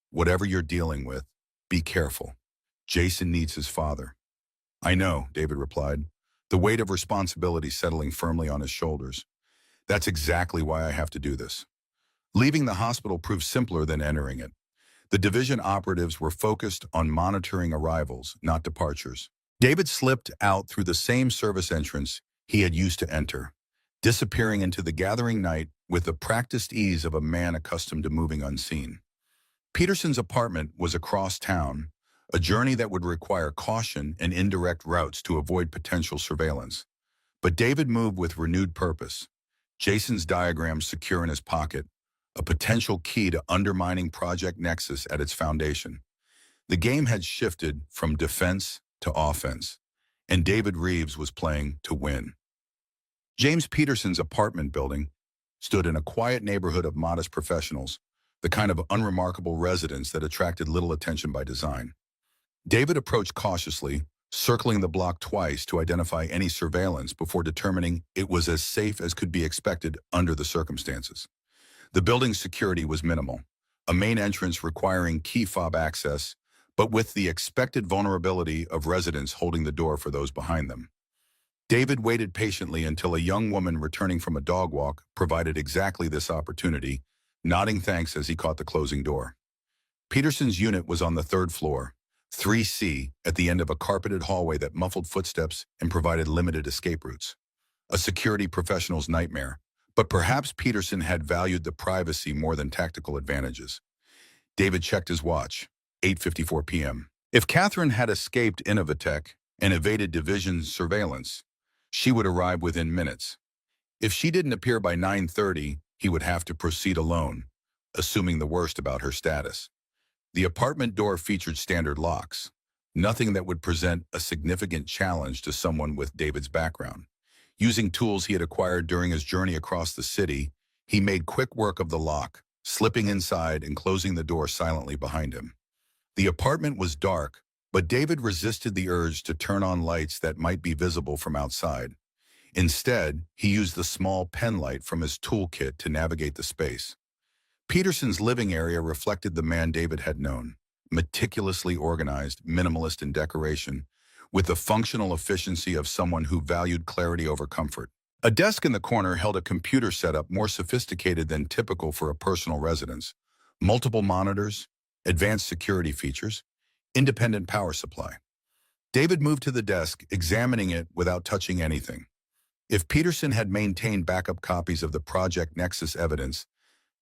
"Whatever you're dealing with, be careful. Jason needs his father." "I know," David replied, the weight of responsibility settling firmly on his shoulders. "That's exactly why I have to do this." Leaving the hospital proved simpler than entering it. The division operatives were focused on monitoring arrivals, not departures. David slipped out through the same service entrance he had used to enter, disappearing into the gathering night with the practiced ease of a man accustomed to moving unseen. Peterson's apartment was across town, a journey that would require caution and indirect routes to avoid potential surveillance. But David moved with renewed purpose, Jason's diagram secure in his pocket, a potential key to undermining Project Nexus at its foundation. The game had shifted from defense to offense, and David Reeves was playing to win. James Peterson's apartment building stood in a quiet neighborhood of modest professionals, the kind of unremarkable residence that attracted little attention by design. David approached cautiously, circling the block twice to identify any surveillance before determining it was as safe as could be expected under the circumstances. The building's security was minimal, a main entrance requiring key fob access, but with the expected vulnerability of residents holding the door for those behind them. David waited patiently until a young woman returning from a dog walk provided exactly this opportunity, nodding thanks as he caught the closing door. Peterson's unit was on the 3rd floor, 3C, at the end of a carpeted hallway that muffled footsteps and provided limited escape routes. A security professional's nightmare, but perhaps Peterson had valued the privacy more than tactical advantages. David checked his watch, 8:54 p.m. If Catherine had escaped Innovatech and evaded Division's surveillance, she would arrive within minutes. If she didn't appear by 9:30, he would have to proceed alone, assuming the worst about her status. The apartment door featured standard locks, nothing that would present a significant challenge to someone with David's background. Using tools he had acquired during his journey across the city, he made quick work of the lock, slipping inside and closing the door silently behind him. The apartment was dark, but David resisted the urge to turn on lights that might be visible from outside. Instead, he used the small pen light from his toolkit to navigate the space. Peterson's living area reflected the man David had known. meticulously organized, minimalist in decoration, with the functional efficiency of someone who valued clarity over comfort. A desk in the corner held a computer setup more sophisticated than typical for a personal residence. Multiple monitors, advanced security features, independent power supply. David moved to the desk, examining it without touching anything. If Peterson had maintained backup copies of the Project Nexus evidence,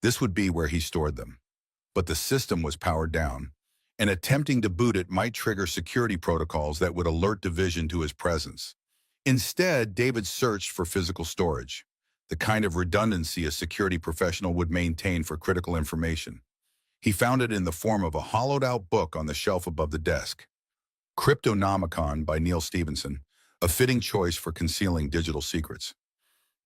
this would be where he stored them. But the system was powered down, and attempting to boot it might trigger security protocols that would alert Division to his presence. Instead, David searched for physical storage, the kind of redundancy a security professional would maintain for critical information. He found it in the form of a hollowed-out book on the shelf above the desk. Cryptonomicon by Neil Stephenson, a fitting choice for concealing digital secrets.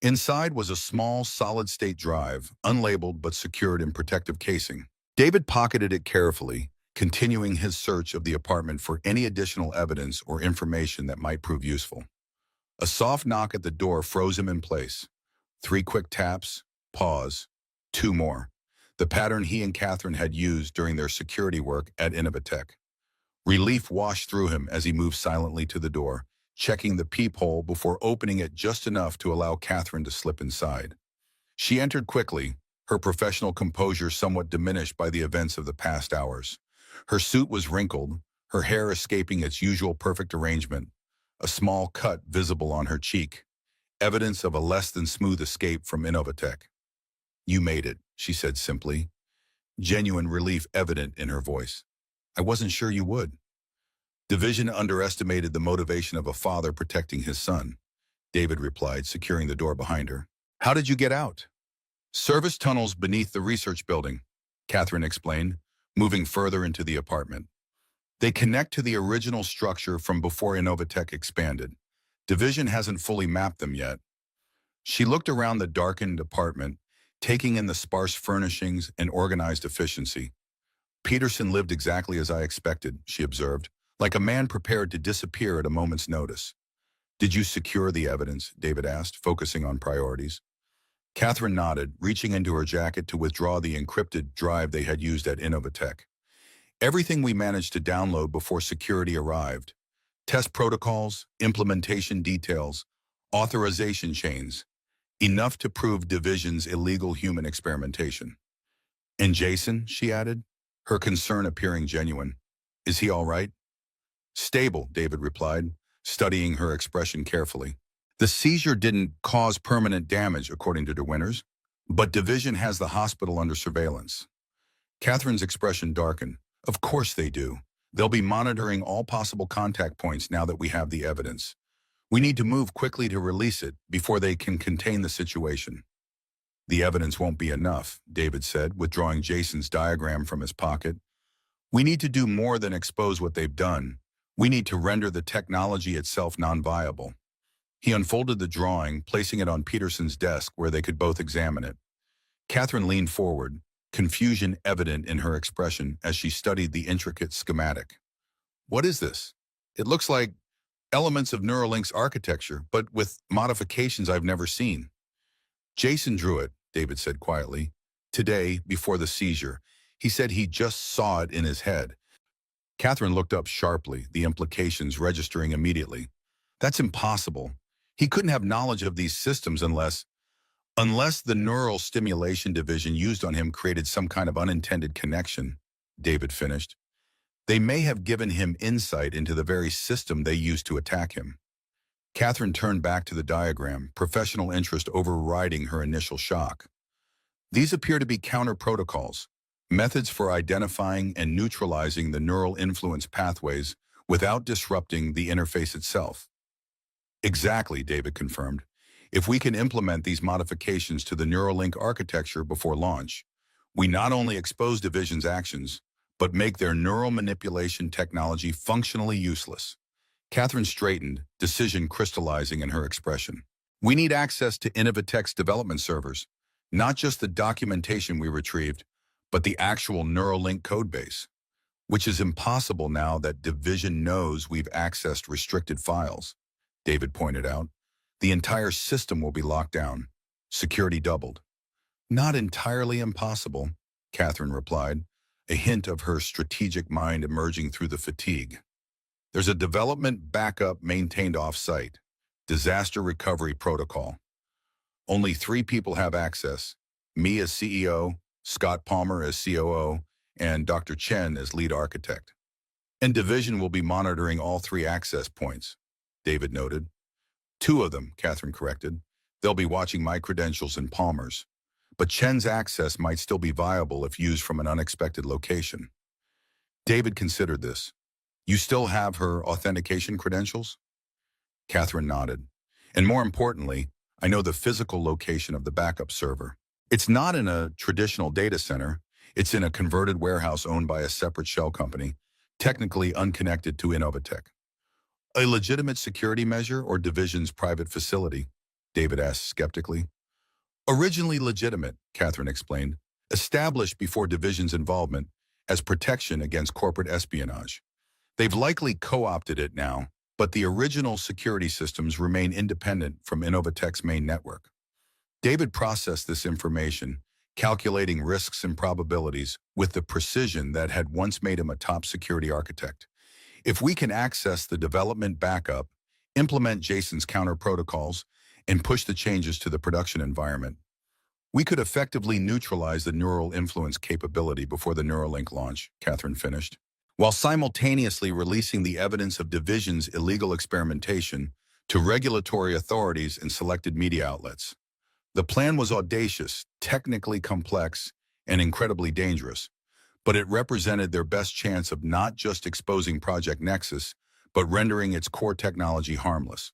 Inside was a small, solid-state drive, unlabeled but secured in protective casing. David pocketed it carefully, continuing his search of the apartment for any additional evidence or information that might prove useful. A soft knock at the door froze him in place. 3 quick taps, pause, 2 more. The pattern he and Catherine had used during their security work at Innovatech. Relief washed through him as he moved silently to the door, checking the peephole before opening it just enough to allow Catherine to slip inside. She entered quickly, her professional composure somewhat diminished by the events of the past hours. Her suit was wrinkled, her hair escaping its usual perfect arrangement, a small cut visible on her cheek, evidence of a less than smooth escape from Innovatech. "You made it," she said simply, genuine relief evident in her voice. "I wasn't sure you would." Division underestimated the motivation of a father protecting his son, David replied, securing the door behind her. "How did you get out?" "Service tunnels beneath the research building," Catherine explained, moving further into the apartment. "They connect to the original structure from before Innovatech expanded. Division hasn't fully mapped them yet." She looked around the darkened apartment, taking in the sparse furnishings and organized efficiency. "Peterson lived exactly as I expected," she observed, like a man prepared to disappear at a moment's notice. "Did you secure the evidence?" David asked, focusing on priorities. Catherine nodded, reaching into her jacket to withdraw the encrypted drive they had used at Innovatech. "Everything we managed to download before security arrived. Test protocols, implementation details, authorization chains. Enough to prove Division's illegal human experimentation." "And Jason," she added, her concern appearing genuine. "Is he all right?" "Stable," David replied, studying her expression carefully. "The seizure didn't cause permanent damage, according to De Winters, but Division has the hospital under surveillance." Catherine's expression darkened. "Of course they do. They'll be monitoring all possible contact points now that we have the evidence. We need to move quickly to release it before they can contain the situation." "The evidence won't be enough," David said, withdrawing Jason's diagram from his pocket. "We need to do more than expose what they've done. We need to render the technology itself non-viable." He unfolded the drawing, placing it on Peterson's desk where they could both examine it. Catherine leaned forward, confusion evident in her expression as she studied the intricate schematic. "What is this? It looks like elements of Neuralink's architecture, but with modifications I've never seen." "Jason drew it," David said quietly. "Today, before the seizure. He said he just saw it in his head." Catherine looked up sharply, the implications registering immediately. "That's impossible. He couldn't have knowledge of these systems unless the neural stimulation division used on him created some kind of unintended connection," David finished. "They may have given him insight into the very system they used to attack him." Catherine turned back to the diagram, professional interest overriding her initial shock. "These appear to be counter-protocols, methods for identifying and neutralizing the neural influence pathways without disrupting the interface itself." "Exactly," David confirmed. "If we can implement these modifications to the Neuralink architecture before launch, we not only expose Division's actions, but make their neural manipulation technology functionally useless." Catherine straightened, decision crystallizing in her expression. "We need access to Innovatech's development servers, not just the documentation we retrieved, but the actual Neuralink codebase, which is impossible now that Division knows we've accessed restricted files," David pointed out. "The entire system will be locked down, security doubled." "Not entirely impossible," Catherine replied, a hint of her strategic mind emerging through the fatigue. There's a development backup maintained off-site. Disaster recovery protocol. Only 3 people have access. Me as CEO, Scott Palmer as COO, and Dr. Chen as lead architect. And Division will be monitoring all 3 access points, David noted. 2 of them, Catherine corrected. They'll be watching my credentials and Palmer's. But Chen's access might still be viable if used from an unexpected location. David considered this. You still have her authentication credentials? Catherine nodded. And more importantly, I know the physical location of the backup server. It's not in a traditional data center. It's in a converted warehouse owned by a separate shell company, technically unconnected to Innovatech. A legitimate security measure or Division's private facility? David asked skeptically. Originally legitimate, Catherine explained, established before Division's involvement as protection against corporate espionage. They've likely co-opted it now, but the original security systems remain independent from Innovatech's main network. David processed this information, calculating risks and probabilities with the precision that had once made him a top security architect. If we can access the development backup, implement Jason's counter protocols, and push the changes to the production environment, we could effectively neutralize the neural influence capability before the Neuralink launch, Catherine finished, while simultaneously releasing the evidence of Division's illegal experimentation to regulatory authorities and selected media outlets. The plan was audacious, technically complex, and incredibly dangerous, but it represented their best chance of not just exposing Project Nexus, but rendering its core technology harmless.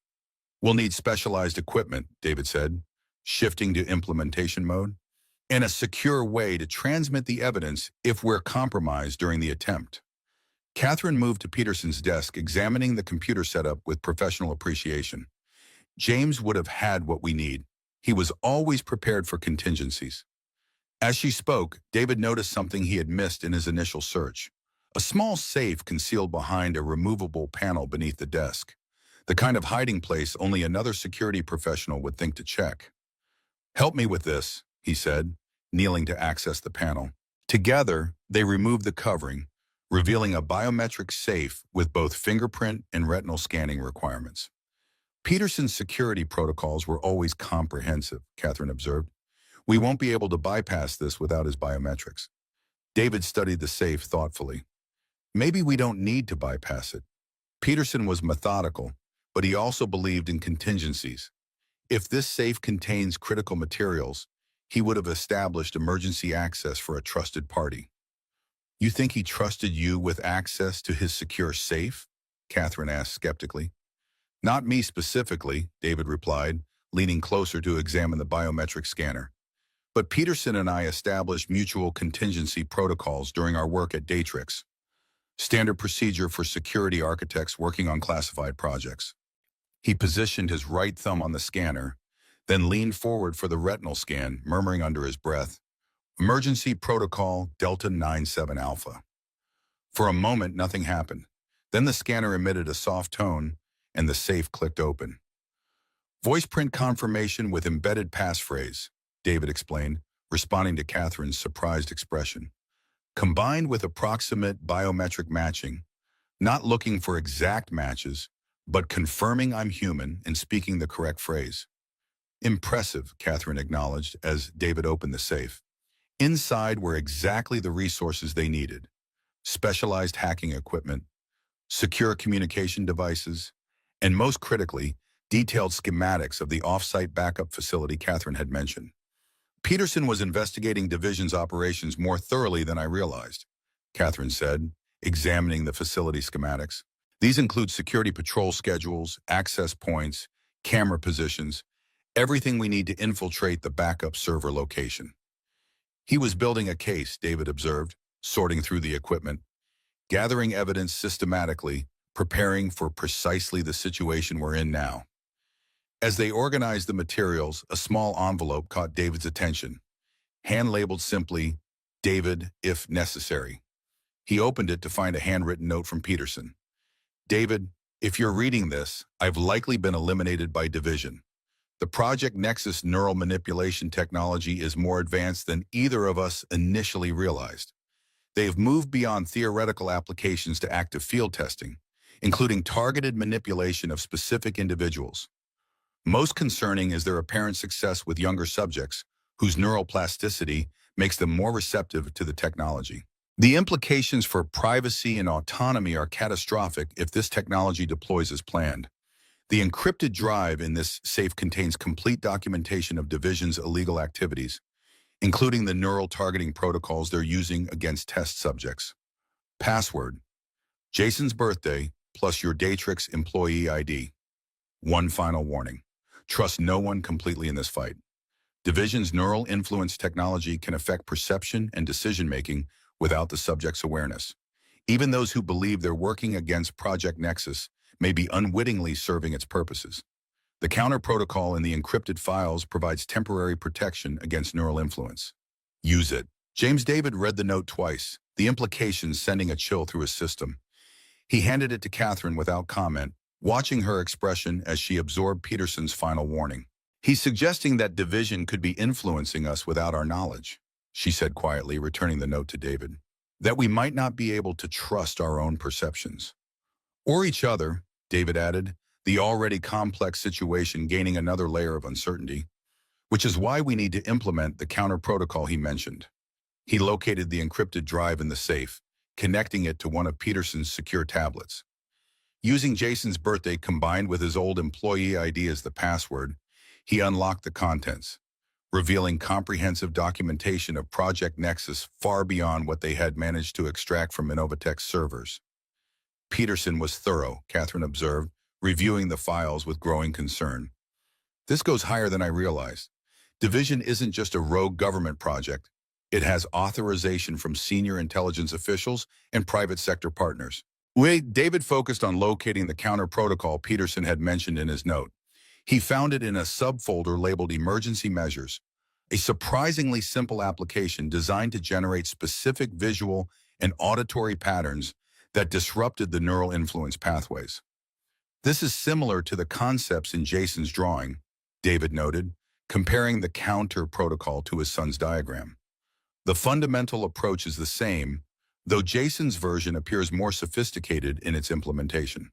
We'll need specialized equipment, David said, shifting to implementation mode, and a secure way to transmit the evidence if we're compromised during the attempt. Catherine moved to Peterson's desk, examining the computer setup with professional appreciation. James would have had what we need. He was always prepared for contingencies. As she spoke, David noticed something he had missed in his initial search. A small safe concealed behind a removable panel beneath the desk. The kind of hiding place only another security professional would think to check. "Help me with this," he said, kneeling to access the panel. Together, they removed the covering, revealing a biometric safe with both fingerprint and retinal scanning requirements. Peterson's security protocols were always comprehensive, Catherine observed. We won't be able to bypass this without his biometrics. David studied the safe thoughtfully. Maybe we don't need to bypass it. Peterson was methodical, but he also believed in contingencies. If this safe contains critical materials, he would have established emergency access for a trusted party. You think he trusted you with access to his secure safe? Catherine asked skeptically. Not me specifically, David replied, leaning closer to examine the biometric scanner. But Peterson and I established mutual contingency protocols during our work at Datrix, standard procedure for security architects working on classified projects. He positioned his right thumb on the scanner, then leaned forward for the retinal scan, murmuring under his breath, "Emergency Protocol Delta 97 Alpha." For a moment, nothing happened. Then the scanner emitted a soft tone, and the safe clicked open. "Voice print confirmation with embedded passphrase," David explained, responding to Catherine's surprised expression. "Combined with approximate biometric matching, not looking for exact matches, but confirming I'm human and speaking the correct phrase." "Impressive," Catherine acknowledged as David opened the safe. Inside were exactly the resources they needed: specialized hacking equipment, secure communication devices, and most critically, detailed schematics of the off-site backup facility Catherine had mentioned. "Peterson was investigating Division's operations more thoroughly than I realized," Catherine said, examining the facility schematics. "These include security patrol schedules, access points, camera positions, everything we need to infiltrate the backup server location." "He was building a case," David observed, sorting through the equipment, gathering evidence systematically, preparing for precisely the situation we're in now. As they organized the materials, a small envelope caught David's attention, hand-labeled simply, "David, if necessary." He opened it to find a handwritten note from Peterson. "David, if you're reading this, I've likely been eliminated by Division. The Project Nexus neural manipulation technology is more advanced than either of us initially realized. They have moved beyond theoretical applications to active field testing, including targeted manipulation of specific individuals. Most concerning is their apparent success with younger subjects, whose neural plasticity makes them more receptive to the technology. The implications for privacy and autonomy are catastrophic if this technology deploys as planned. The encrypted drive in this safe contains complete documentation of Division's illegal activities, including the neural targeting protocols they're using against test subjects. Password: Jason's birthday plus your Datrix employee ID. One final warning: trust no one completely in this fight. Division's neural influence technology can affect perception and decision-making without the subject's awareness. Even those who believe they're working against Project Nexus may be unwittingly serving its purposes. The counter protocol in the encrypted files provides temporary protection against neural influence. Use it. James David read the note twice, the implications sending a chill through his system. He handed it to Catherine without comment, watching her expression as she absorbed Peterson's final warning. He's suggesting that Division could be influencing us without our knowledge, she said quietly, returning the note to David. That we might not be able to trust our own perceptions. Or each other, David added, the already complex situation gaining another layer of uncertainty, which is why we need to implement the counter protocol he mentioned. He located the encrypted drive in the safe, connecting it to one of Peterson's secure tablets. Using Jason's birthday combined with his old employee ID as the password, he unlocked the contents, revealing comprehensive documentation of Project Nexus far beyond what they had managed to extract from Innovatech's servers. Peterson was thorough, Catherine observed, reviewing the files with growing concern. This goes higher than I realized. Division isn't just a rogue government project. It has authorization from senior intelligence officials and private sector partners. David focused on locating the counter protocol Peterson had mentioned in his note. He found it in a subfolder labeled Emergency Measures, a surprisingly simple application designed to generate specific visual and auditory patterns that disrupted the neural influence pathways. This is similar to the concepts in Jason's drawing, David noted, comparing the counter protocol to his son's diagram. The fundamental approach is the same, though Jason's version appears more sophisticated in its implementation.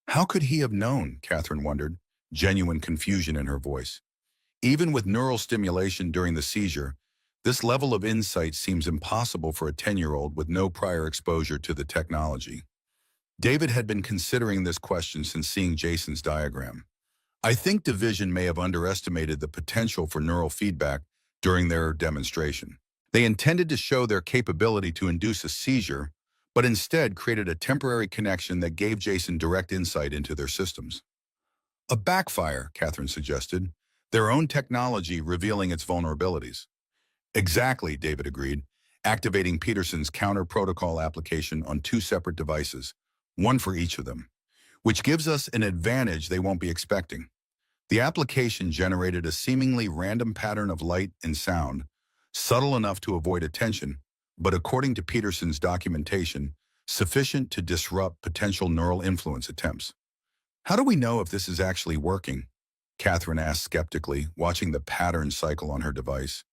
How could he have known, Catherine wondered, genuine confusion in her voice. Even with neural stimulation during the seizure, this level of insight seems impossible for a 10-year-old with no prior exposure to the technology. David had been considering this question since seeing Jason's diagram. I think Division may have underestimated the potential for neural feedback during their demonstration. They intended to show their capability to induce a seizure, but instead created a temporary connection that gave Jason direct insight into their systems. A backfire, Catherine suggested, their own technology revealing its vulnerabilities. Exactly, David agreed, activating Peterson's counter protocol application on 2 separate devices, one for each of them, which gives us an advantage they won't be expecting. The application generated a seemingly random pattern of light and sound, subtle enough to avoid attention, but according to Peterson's documentation, sufficient to disrupt potential neural influence attempts. How do we know if this is actually working? Catherine asked skeptically, watching the pattern cycle on her device.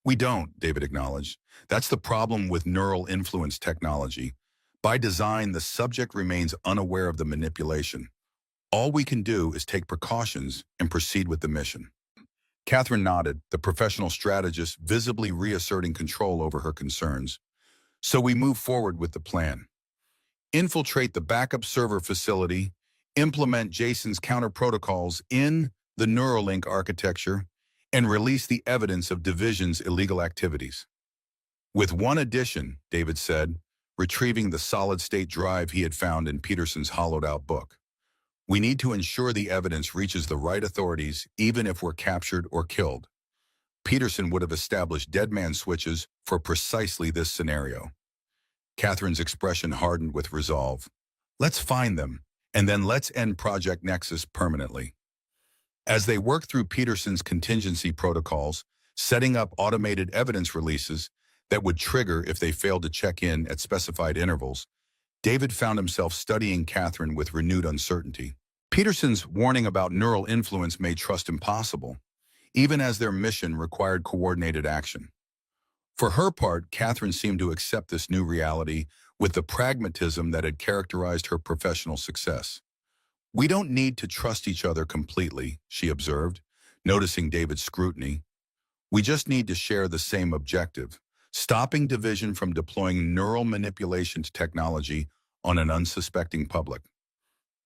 We don't, David acknowledged. That's the problem with neural influence technology. By design, the subject remains unaware of the manipulation. All we can do is take precautions and proceed with the mission. Catherine nodded, the professional strategist visibly reasserting control over her concerns. So we move forward with the plan. Infiltrate the backup server facility, implement Jason's counter protocols in the Neuralink architecture, and release the evidence of Division's illegal activities. With one addition, David said, retrieving the solid-state drive he had found in Peterson's hollowed-out book. We need to ensure the evidence reaches the right authorities even if we're captured or killed. Peterson would have established deadman switches for precisely this scenario. Catherine's expression hardened with resolve. Let's find them, and then let's end Project Nexus permanently. As they worked through Peterson's contingency protocols, setting up automated evidence releases that would trigger if they failed to check in at specified intervals, David found himself studying Catherine with renewed uncertainty. Peterson's warning about neural influence made trust impossible, even as their mission required coordinated action. For her part, Catherine seemed to accept this new reality with the pragmatism that had characterized her professional success. "We don't need to trust each other completely," she observed, noticing David's scrutiny. "We just need to share the same objective, stopping division from deploying neural manipulation technology on an unsuspecting public,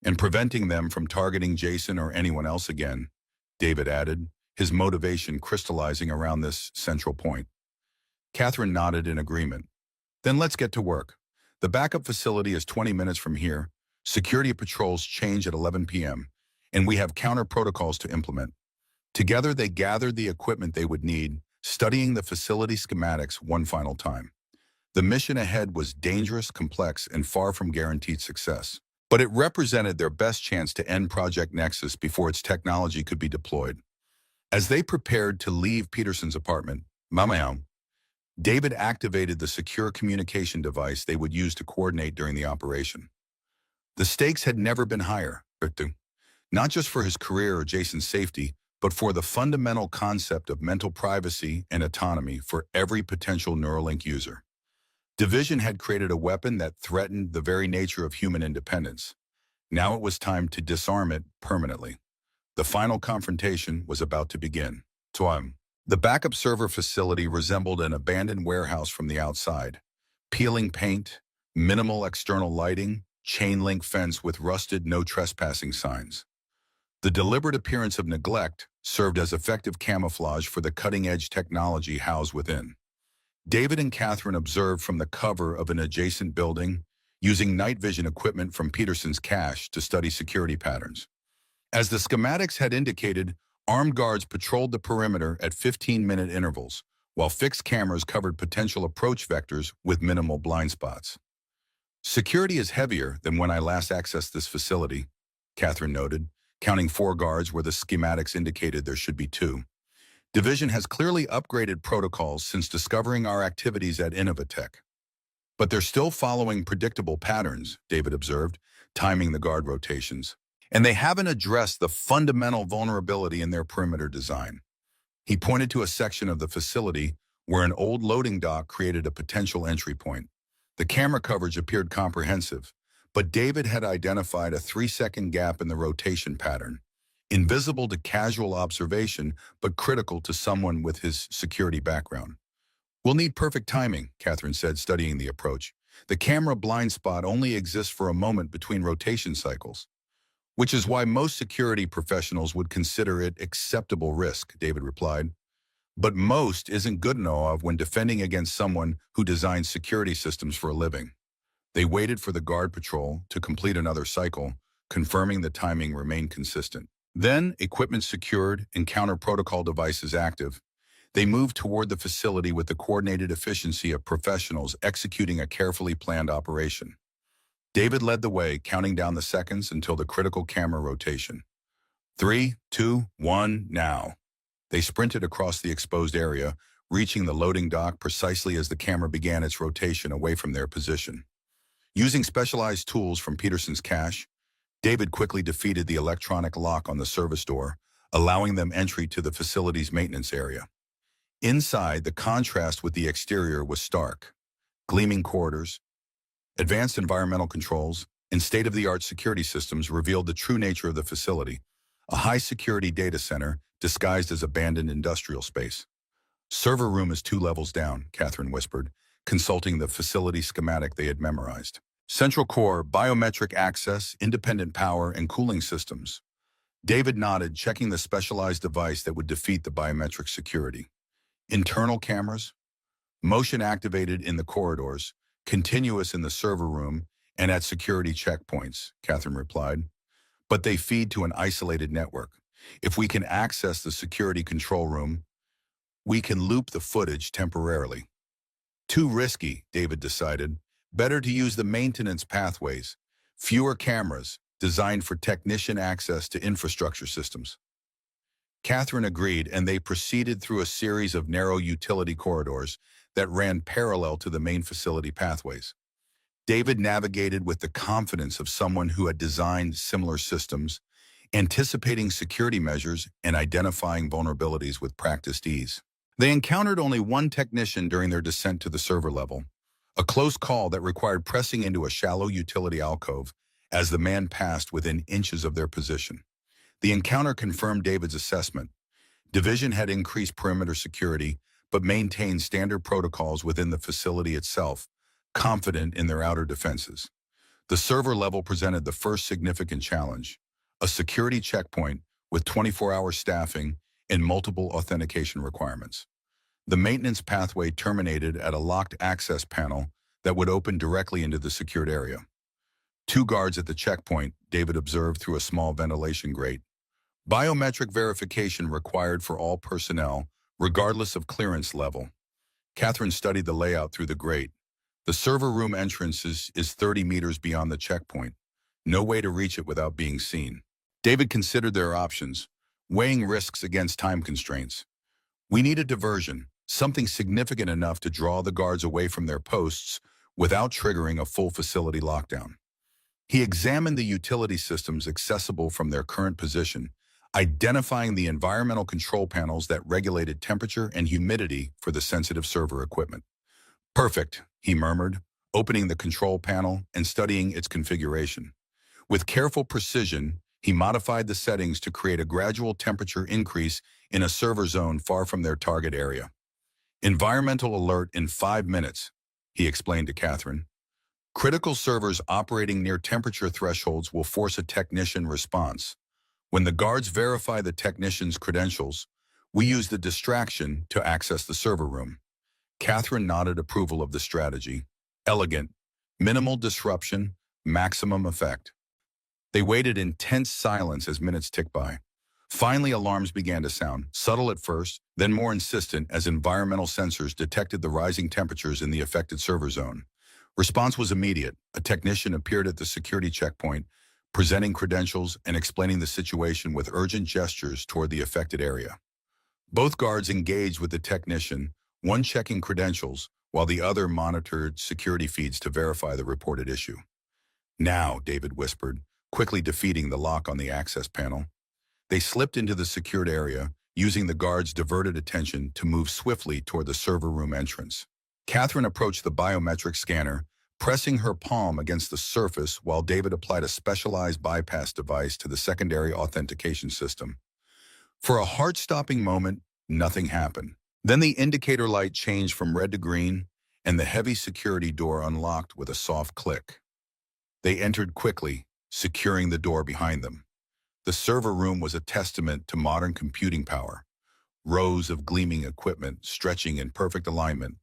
and preventing them from targeting Jason or anyone else again," David added, his motivation crystallizing around this central point. Catherine nodded in agreement. "Then let's get to work. The backup facility is 20 minutes from here. Security patrols change at 11 p.m., and we have counter protocols to implement." Together, they gathered the equipment they would need, studying the facility schematics one final time. The mission ahead was dangerous, complex, and far from guaranteed success. But it represented their best chance to end Project Nexus before its technology could be deployed. As they prepared to leave Peterson's apartment, Mamaon, David activated the secure communication device they would use to coordinate during the operation. The stakes had never been higher, not just for his career or Jason's safety, but for the fundamental concept of mental privacy and autonomy for every potential Neuralink user. Division had created a weapon that threatened the very nature of human independence. Now it was time to disarm it permanently. The final confrontation was about to begin. The backup server facility resembled an abandoned warehouse from the outside. Peeling paint, minimal external lighting, chain-link fence with rusted no trespassing signs. The deliberate appearance of neglect served as effective camouflage for the cutting-edge technology housed within. David and Catherine observed from the cover of an adjacent building, using night vision equipment from Peterson's cache to study security patterns. As the schematics had indicated, armed guards patrolled the perimeter at 15-minute intervals, while fixed cameras covered potential approach vectors with minimal blind spots. "Security is heavier than when I last accessed this facility," Catherine noted, counting 4 guards where the schematics indicated there should be 2. "Division has clearly upgraded protocols since discovering our activities at Innovatech. But they're still following predictable patterns," David observed, timing the guard rotations. "And they haven't addressed the fundamental vulnerability in their perimeter design." He pointed to a section of the facility where an old loading dock created a potential entry point. The camera coverage appeared comprehensive, but David had identified a 3-second gap in the rotation pattern, invisible to casual observation, but critical to someone with his security background. "We'll need perfect timing," Catherine said, studying the approach. "The camera blind spot only exists for a moment between rotation cycles." "Which is why most security professionals would consider it acceptable risk," David replied. "But most isn't good enough when defending against someone who designs security systems for a living." They waited for the guard patrol to complete another cycle, confirming the timing remained consistent. Then, equipment secured and counter-protocol devices active, they moved toward the facility with the coordinated efficiency of professionals executing a carefully planned operation. David led the way, counting down the seconds until the critical camera rotation. 3, 2, 1, now. They sprinted across the exposed area, reaching the loading dock precisely as the camera began its rotation away from their position. Using specialized tools from Peterson's cache, David quickly defeated the electronic lock on the service door, allowing them entry to the facility's maintenance area. Inside, the contrast with the exterior was stark. Gleaming corridors, advanced environmental controls, and state-of-the-art security systems revealed the true nature of the facility, a high-security data center disguised as abandoned industrial space. "Server room is 2 levels down," Catherine whispered, consulting the facility schematic they had memorized. "Central core, biometric access, independent power, and cooling systems." David nodded, checking the specialized device that would defeat the biometric security. "Internal cameras? Motion-activated in the corridors, continuous in the server room, and at security checkpoints," Catherine replied. "But they feed to an isolated network. If we can access the security control room, we can loop the footage temporarily." "Too risky," David decided. "Better to use the maintenance pathways. Fewer cameras, designed for technician access to infrastructure systems." Catherine agreed, and they proceeded through a series of narrow utility corridors that ran parallel to the main facility pathways. David navigated with the confidence of someone who had designed similar systems, anticipating security measures and identifying vulnerabilities with practiced ease. They encountered only one technician during their descent to the server level, a close call that required pressing into a shallow utility alcove as the man passed within inches of their position. The encounter confirmed David's assessment. Division had increased perimeter security, but maintained standard protocols within the facility itself, confident in their outer defenses. The server level presented the first significant challenge, a security checkpoint with 24-hour staffing and multiple authentication requirements. The maintenance pathway terminated at a locked access panel that would open directly into the secured area. 2 guards at the checkpoint, David observed through a small ventilation grate. Biometric verification required for all personnel, regardless of clearance level. Catherine studied the layout through the grate. The server room entrance is 30 meters beyond the checkpoint. No way to reach it without being seen. David considered their options, weighing risks against time constraints. We need a diversion, something significant enough to draw the guards away from their posts without triggering a full facility lockdown. He examined the utility systems accessible from their current position, identifying the environmental control panels that regulated temperature and humidity for the sensitive server equipment. Perfect, he murmured, opening the control panel and studying its configuration. With careful precision, he modified the settings to create a gradual temperature increase in a server zone far from their target area. Environmental alert in 5 minutes, he explained to Catherine. Critical servers operating near temperature thresholds will force a technician response. When the guards verify the technician's credentials, we use the distraction to access the server room. Catherine nodded approval of the strategy. Elegant, minimal disruption, maximum effect. They waited in tense silence as minutes ticked by. Finally, alarms began to sound, subtle at first, then more insistent as environmental sensors detected the rising temperatures in the affected server zone. Response was immediate. A technician appeared at the security checkpoint, presenting credentials and explaining the situation with urgent gestures toward the affected area. Both guards engaged with the technician, one checking credentials, while the other monitored security feeds to verify the reported issue. Now, David whispered, quickly defeating the lock on the access panel. They slipped into the secured area, using the guards' diverted attention to move swiftly toward the server room entrance. Catherine approached the biometric scanner, pressing her palm against the surface while David applied a specialized bypass device to the secondary authentication system. For a heart-stopping moment, nothing happened. Then the indicator light changed from red to green, and the heavy security door unlocked with a soft click. They entered quickly, securing the door behind them. The server room was a testament to modern computing power. Rows of gleaming equipment stretching in perfect alignment,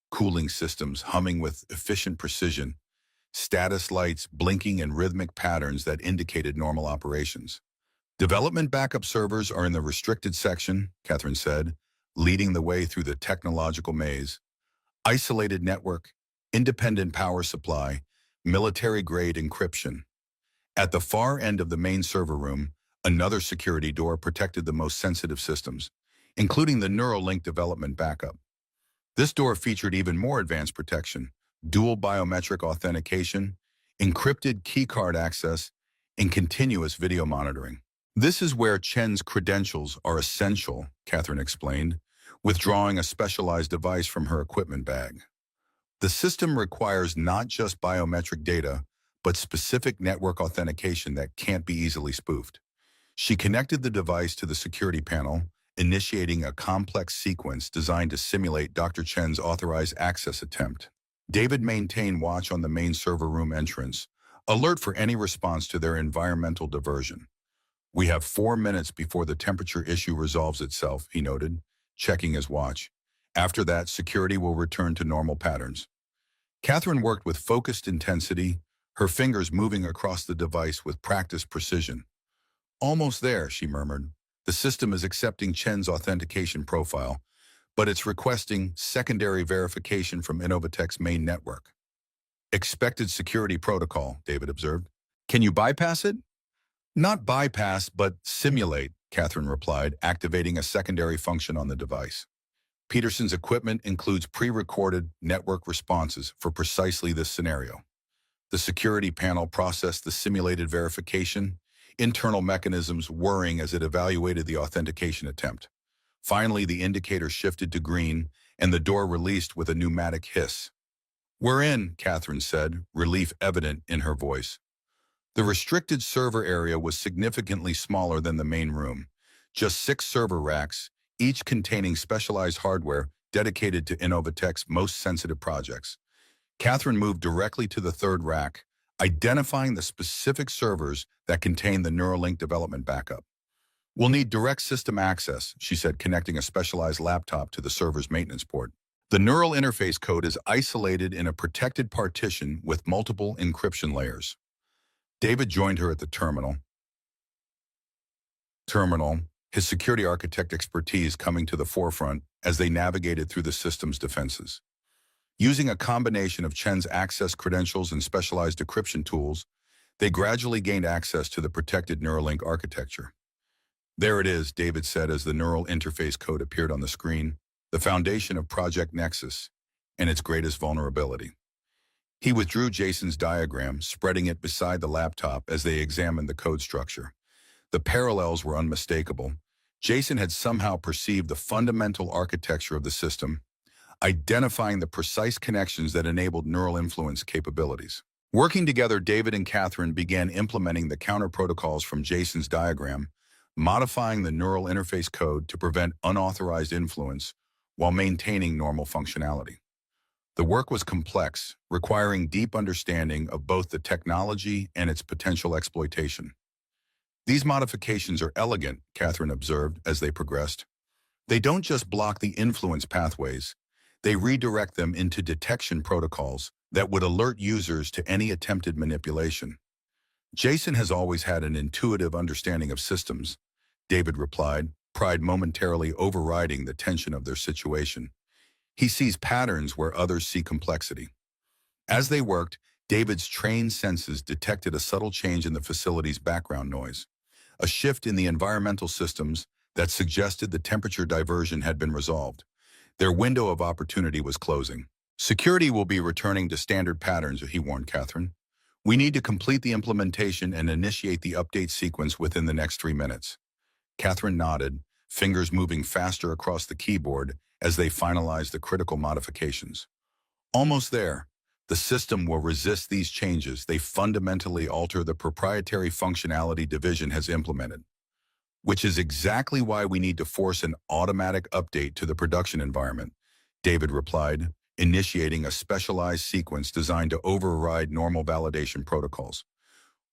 cooling systems humming with efficient precision, status lights blinking in rhythmic patterns that indicated normal operations. Development backup servers are in the restricted section, Catherine said, leading the way through the technological maze. Isolated network, independent power supply, military-grade encryption. At the far end of the main server room, another security door protected the most sensitive systems, including the Neuralink development backup. This door featured even more advanced protection, dual biometric authentication, encrypted keycard access, and continuous video monitoring. This is where Chen's credentials are essential, Catherine explained, withdrawing a specialized device from her equipment bag. The system requires not just biometric data, but specific network authentication that can't be easily spoofed. She connected the device to the security panel, initiating a complex sequence designed to simulate Dr. Chen's authorized access attempt. David maintained watch on the main server room entrance, alert for any response to their environmental diversion. We have 4 minutes before the temperature issue resolves itself, he noted, checking his watch. After that, security will return to normal patterns. Catherine worked with focused intensity, her fingers moving across the device with practiced precision. Almost there, she murmured. The system is accepting Chen's authentication profile, but it's requesting secondary verification from Innovatech's main network. Expected security protocol, David observed. Can you bypass it? Not bypass, but simulate, Catherine replied, activating a secondary function on the device. Peterson's equipment includes pre-recorded network responses for precisely this scenario. The security panel processed the simulated verification, internal mechanisms whirring as it evaluated the authentication attempt. Finally, the indicator shifted to green, and the door released with a pneumatic hiss. "We're in," Catherine said, relief evident in her voice. The restricted server area was significantly smaller than the main room. Just 6 server racks, each containing specialized hardware dedicated to Innovatech's most sensitive projects. Catherine moved directly to the third rack, identifying the specific servers that contain the Neuralink development backup. "We'll need direct system access," she said, connecting a specialized laptop to the server's maintenance port. The neural interface code is isolated in a protected partition with multiple encryption layers. David joined her at the terminal, his security architect expertise coming to the forefront as they navigated through the system's defenses. Using a combination of Chen's access credentials and specialized decryption tools, they gradually gained access to the protected Neuralink architecture. "There it is," David said as the neural interface code appeared on the screen, "the foundation of Project Nexus and its greatest vulnerability." He withdrew Jason's diagram, spreading it beside the laptop as they examined the code structure. The parallels were unmistakable. Jason had somehow perceived the fundamental architecture of the system, identifying the precise connections that enabled neural influence capabilities. Working together, David and Catherine began implementing the counter protocols from Jason's diagram, modifying the neural interface code to prevent unauthorized influence while maintaining normal functionality. The work was complex, requiring deep understanding of both the technology and its potential exploitation. "These modifications are elegant," Catherine observed as they progressed. "They don't just block the influence pathways, they redirect them into detection protocols that would alert users to any attempted manipulation." "Jason has always had an intuitive understanding of systems," David replied, pride momentarily overriding the tension of their situation. "He sees patterns where others see complexity." As they worked, David's trained senses detected a subtle change in the facility's background noise, a shift in the environmental systems that suggested the temperature diversion had been resolved. Their window of opportunity was closing. "Security will be returning to standard patterns," he warned Catherine. "We need to complete the implementation and initiate the update sequence within the next 3 minutes." Catherine nodded, fingers moving faster across the keyboard as they finalized the critical modifications. "Almost there. The system will resist these changes. They fundamentally alter the proprietary functionality Division has implemented, which is exactly why we need to force an automatic update to the production environment," David replied, initiating a specialized sequence designed to override normal validation protocols.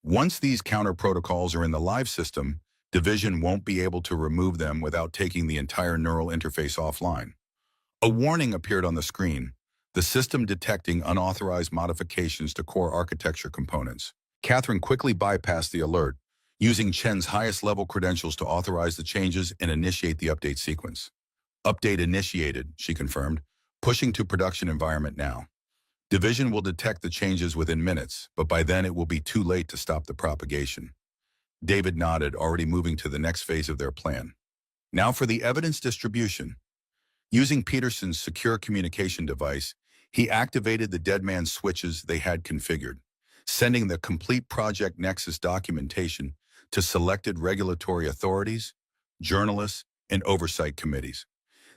"Once these counter protocols are in the live system, Division won't be able to remove them without taking the entire neural interface offline." A warning appeared on the screen, the system detecting unauthorized modifications to core architecture components. Catherine quickly bypassed the alert, using Chen's highest level credentials to authorize the changes and initiate the update sequence. "Update initiated," she confirmed, "pushing to production environment now. Division will detect the changes within minutes, but by then it will be too late to stop the propagation." David nodded, already moving to the next phase of their plan. Now for the evidence distribution. Using Peterson's secure communication device, he activated the Deadman switches they had configured, sending the complete Project Nexus documentation to selected regulatory authorities, journalists, and oversight committees.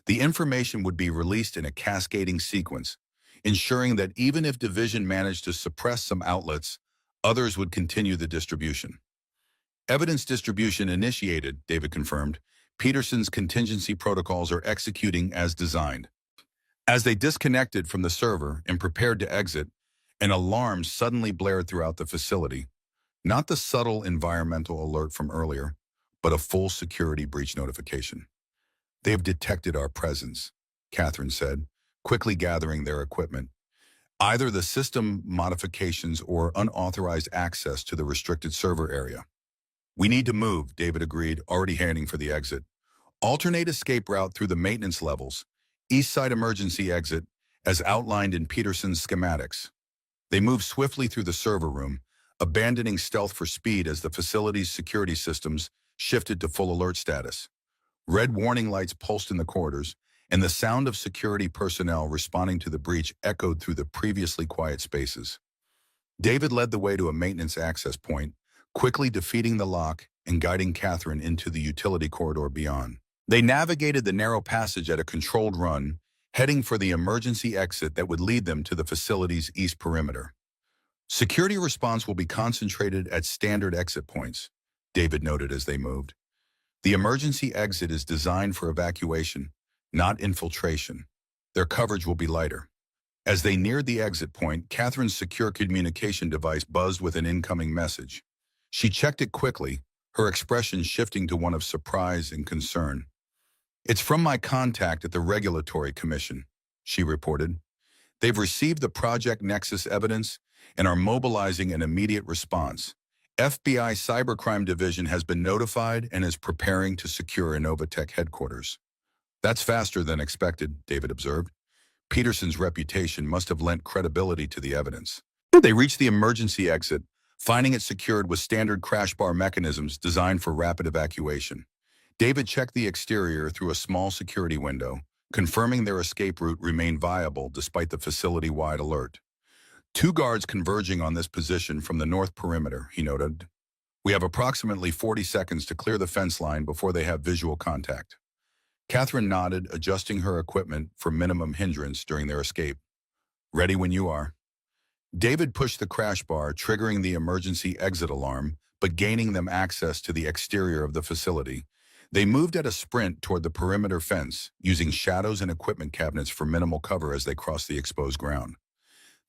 The information would be released in a cascading sequence, ensuring that even if Division managed to suppress some outlets, others would continue the distribution. "Evidence distribution initiated," David confirmed. "Peterson's contingency protocols are executing as designed." As they disconnected from the server and prepared to exit, an alarm suddenly blared throughout the facility. Not the subtle environmental alert from earlier, but a full security breach notification. "They've detected our presence," Catherine said, quickly gathering their equipment. "Either the system modifications or unauthorized access to the restricted server area." "We need to move," David agreed, already heading for the exit. "Alternate escape route through the maintenance levels, east side emergency exit, as outlined in Peterson's schematics." They moved swiftly through the server room, abandoning stealth for speed as the facility's security systems shifted to full alert status. Red warning lights pulsed in the corridors, and the sound of security personnel responding to the breach echoed through the previously quiet spaces. David led the way to a maintenance access point, quickly defeating the lock and guiding Catherine into the utility corridor beyond. They navigated the narrow passage at a controlled run, heading for the emergency exit that would lead them to the facility's east perimeter. Security response will be concentrated at standard exit points, David noted as they moved. The emergency exit is designed for evacuation, not infiltration. Their coverage will be lighter. As they neared the exit point, Catherine's secure communication device buzzed with an incoming message. She checked it quickly, her expression shifting to one of surprise and concern. "It's from my contact at the Regulatory Commission," she reported. "They've received the Project Nexus evidence and are mobilizing an immediate response. FBI Cybercrime Division has been notified and is preparing to secure Innovatech headquarters." "That's faster than expected," David observed. Peterson's reputation must have lent credibility to the evidence. They reached the emergency exit, finding it secured with standard crash bar mechanisms designed for rapid evacuation. David checked the exterior through a small security window, confirming their escape route remained viable despite the facility-wide alert. "Two guards converging on this position from the north perimeter," he noted. "We have approximately 40 seconds to clear the fence line before they have visual contact." Catherine nodded, adjusting her equipment for minimum hindrance during their escape. "Ready when you are." David pushed the crash bar, triggering the emergency exit alarm, but gaining them access to the exterior of the facility. They moved at a sprint toward the perimeter fence, using shadows and equipment cabinets for minimal cover as they crossed the exposed ground.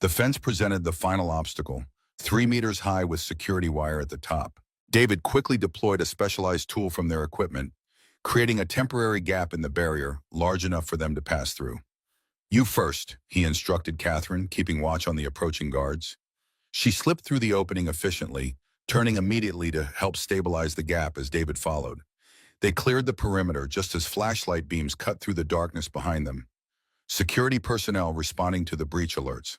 The fence presented the final obstacle, 3 meters high with security wire at the top. David quickly deployed a specialized tool from their equipment, creating a temporary gap in the barrier large enough for them to pass through. "You first," he instructed Catherine, keeping watch on the approaching guards. She slipped through the opening efficiently, turning immediately to help stabilize the gap as David followed. They cleared the perimeter just as flashlight beams cut through the darkness behind them. Security personnel responding to the breach alerts.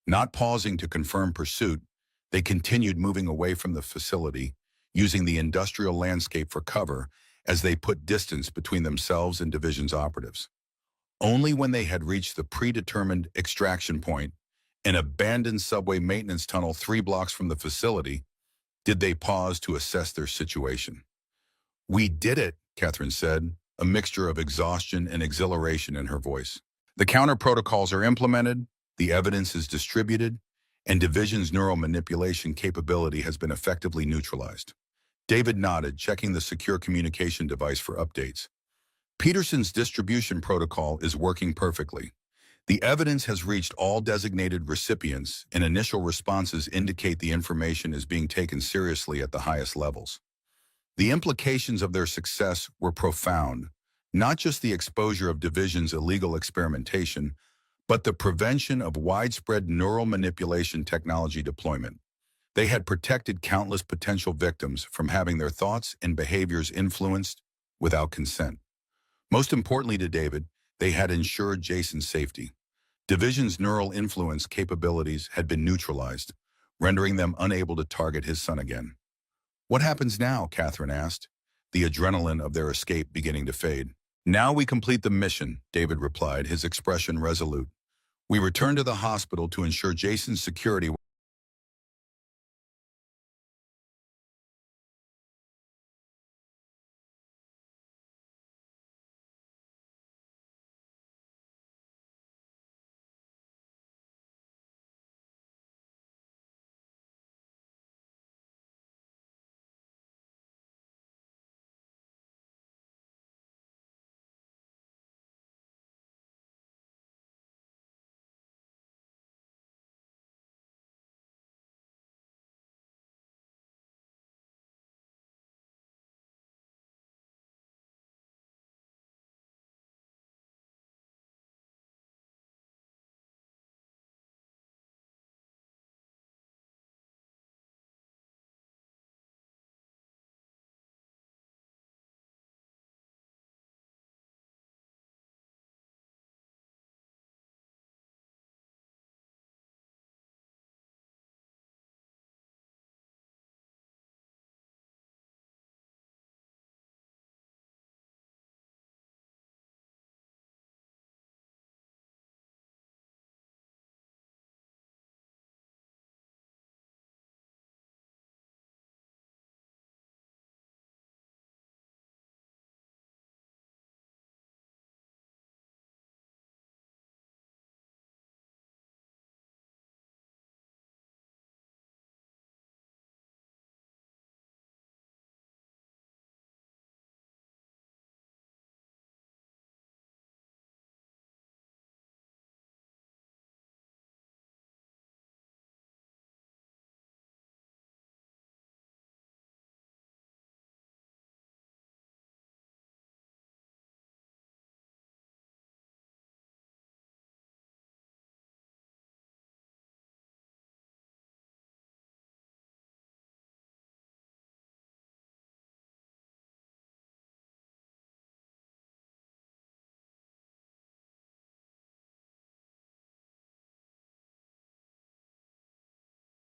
Not pausing to confirm pursuit, they continued moving away from the facility, using the industrial landscape for cover as they put distance between themselves and Division's operatives. Only when they had reached the predetermined extraction point, an abandoned subway maintenance tunnel 3 blocks from the facility, did they pause to assess their situation. "We did it," Catherine said, a mixture of exhaustion and exhilaration in her voice. "The counter protocols are implemented, the evidence is distributed, and Division's neural manipulation capability has been effectively neutralized." David nodded, checking the secure communication device for updates. "Peterson's distribution protocol is working perfectly. The evidence has reached all designated recipients, and initial responses indicate the information is being taken seriously at the highest levels." The implications of their success were profound, not just the exposure of Division's illegal experimentation, but the prevention of widespread neural manipulation technology deployment. They had protected countless potential victims from having their thoughts and behaviors influenced without consent. Most importantly to David, they had ensured Jason's safety. Division's neural influence capabilities had been neutralized, rendering them unable to target his son again. "What happens now?" Catherine asked, the adrenaline of their escape beginning to fade. "Now we complete the mission," David replied, his expression resolute. "We return to the hospital to ensure Jason's security